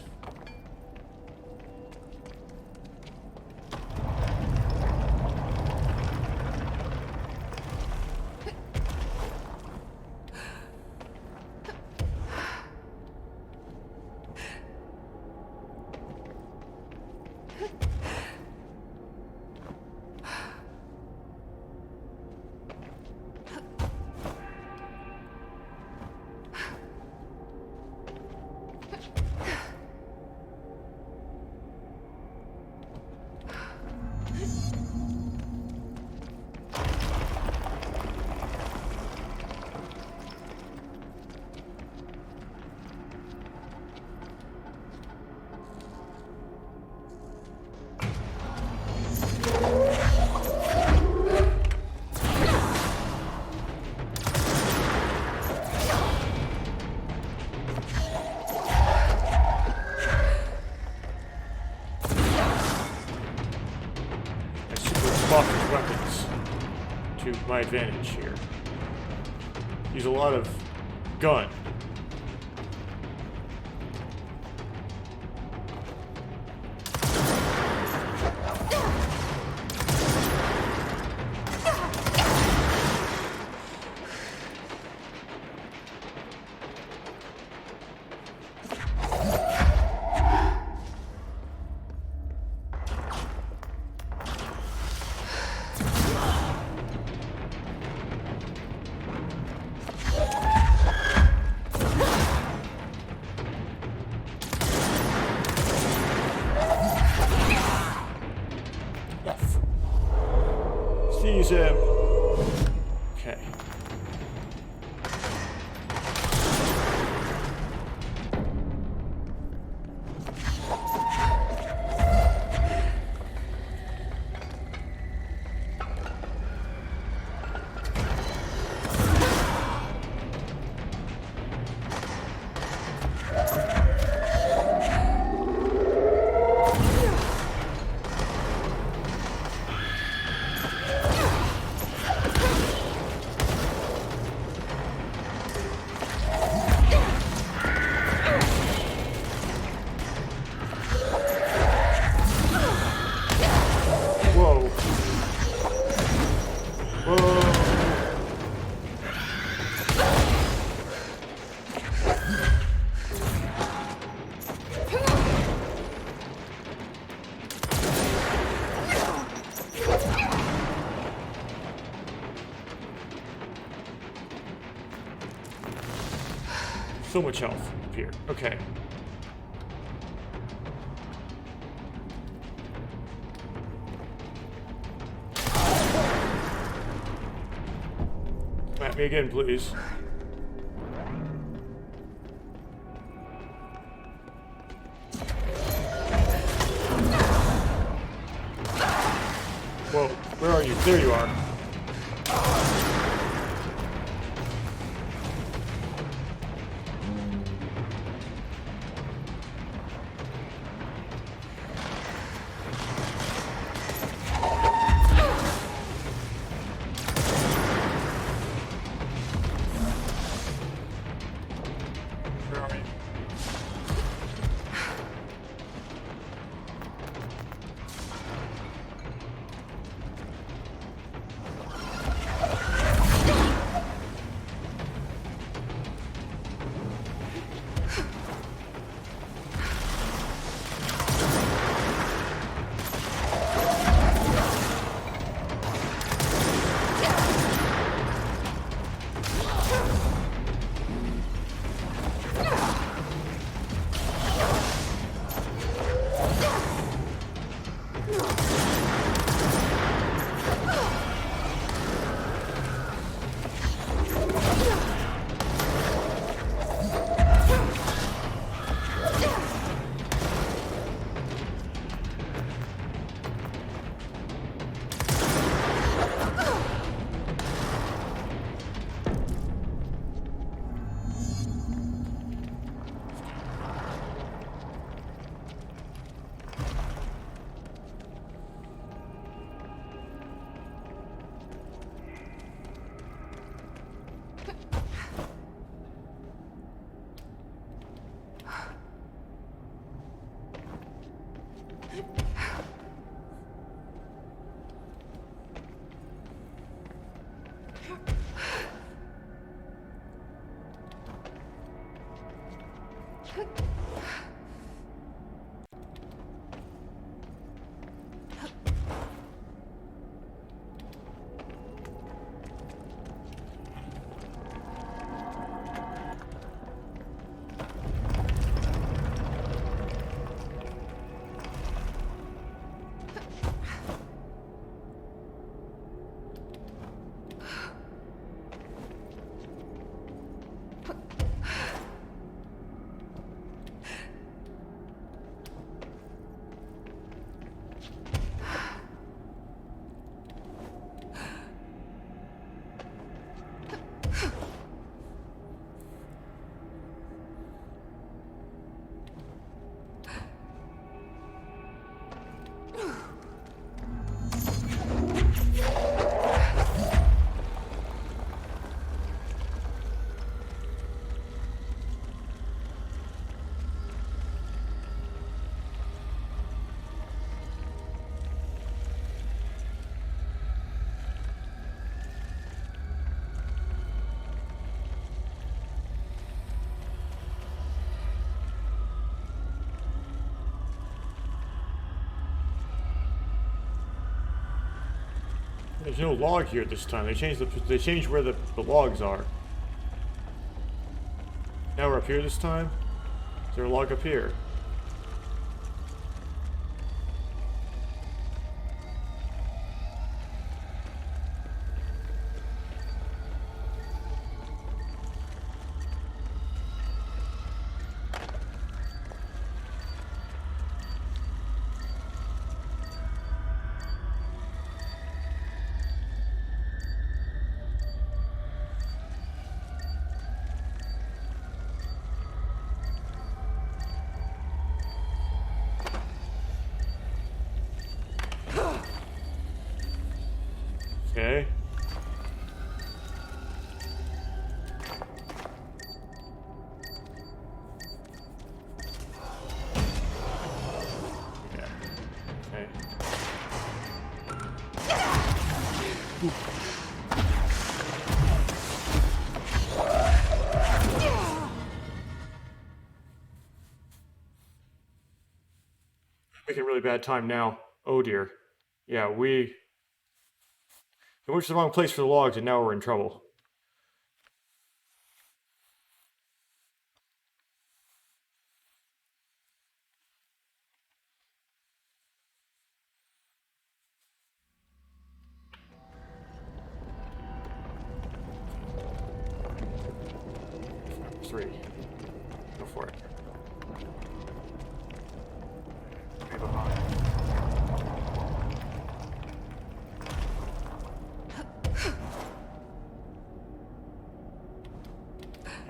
Weapons to my advantage here. Use a lot of gun. Seize him. Okay. So much health up here. Okay. At me again, please. Whoa, where are you? There you are. Where are you? There's no log here this time. They changed where the logs are. Now we're up here this time. Is there a log up here? Okay. Yeah. Okay. Making a really bad time now. Oh dear. Yeah, we went to the wrong place for the logs, and now we're in trouble. Three. Go for it. Three behind.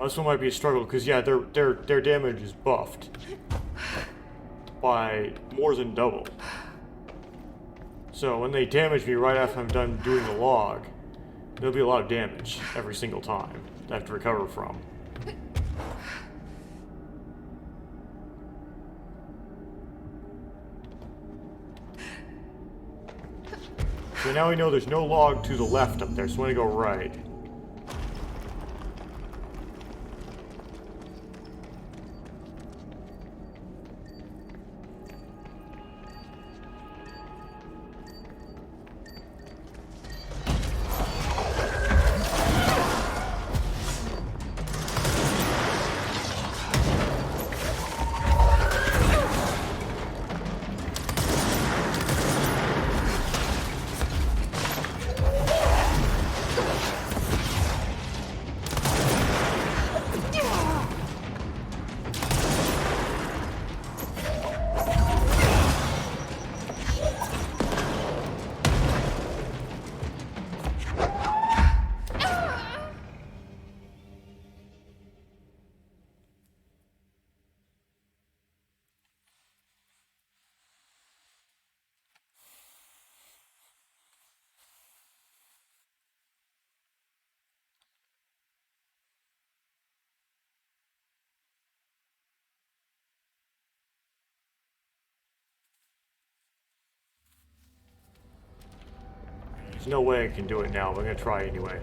This one might be a struggle because yeah, their damage is buffed by more than double. So when they damage me right after I'm done doing the log, there'll be a lot of damage every single time that I have to recover from. So now we know there's no log to the left up there, so we're gonna go right. There's no way I can do it now, but I'm gonna try anyway.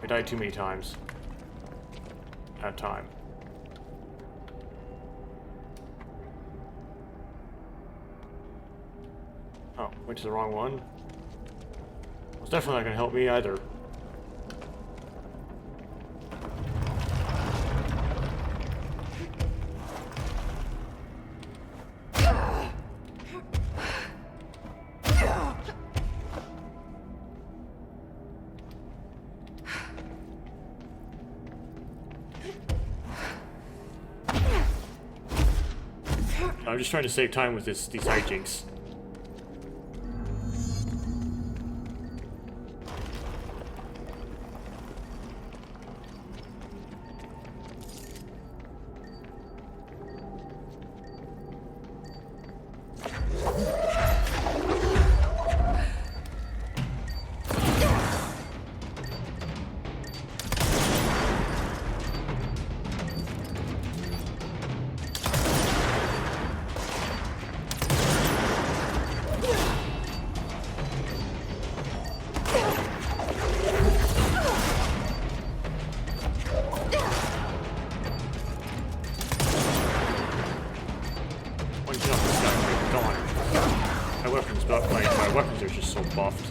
I died too many times. At a time. Oh, went to the wrong one. Well, it's definitely not gonna help me either. I'm just trying to save time with these hijinks. My weapons are just so buffed.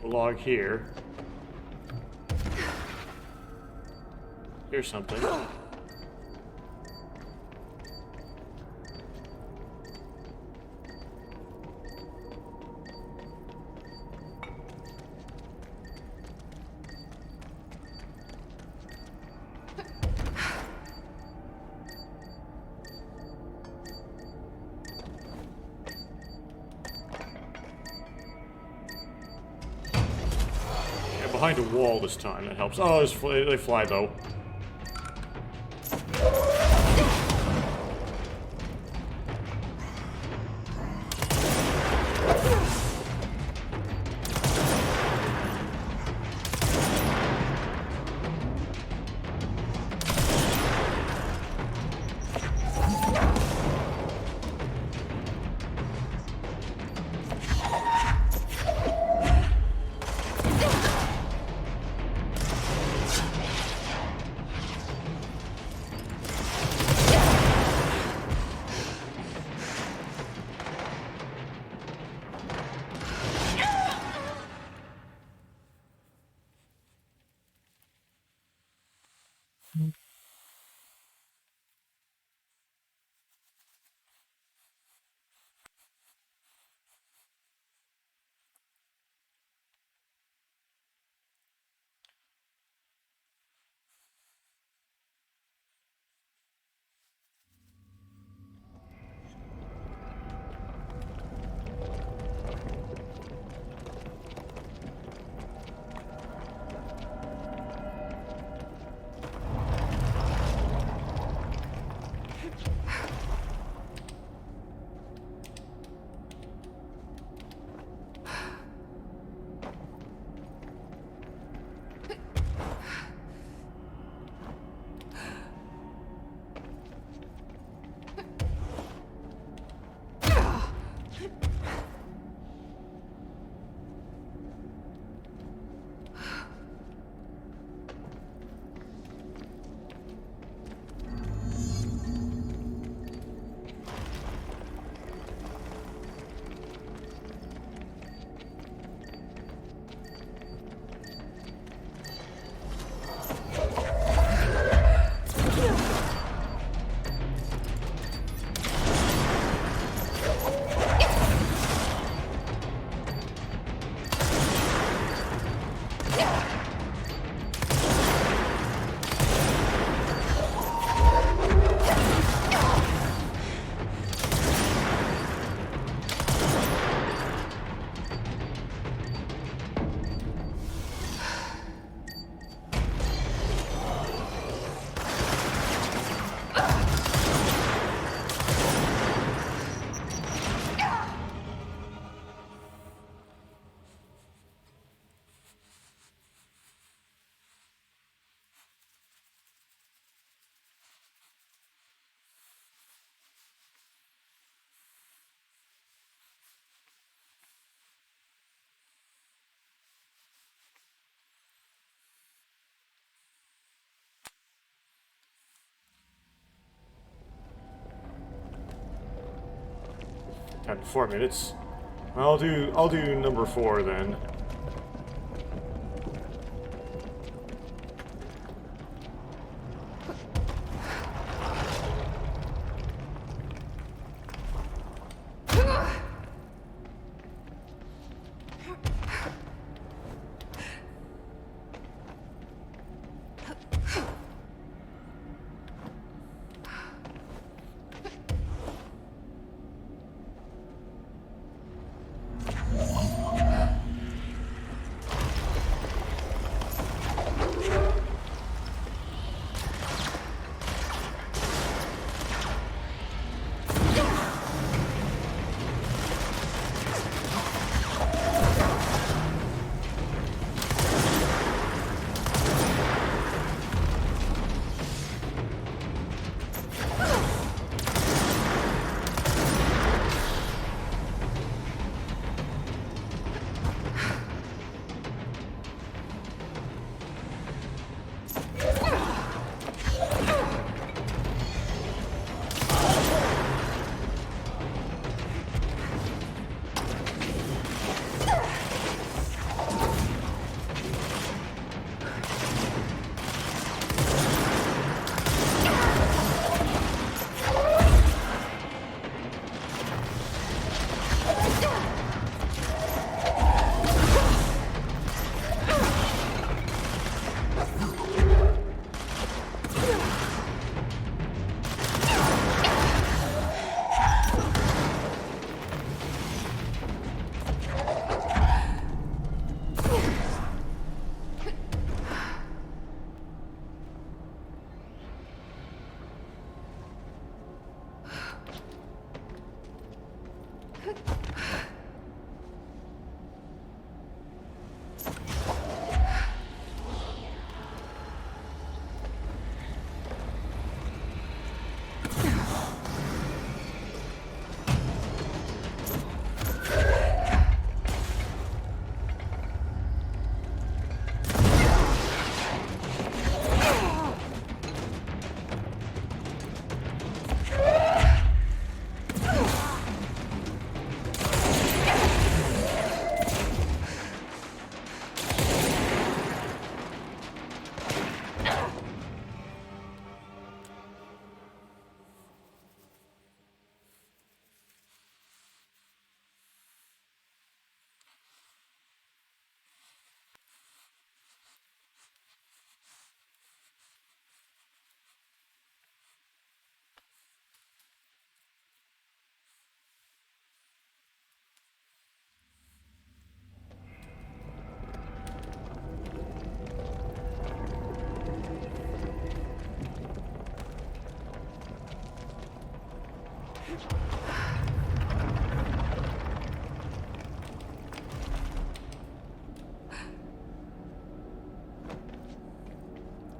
Log here. Here's something. Behind a wall this time, that helps. Oh, they fly though. Time to 4 minutes. I'll do number 4 then.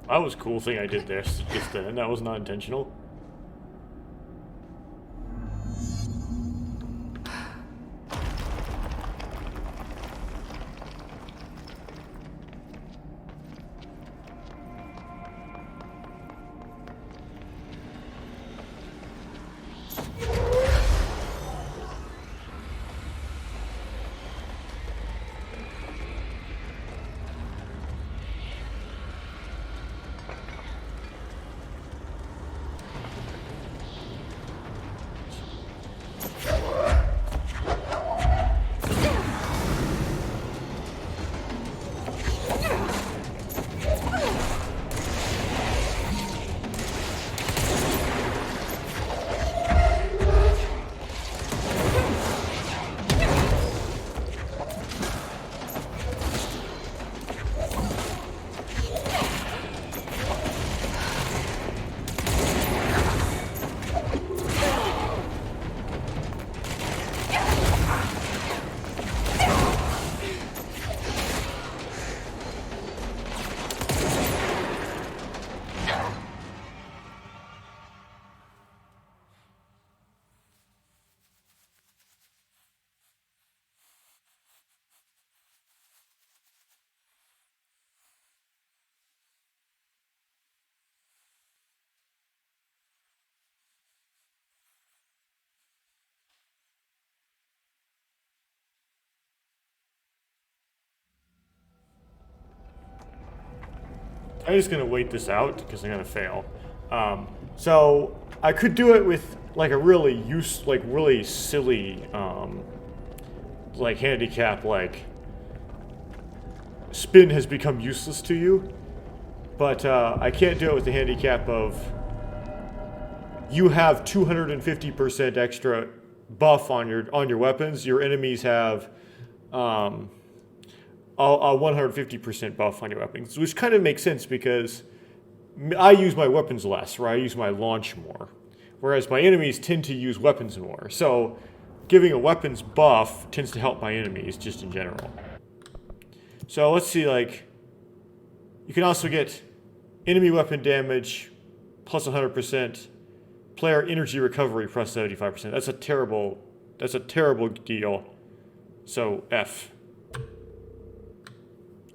That was a cool thing I did there just then. That was not intentional. I'm just gonna wait this out because I'm gonna fail. So I could do it with like a really really silly like handicap, like spin has become useless to you, but I can't do it with the handicap of you have 250% extra buff on your weapons. Your enemies have a 150% buff on your weapons, which kind of makes sense because I use my weapons less, or I use my launch more, whereas my enemies tend to use weapons more. So giving a weapons buff tends to help my enemies just in general. So let's see, like, you can also get enemy weapon damage plus 100%, player energy recovery plus 75%. That's a terrible deal. So F.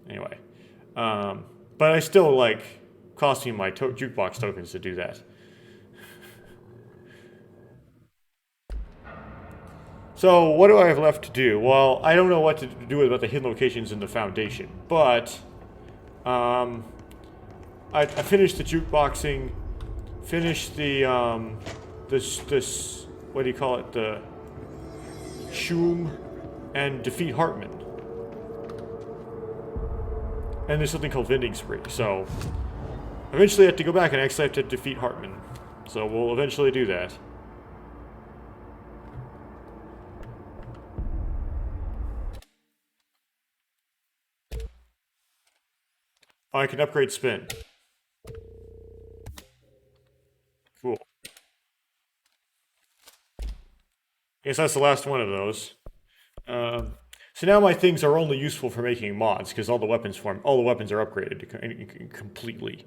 Anyway, but I still like costing my jukebox tokens to do that. So what do I have left to do? Well, I don't know what to do about the hidden locations in the Foundation, but I finished the jukeboxing, finished the this what do you call it, the Shum, and defeat Hartman. And there's something called Vending Spree, so eventually I have to go back and actually have to defeat Hartman. So we'll eventually do that. Oh, I can upgrade spin. Cool. Guess that's the last one of those. So now my things are only useful for making mods because all the weapons are upgraded completely.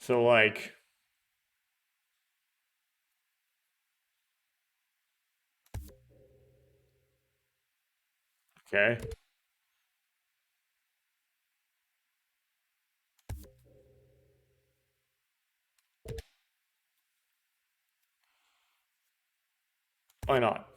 So like, okay. Why not?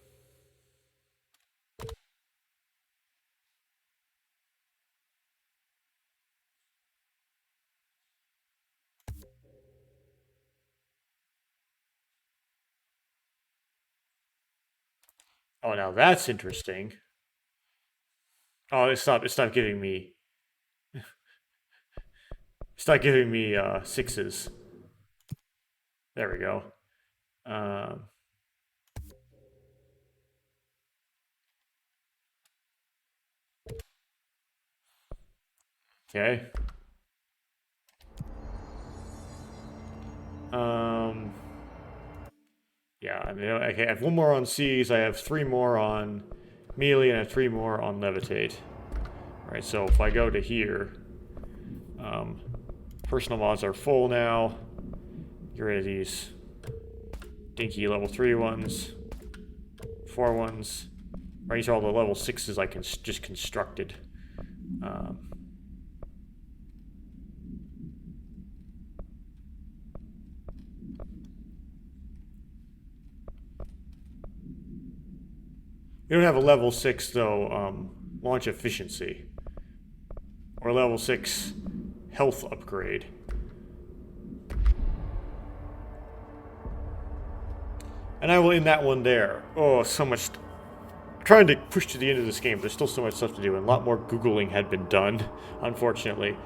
Oh, now that's interesting. Oh, it's not giving me. It's not giving me sixes. There we go. Okay. Yeah, I mean, okay, I have one more on Seize, I have 3 more on Melee, and I have 3 more on Levitate. Alright, so if I go to here, personal mods are full now. Get rid of these dinky level 3 ones, 4 ones. Right, these are all the level 6s I can just constructed. We don't have a level 6, though, launch efficiency. Or level 6 health upgrade. And I will end that one there. Oh, so much. I'm trying to push to the end of this game. There's still so much stuff to do, and a lot more Googling had been done, unfortunately.